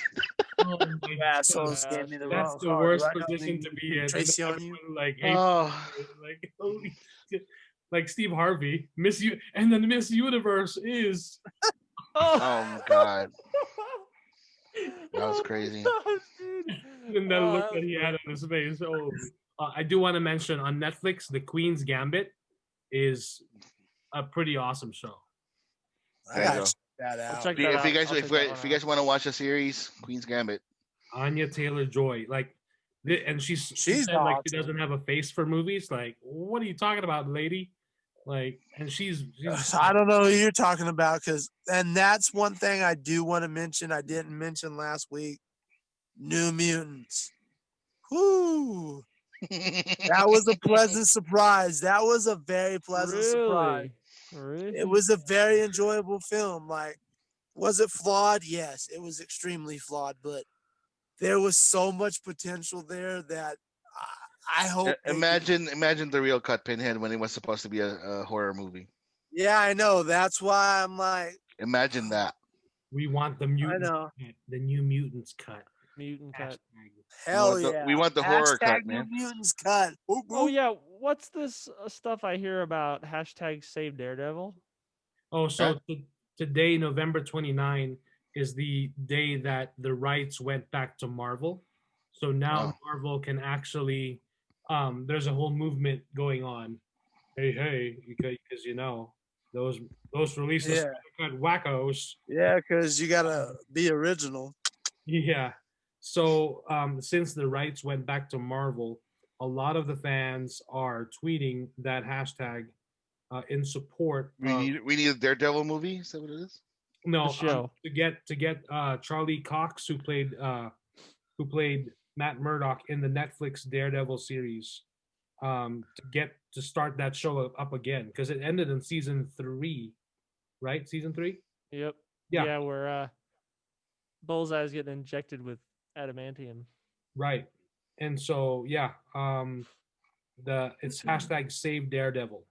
[SPEAKER 3] Oh my assholes gave me the wrong
[SPEAKER 1] That's the worst position to be in.
[SPEAKER 3] Tracy on you.
[SPEAKER 1] Like Steve Harvey, Miss U, and then Miss Universe is.
[SPEAKER 4] Oh my God, that was crazy.
[SPEAKER 1] And the look that he had on his face. Oh, I do want to mention on Netflix, The Queen's Gambit is a pretty awesome show.
[SPEAKER 3] I gotta check that out.
[SPEAKER 4] If you guys want to watch a series, Queen's Gambit.
[SPEAKER 1] Anya Taylor-Joy, and she's said,
[SPEAKER 3] awesome.
[SPEAKER 1] like she doesn't have a face for movies. Like, what are you talking about, lady? Like, and she's
[SPEAKER 3] I don't know who you're talking about and that's one thing I do want to mention. I didn't mention last week. New Mutants. Whoo! That was a pleasant surprise. That was a very pleasant surprise.
[SPEAKER 2] Really?
[SPEAKER 3] It was a very enjoyable film. Like, was it flawed? Yes, it was extremely flawed, but there was so much potential there that I hope.
[SPEAKER 4] Imagine the real cut Pinhead when it was supposed to be a horror movie.
[SPEAKER 3] Yeah, I know. That's why I'm like.
[SPEAKER 4] Imagine that.
[SPEAKER 1] We want the mutants. The New Mutants cut.
[SPEAKER 2] Mutant cut.
[SPEAKER 3] Hell yeah.
[SPEAKER 4] We want the horror cut, man.
[SPEAKER 3] New Mutants cut. Ooh, ooh.
[SPEAKER 2] Oh yeah, what's this stuff I hear about #Save Daredevil?
[SPEAKER 1] Oh, so today, November 29, is the day that the rights went back to Marvel. So now Marvel can actually, there's a whole movement going on. Hey, because those releases got wackos.
[SPEAKER 3] Yeah, because you gotta be original.
[SPEAKER 1] Yeah. So since the rights went back to Marvel, a lot of the fans are tweeting that hashtag in support.
[SPEAKER 4] We need a Daredevil movie. Is that what it is?
[SPEAKER 1] No, to get Charlie Cox, who played Matt Murdock in the Netflix Daredevil series, to start that show up again because it ended in season 3, right? Season 3.
[SPEAKER 2] Yep.
[SPEAKER 1] Yeah,
[SPEAKER 2] where Bullseye's getting injected with adamantium.
[SPEAKER 1] Right, and so it's hashtag Save Daredevil.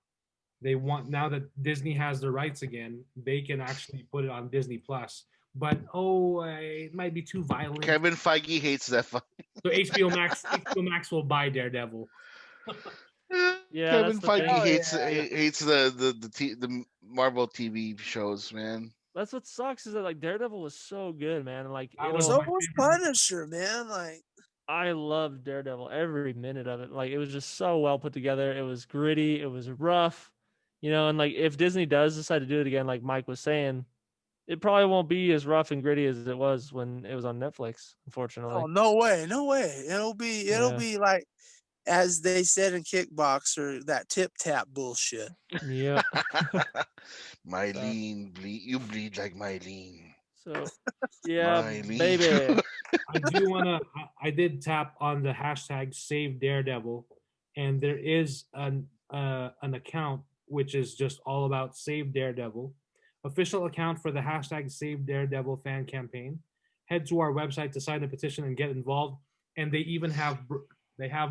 [SPEAKER 1] They want, now that Disney has the rights again, they can actually put it on Disney Plus. But it might be too violent.
[SPEAKER 4] Kevin Feige hates that.
[SPEAKER 1] So HBO Max will buy Daredevil.
[SPEAKER 2] Yeah,
[SPEAKER 4] Kevin Feige hates the Marvel TV shows, man.
[SPEAKER 2] That's what sucks is that Daredevil was so good, man.
[SPEAKER 3] So was Punisher, man.
[SPEAKER 2] I loved Daredevil every minute of it. It was just so well put together. It was gritty. It was rough, and if Disney does decide to do it again, like Mike was saying, it probably won't be as rough and gritty as it was when it was on Netflix, unfortunately.
[SPEAKER 3] Oh, no way. It'll be like, as they said in Kickboxer, that tip tap bullshit.
[SPEAKER 2] Yep.
[SPEAKER 4] Mylene, you bleed like Mylene.
[SPEAKER 2] So, yeah,
[SPEAKER 4] Mylene.
[SPEAKER 2] baby.
[SPEAKER 1] I did tap on the hashtag Save Daredevil, and there is an account which is just all about Save Daredevil, official account for the hashtag Save Daredevil fan campaign. Head to our website to sign the petition and get involved. And they even have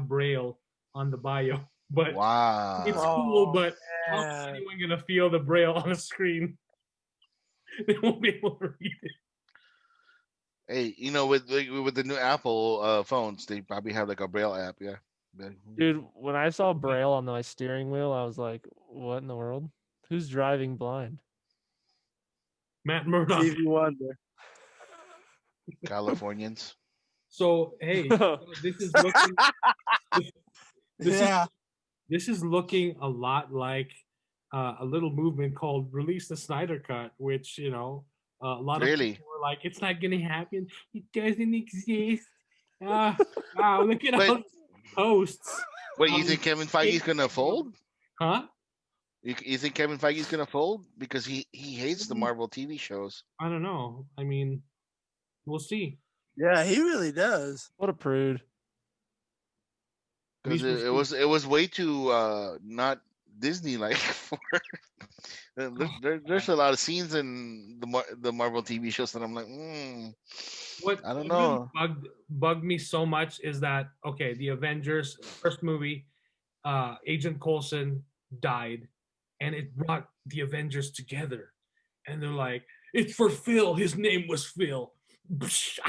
[SPEAKER 1] Braille on the bio. But
[SPEAKER 4] wow,
[SPEAKER 1] it's cool. But how is anyone gonna feel the Braille on the screen? They won't be able to read it.
[SPEAKER 4] Hey, with the new Apple phones, they probably have like a Braille app. Yeah.
[SPEAKER 2] Dude, when I saw Braille on my steering wheel, I was like, "What in the world? Who's driving blind?"
[SPEAKER 1] Matt Murdock.
[SPEAKER 3] Stevie Wonder.
[SPEAKER 4] Californians.
[SPEAKER 1] So hey, this is looking. This is looking a lot like a little movement called "Release the Snyder Cut," which a lot of people were like, "It's not gonna happen. It doesn't exist." Wow, look at all posts.
[SPEAKER 4] Wait, you think Kevin Feige's gonna fold?
[SPEAKER 1] Huh?
[SPEAKER 4] You think Kevin Feige's gonna fold because he hates the Marvel TV shows?
[SPEAKER 1] I don't know. I mean, we'll see.
[SPEAKER 3] Yeah, he really does.
[SPEAKER 2] What a prude.
[SPEAKER 4] Because it was way too not Disney like for. There's a lot of scenes in the Marvel TV shows that I'm like, I don't know.
[SPEAKER 1] Really bugged me so much is that the Avengers first movie, Agent Coulson died, and it brought the Avengers together, and they're like, it's for Phil. His name was Phil. Blast.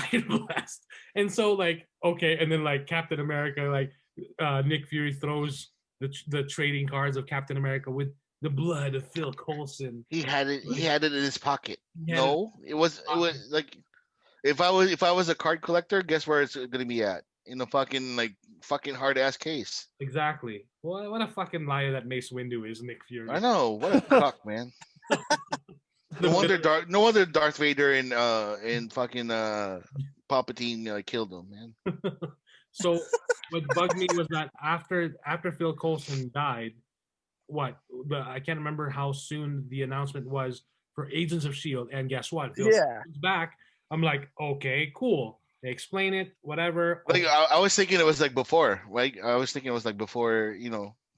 [SPEAKER 1] And so and then Captain America, Nick Fury throws the trading cards of Captain America with the blood of Phil Coulson.
[SPEAKER 4] He had it in his pocket. No, it was like if I was a card collector, guess where it's gonna be at? In a fucking hard ass case.
[SPEAKER 1] Exactly. Well, what a fucking liar that Mace Windu is, Nick Fury.
[SPEAKER 4] I know. What a cuck, man. No wonder Darth Vader and fucking Palpatine killed him, man.
[SPEAKER 1] So what bugged me was that after Phil Coulson died, I can't remember how soon the announcement was for Agents of S.H.I.E.L.D. And guess what? Phil Coulson's back. I'm like, okay, cool. They explain it, whatever.
[SPEAKER 4] I was thinking it was before. I was thinking it was before,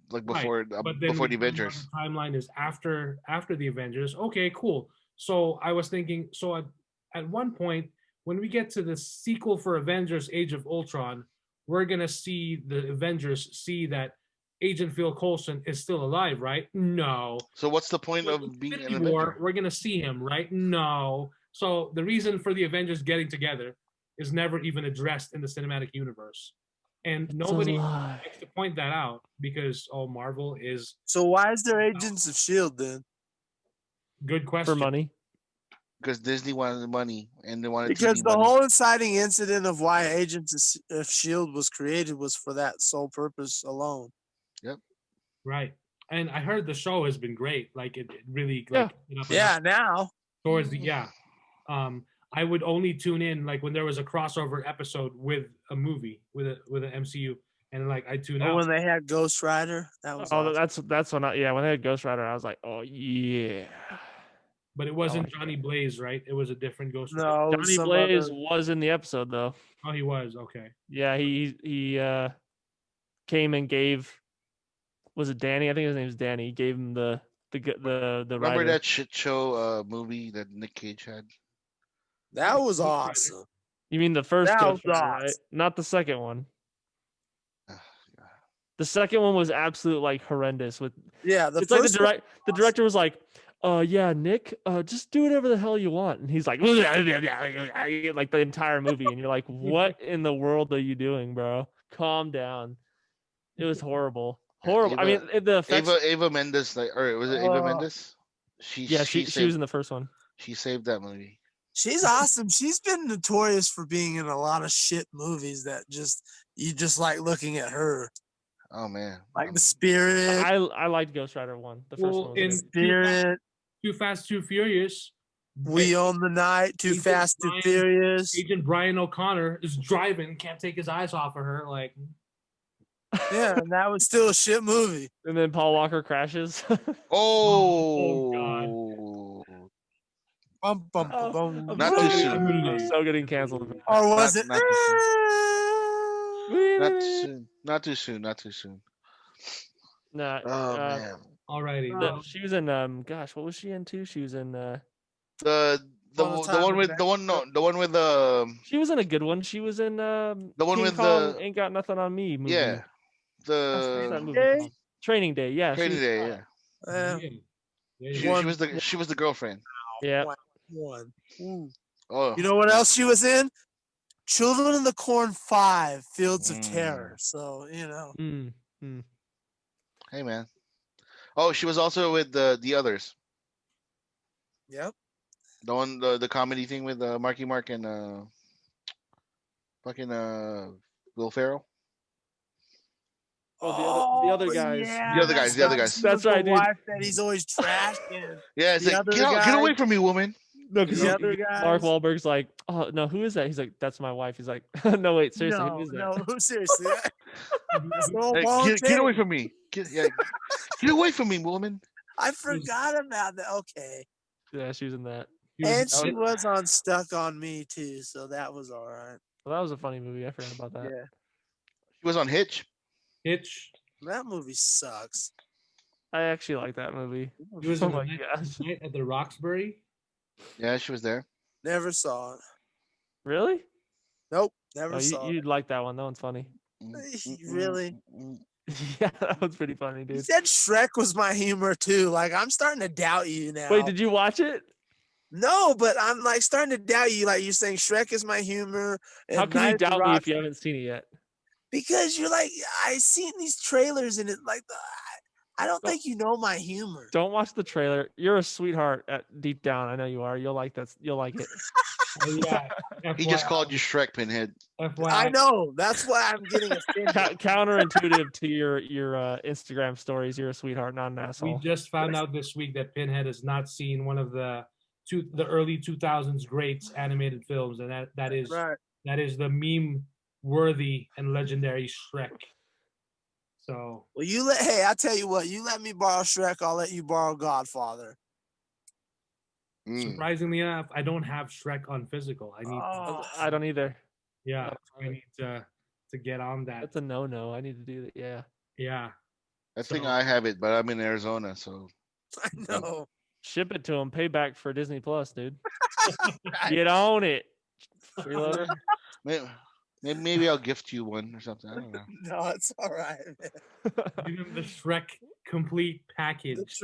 [SPEAKER 4] before before the Avengers.
[SPEAKER 1] The timeline is after the Avengers. Okay, cool. So I was thinking, at one point when we get to the sequel for Avengers: Age of Ultron, we're gonna see the Avengers see that Agent Phil Coulson is still alive, right? No.
[SPEAKER 4] So what's the point of being an Avenger?
[SPEAKER 1] We're gonna see him, right? No. So the reason for the Avengers getting together is never even addressed in the cinematic universe. And nobody likes to point that out because Marvel is.
[SPEAKER 3] So why is there Agents of S.H.I.E.L.D. then?
[SPEAKER 1] Good question.
[SPEAKER 2] For money.
[SPEAKER 4] Because Disney wanted the money and they wanted.
[SPEAKER 3] Because the whole inciting incident of why Agents of S.H.I.E.L.D. was created was for that sole purpose alone.
[SPEAKER 4] Yep.
[SPEAKER 1] Right. And I heard the show has been great. It really.
[SPEAKER 3] Now.
[SPEAKER 1] Towards the I would only tune in when there was a crossover episode with a movie with an MCU, and I tune out.
[SPEAKER 3] When they had Ghost Rider, that was awesome.
[SPEAKER 2] That's when when they had Ghost Rider, I was like, oh yeah.
[SPEAKER 1] But it wasn't Johnny Blaze, right? It was a different Ghost Rider.
[SPEAKER 3] No,
[SPEAKER 2] Johnny Blaze was in the episode though.
[SPEAKER 1] Oh, he was. Okay.
[SPEAKER 2] Yeah, he came and gave. Was it Danny? I think his name was Danny. He gave him the
[SPEAKER 4] Remember
[SPEAKER 2] rider.
[SPEAKER 4] that shit show movie that Nick Cage had?
[SPEAKER 3] That was awesome.
[SPEAKER 2] You mean the first Ghost Rider,
[SPEAKER 3] awesome.
[SPEAKER 2] right? Not the second one. The second one was absolute horrendous. The director was like, yeah, Nick, just do whatever the hell you want. And he's like the entire movie. And you're like, what in the world are you doing, bro? Calm down. It was horrible. Horrible. The effects.
[SPEAKER 4] Eva Mendes, was it Eva Mendes? She
[SPEAKER 2] was in the first one.
[SPEAKER 4] She saved that movie.
[SPEAKER 3] She's awesome. She's been notorious for being in a lot of shit movies that you just like looking at her.
[SPEAKER 4] Oh man,
[SPEAKER 3] The Spirit.
[SPEAKER 2] I liked Ghost Rider 1, the first one.
[SPEAKER 1] In
[SPEAKER 3] Spirit.
[SPEAKER 1] Too Fast, Too Furious,
[SPEAKER 3] We Own the Night, Too Fast, Too Furious.
[SPEAKER 1] Agent Brian O'Connor is driving, can't take his eyes off of her. Like,
[SPEAKER 3] yeah, and that was still a shit movie.
[SPEAKER 2] And then Paul Walker crashes.
[SPEAKER 4] Oh.
[SPEAKER 3] Bum, bum, bum, bum.
[SPEAKER 4] Not too soon.
[SPEAKER 2] I'm so getting canceled.
[SPEAKER 3] Or was it?
[SPEAKER 4] Not too soon. Not too soon. Not too soon.
[SPEAKER 2] Nah.
[SPEAKER 4] Oh man.
[SPEAKER 1] Alrighty.
[SPEAKER 2] She was in gosh, what was she in too? She was in
[SPEAKER 4] the one with
[SPEAKER 2] she was in a good one. She was in
[SPEAKER 4] the one
[SPEAKER 2] King
[SPEAKER 4] with
[SPEAKER 2] Kong
[SPEAKER 4] the
[SPEAKER 2] Ain't Got Nothing on Me movie.
[SPEAKER 4] yeah
[SPEAKER 2] What's that
[SPEAKER 4] the
[SPEAKER 2] movie called? Training Day. Yeah.
[SPEAKER 4] Training Day. Yeah. She was the girlfriend.
[SPEAKER 2] Yeah.
[SPEAKER 3] One.
[SPEAKER 4] Oh.
[SPEAKER 3] You know what else she was in? Children of the Corn 5, Fields of Terror. So, you know.
[SPEAKER 4] Hey, man. Oh, she was also with the others.
[SPEAKER 3] Yep.
[SPEAKER 4] The one, the comedy thing with Marky Mark and fucking Will Ferrell.
[SPEAKER 2] Oh, the other guys.
[SPEAKER 3] Yeah,
[SPEAKER 4] the other guys.
[SPEAKER 2] That's right, dude.
[SPEAKER 3] Wife that he's always trashing.
[SPEAKER 4] Yeah, it's like, get away from me, woman.
[SPEAKER 2] No, because
[SPEAKER 3] The other guys.
[SPEAKER 2] Mark Wahlberg's like, oh no, who is that? He's like, that's my wife. He's like, no, wait, seriously, who is that?
[SPEAKER 3] No, seriously.
[SPEAKER 4] Hey, get away from me. Get away from me, woman.
[SPEAKER 3] I forgot about that. Okay.
[SPEAKER 2] Yeah, she was in that.
[SPEAKER 3] And she was on Stuck on Me too, so that was all right.
[SPEAKER 2] Well, that was a funny movie. I forgot about that.
[SPEAKER 3] Yeah.
[SPEAKER 4] She was on Hitch.
[SPEAKER 3] That movie sucks.
[SPEAKER 2] I actually like that movie.
[SPEAKER 1] She was
[SPEAKER 2] Oh
[SPEAKER 1] in
[SPEAKER 2] my
[SPEAKER 1] the
[SPEAKER 2] gosh.
[SPEAKER 1] night at the Roxbury.
[SPEAKER 4] Yeah, she was there.
[SPEAKER 3] Never saw it.
[SPEAKER 2] Really?
[SPEAKER 3] Nope, never saw
[SPEAKER 2] You'd like that one. That one's funny.
[SPEAKER 3] it. Really?
[SPEAKER 2] Yeah, that was pretty funny,
[SPEAKER 3] You
[SPEAKER 2] dude.
[SPEAKER 3] said Shrek was my humor too. Like, I'm starting to doubt you now.
[SPEAKER 2] Wait, did you watch it?
[SPEAKER 3] No, but I'm like starting to doubt you. Like, you're saying Shrek is my humor. And
[SPEAKER 2] How can
[SPEAKER 3] Night
[SPEAKER 2] you
[SPEAKER 3] at the
[SPEAKER 2] doubt me if you
[SPEAKER 3] Roxbury-
[SPEAKER 2] haven't seen it yet?
[SPEAKER 3] Because you're like, I seen these trailers and it like, I don't think you know my humor.
[SPEAKER 2] Don't watch the trailer. You're a sweetheart deep down. I know you are. You'll like that. You'll like it.
[SPEAKER 1] Yeah.
[SPEAKER 4] He just called you Shrek, Pinhead.
[SPEAKER 3] I know. That's why I'm getting offended.
[SPEAKER 2] Counterintuitive to your Instagram stories. You're a sweetheart, not an asshole.
[SPEAKER 1] We just found out this week that Pinhead has not seen one of the early 2000s greats animated films, and that is the meme worthy and legendary Shrek. So
[SPEAKER 3] Well, hey, I tell you what, you let me borrow Shrek, I'll let you borrow Godfather.
[SPEAKER 1] surprisingly enough, I don't have Shrek on physical.
[SPEAKER 2] I don't either.
[SPEAKER 1] Yeah, I need to get on that.
[SPEAKER 2] That's a no. I need to do that. Yeah.
[SPEAKER 1] Yeah.
[SPEAKER 4] I think I have it, but I'm in Arizona, so
[SPEAKER 3] I know.
[SPEAKER 2] Ship it to him. Pay back for Disney Plus, dude. Get on it. Freeloader.
[SPEAKER 4] Maybe I'll gift you one or something. I don't know.
[SPEAKER 3] No, it's all right, man.
[SPEAKER 1] Give him the Shrek complete package.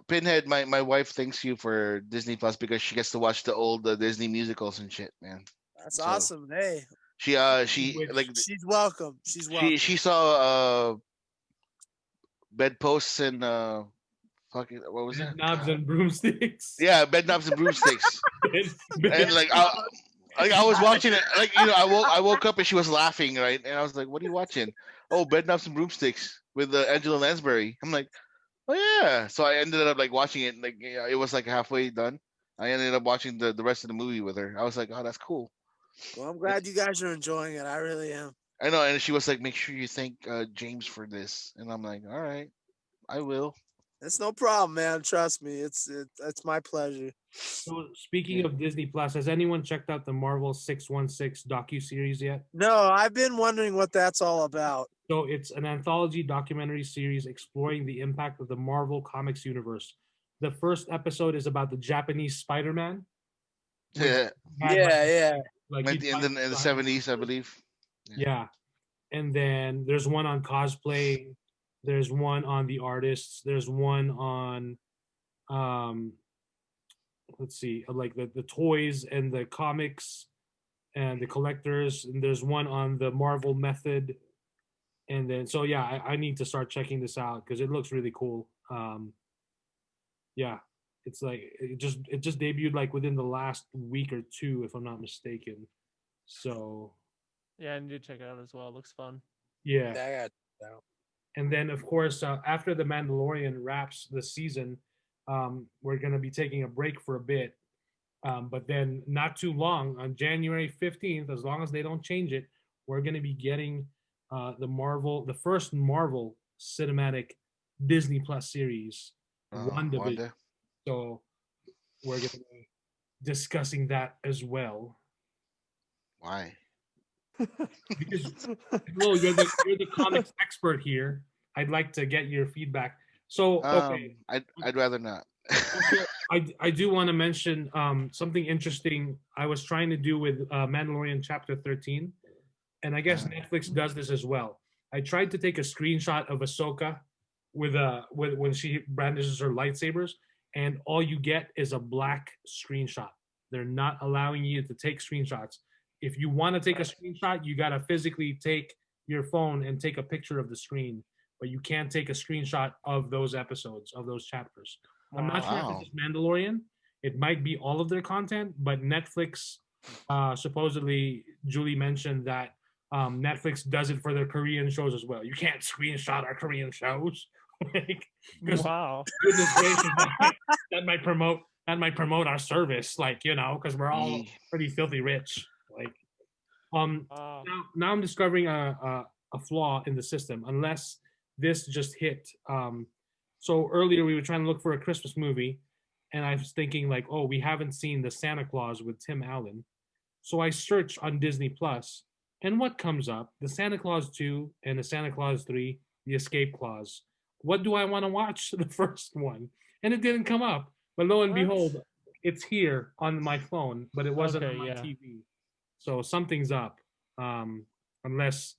[SPEAKER 4] Pinhead, my wife thanks you for Disney Plus because she gets to watch the old Disney musicals and shit, man.
[SPEAKER 3] That's awesome. Hey.
[SPEAKER 4] She's
[SPEAKER 3] welcome. She's welcome.
[SPEAKER 4] She saw bedposts and fucking what was that?
[SPEAKER 1] Knobs and broomsticks.
[SPEAKER 4] Yeah, bed knobs and broomsticks. And like I was watching it, like, you know, I woke up and she was laughing, right? And I was like, "What are you watching?" "Oh, Bed Knobs and Broomsticks with Angela Lansbury." I'm like, "Oh yeah." So I ended up like watching it. Like, you know, it was like halfway done. I ended up watching the rest of the movie with her. I was like, "Oh, that's cool."
[SPEAKER 3] Well, I'm glad you guys are enjoying it. I really am.
[SPEAKER 4] I know, and she was like, "Make sure you thank James for this," and I'm like, "All right, I will."
[SPEAKER 3] It's no problem, man. Trust me. It's my pleasure.
[SPEAKER 1] So speaking of Disney Plus, has anyone checked out the Marvel 616 docuseries yet?
[SPEAKER 3] No, I've been wondering what that's all about.
[SPEAKER 1] So it's an anthology documentary series exploring the impact of the Marvel Comics universe. The first episode is about the Japanese Spider-Man.
[SPEAKER 4] Yeah.
[SPEAKER 1] Like
[SPEAKER 4] in the 70s, I believe.
[SPEAKER 1] Yeah. And then there's one on cosplay. There's one on the artists. There's one on, let's see, like the toys and the comics and the collectors. And there's one on the Marvel method. And then, so yeah, I need to start checking this out because it looks really cool. Yeah, it's like it just debuted like within the last week or two, if I'm not mistaken. So
[SPEAKER 2] yeah, I need to check it out as well. It looks fun.
[SPEAKER 1] Yeah.
[SPEAKER 3] I got it out.
[SPEAKER 1] And then, of course, after The Mandalorian wraps the season, we're going to be taking a break for a bit. But then not too long, on January 15th, as long as they don't change it, we're going to be getting the first Marvel cinematic Disney Plus series, WandaVision.
[SPEAKER 4] Wanda.
[SPEAKER 1] So we're going to be discussing that as well.
[SPEAKER 4] Why?
[SPEAKER 1] Because Flo, you're the comics expert here. I'd like to get your feedback. So okay,
[SPEAKER 4] I'd rather not.
[SPEAKER 1] I do want to mention something interesting I was trying to do with Mandalorian Chapter 13, and I guess Netflix does this as well. I tried to take a screenshot of Ahsoka with when she brandishes her lightsabers, and all you get is a black screenshot. They're not allowing you to take screenshots. If you want to take a screenshot, you got to physically take your phone and take a picture of the screen, but you can't take a screenshot of those episodes, of those chapters. I'm not sure if it's Mandalorian. It might be all of their content, but Netflix, supposedly, Julie mentioned that Netflix does it for their Korean shows as well. You can't screenshot our Korean shows.
[SPEAKER 2] Wow.
[SPEAKER 1] Goodness gracious, that might promote our service, because we're all pretty filthy rich. Now I'm discovering a flaw in the system, unless this just hit. So earlier we were trying to look for a Christmas movie, and I was thinking we haven't seen the Santa Claus with Tim Allen. So I search on Disney Plus, and what comes up? The Santa Claus 2 and the Santa Claus 3, The Escape Clause. What do I want to watch? The first one. And it didn't come up. But lo and behold, it's here on my phone, but it wasn't on my TV. So something's up. Unless,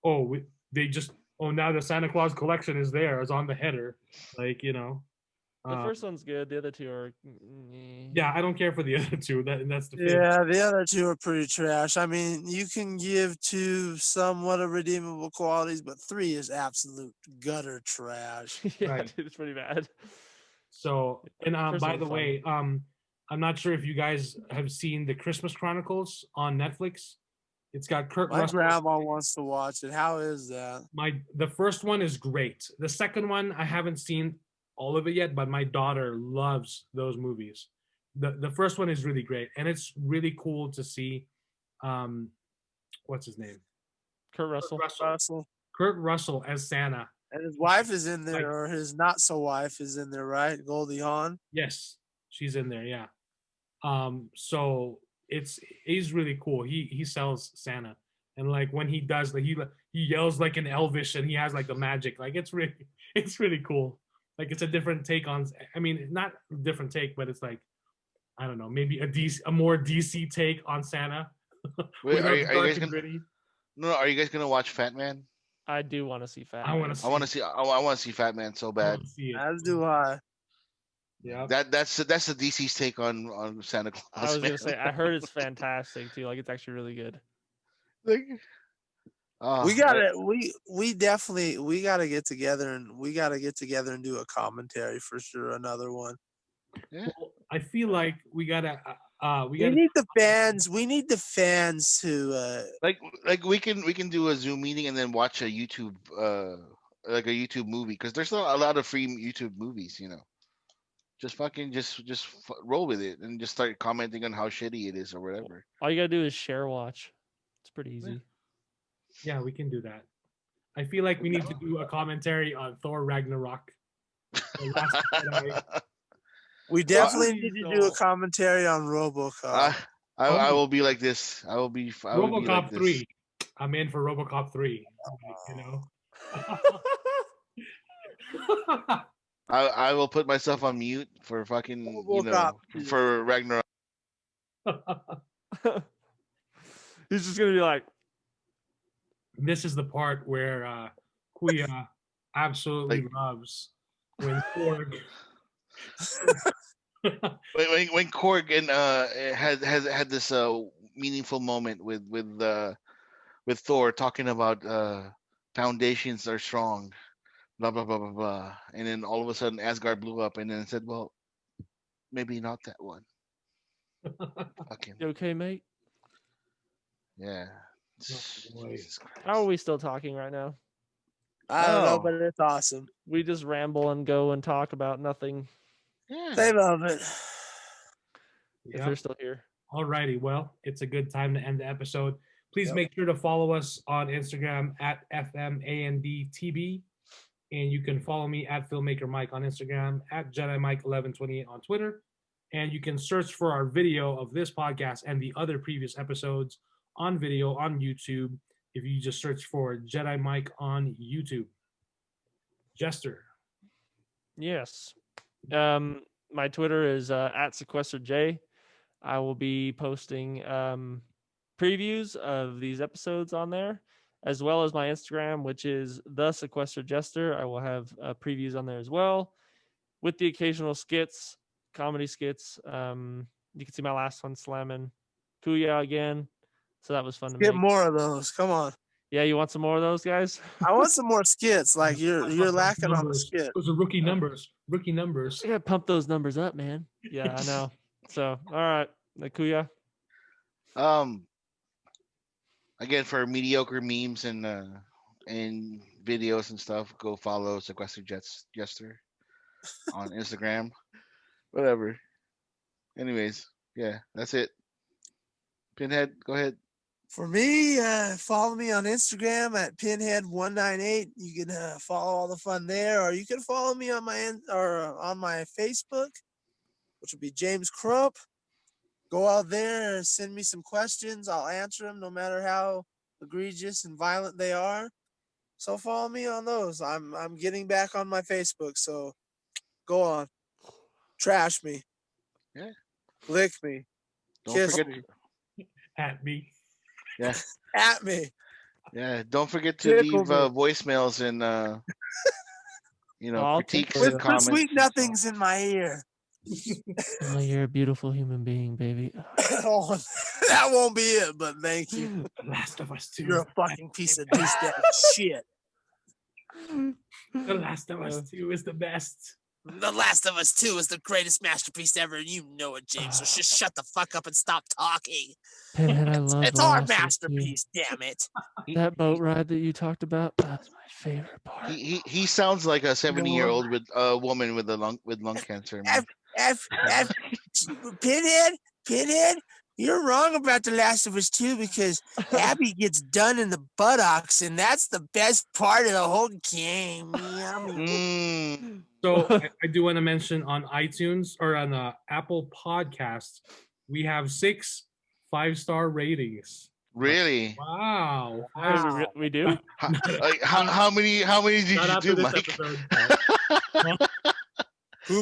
[SPEAKER 1] now the Santa Claus collection is there. It's on the header.
[SPEAKER 2] The first one's good. The other two are.
[SPEAKER 1] Yeah, I don't care for the other two. That's the thing.
[SPEAKER 3] Yeah, the other two are pretty trash. I mean, you can give 2 somewhat of redeemable qualities, but 3 is absolute gutter trash.
[SPEAKER 2] Yeah, right. Dude, it's pretty bad.
[SPEAKER 1] So, and by the way, I'm not sure if you guys have seen the Christmas Chronicles on Netflix. It's got Kurt Russell.
[SPEAKER 3] My grandma wants to watch it. How is that?
[SPEAKER 1] The first one is great. The second one, I haven't seen all of it yet, but my daughter loves those movies. The first one is really great, and it's really cool to see. What's his name?
[SPEAKER 2] Kurt Russell.
[SPEAKER 1] Kurt Russell as Santa.
[SPEAKER 3] And his wife is in there, or his not so wife is in there, right? Goldie Hawn.
[SPEAKER 1] Yes, she's in there. Yeah. So he's really cool. He sells Santa, and when he does, he yells like an Elvish, and he has the magic. It's really cool. It's a different take on. I mean, not a different take, but it's I don't know, maybe a more DC take on Santa.
[SPEAKER 4] Wait, are you guys gonna watch Fat Man?
[SPEAKER 2] I do want to see Fat Man.
[SPEAKER 4] I want to see Fat Man so bad.
[SPEAKER 3] As do I.
[SPEAKER 1] Yeah.
[SPEAKER 4] That's the DC's take on Santa Claus.
[SPEAKER 2] I was gonna say I heard it's fantastic too. It's actually really good.
[SPEAKER 3] We gotta get together and do a commentary for sure. Another one.
[SPEAKER 4] Yeah.
[SPEAKER 1] Well, I feel like we
[SPEAKER 3] need the fans. We need the fans to
[SPEAKER 4] we can do a Zoom meeting and then watch a YouTube a YouTube movie, because there's not a lot of free YouTube movies. Just roll with it and just start commenting on how shitty it is or whatever.
[SPEAKER 2] All you gotta do is share watch. It's pretty easy.
[SPEAKER 1] Yeah, we can do that. I feel like we need to do a commentary on Thor Ragnarok.
[SPEAKER 3] We definitely need to do a commentary on RoboCop.
[SPEAKER 4] I will be like this. I will be
[SPEAKER 1] RoboCop
[SPEAKER 4] like
[SPEAKER 1] 3. I'm in for RoboCop 3.
[SPEAKER 4] I will put myself on mute for fucking for Ragnarok.
[SPEAKER 2] He's just gonna be like,
[SPEAKER 1] this is the part where Kuya absolutely loves when Korg.
[SPEAKER 4] when Korg and had this meaningful moment with Thor talking about foundations are strong, blah blah blah blah blah, and then all of a sudden Asgard blew up, and then it said, well, maybe not that one.
[SPEAKER 2] You okay, mate?
[SPEAKER 4] Yeah.
[SPEAKER 2] How are we still talking right now?
[SPEAKER 3] I don't know, but it's awesome.
[SPEAKER 2] We just ramble and go and talk about nothing.
[SPEAKER 4] Yeah.
[SPEAKER 3] They love it.
[SPEAKER 2] If they're still here.
[SPEAKER 1] Alrighty, well, it's a good time to end the episode. Please make sure to follow us on Instagram at FMANDTB. And you can follow me at FilmakerMike on Instagram, at JediMike1128 on Twitter. And you can search for our video of this podcast and the other previous episodes on video on YouTube if you just search for Jedi Mike on YouTube. Jester.
[SPEAKER 2] Yes. My Twitter is at SequesterJ. I will be posting previews of these episodes on there, as well as my Instagram, which is the Sequester Jester. I will have previews on there as well, with the occasional skits, comedy skits. You can see my last one slamming Kuya again, so that was fun to
[SPEAKER 3] Get
[SPEAKER 2] make.
[SPEAKER 3] more of those. Come on.
[SPEAKER 2] Yeah, you want some more of those, guys?
[SPEAKER 3] I want some more skits. Like you're lacking on the skit.
[SPEAKER 1] Those are rookie numbers. Rookie numbers.
[SPEAKER 2] Yeah, pump those numbers up, man. Yeah, I know. So, all right, Kuya.
[SPEAKER 4] Again, for mediocre memes and videos and stuff, go follow Sequester Jester on Instagram. Whatever. Anyways, yeah, that's it. Pinhead, go ahead.
[SPEAKER 3] For me, follow me on Instagram at Pinhead198. You can follow all the fun there, or you can follow me on my Facebook, which would be James Crump. Go out there and send me some questions. I'll answer them, no matter how egregious and violent they are. So follow me on those. I'm getting back on my Facebook, so go on, trash me, lick me, kiss me,
[SPEAKER 1] at me.
[SPEAKER 4] Yeah.
[SPEAKER 3] At me.
[SPEAKER 4] Yeah. Don't forget to leave voicemails and critiques and comments.
[SPEAKER 3] Sweet nothings in my ear.
[SPEAKER 2] Oh, you're a beautiful human being, baby.
[SPEAKER 3] Oh, that won't be it, but thank you.
[SPEAKER 1] The Last of Us 2.
[SPEAKER 3] You're a fucking piece of douchebag shit.
[SPEAKER 1] The Last of Us 2 is the best.
[SPEAKER 3] The Last of Us 2 is the greatest masterpiece ever, and you know it, James. So just shut the fuck up and stop talking.
[SPEAKER 2] Pinhead, I love
[SPEAKER 3] it's our masterpiece, damn it.
[SPEAKER 2] That boat ride that you talked about, that's my favorite part.
[SPEAKER 4] He sounds like a 70-year-old with a woman with lung cancer.
[SPEAKER 3] Pinhead, you're wrong about The Last of Us 2 because Abby gets done in the buttocks, and that's the best part of the whole game.
[SPEAKER 1] So I do want to mention on iTunes or on Apple Podcasts, we have 6 5-star ratings.
[SPEAKER 4] Really?
[SPEAKER 1] Wow.
[SPEAKER 2] We do?
[SPEAKER 4] How many did you do, Mike?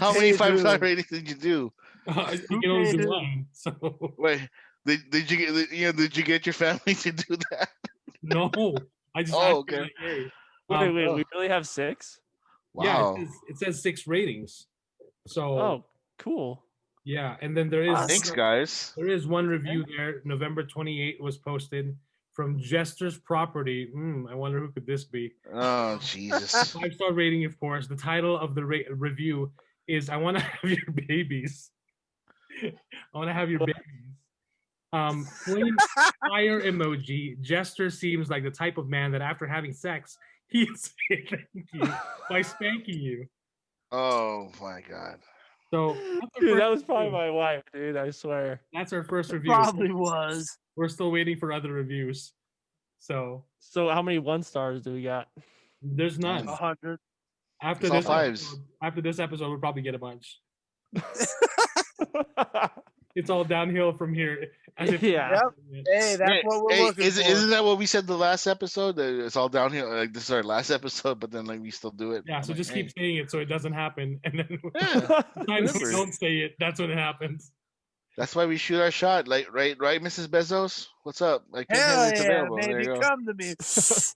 [SPEAKER 4] How many 5-star ratings did you do?
[SPEAKER 1] You can only do one. So
[SPEAKER 4] wait, did you get your family to do that?
[SPEAKER 1] No, I just.
[SPEAKER 4] Okay.
[SPEAKER 2] Wait, we really have 6?
[SPEAKER 4] Wow.
[SPEAKER 1] Yeah, it says 6 ratings. So.
[SPEAKER 2] Oh, cool.
[SPEAKER 1] Yeah, and then there is.
[SPEAKER 4] Thanks, guys.
[SPEAKER 1] There is one review there. November 28 was posted from Jester's Property. I wonder who could this be.
[SPEAKER 4] Oh, Jesus.
[SPEAKER 1] 5-star rating, of course. The title of the review is "I want to have your babies." I want to have your babies. Flame fire emoji. Jester seems like the type of man that after having sex, he'd say thank you by spanking you.
[SPEAKER 4] Oh my God.
[SPEAKER 1] So
[SPEAKER 2] dude, that was probably my wife, dude. I swear.
[SPEAKER 1] That's our first review.
[SPEAKER 3] Probably was.
[SPEAKER 1] We're still waiting for other reviews. So
[SPEAKER 2] how many 1-stars do we got?
[SPEAKER 1] There's none.
[SPEAKER 3] 100.
[SPEAKER 1] After this episode, we'll probably get a bunch. It's all downhill from here.
[SPEAKER 2] Yeah.
[SPEAKER 3] Hey, that's what we're looking for.
[SPEAKER 4] Isn't that what we said the last episode? That it's all downhill. Like this is our last episode, but then we still do it.
[SPEAKER 1] Yeah. So just keep saying it so it doesn't happen, and then
[SPEAKER 4] times
[SPEAKER 1] we don't say it, that's when it happens.
[SPEAKER 4] That's why we shoot our shot. Like right, Mrs. Bezos. What's up? Like
[SPEAKER 3] hell
[SPEAKER 4] it's
[SPEAKER 3] yeah,
[SPEAKER 4] available.
[SPEAKER 3] baby, come to me.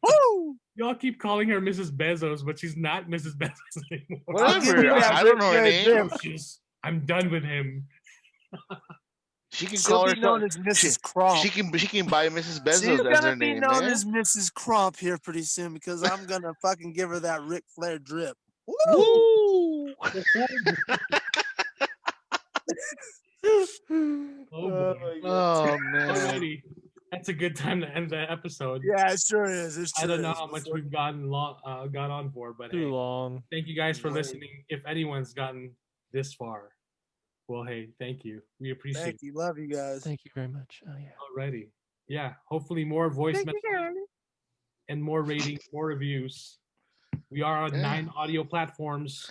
[SPEAKER 3] Woo!
[SPEAKER 1] Y'all keep calling her Mrs. Bezos, but she's not Mrs. Bezos anymore.
[SPEAKER 4] Whatever. I don't know her name.
[SPEAKER 1] I'm done with him.
[SPEAKER 4] She can call herself
[SPEAKER 3] known as Mrs. Crump.
[SPEAKER 4] She can buy Mrs. Bezos
[SPEAKER 3] She's
[SPEAKER 4] as her
[SPEAKER 3] gonna be
[SPEAKER 4] name.
[SPEAKER 3] known as Mrs. Crump here pretty soon because I'm gonna fucking give her that Ric Flair drip.
[SPEAKER 4] Woo! Oh man.
[SPEAKER 1] Alrighty. That's a good time to end the episode.
[SPEAKER 3] Yeah, it sure is.
[SPEAKER 1] I don't know how much we've gone on for, but
[SPEAKER 2] too long.
[SPEAKER 1] Thank you guys for listening. If anyone's gotten this far. Well, hey, thank you. We appreciate
[SPEAKER 3] Thank you. Love you guys.
[SPEAKER 2] Thank you very much. Oh yeah.
[SPEAKER 1] it already. Yeah, hopefully more voice messages and more ratings, more reviews. We are on 9 audio platforms.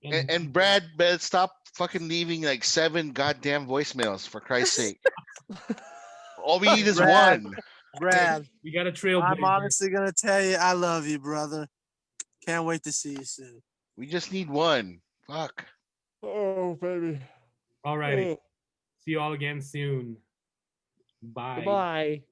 [SPEAKER 4] And Brad, stop fucking leaving like 7 goddamn voicemails, for Christ's sake. All we need is
[SPEAKER 3] Brad.
[SPEAKER 4] one.
[SPEAKER 3] Brad,
[SPEAKER 1] We got a trailblazer.
[SPEAKER 3] I'm honestly going to tell you, I love you, brother. Can't wait to see you soon.
[SPEAKER 4] We just need one. Fuck.
[SPEAKER 2] Oh baby.
[SPEAKER 1] All righty. See you all again soon. Bye.
[SPEAKER 2] Goodbye.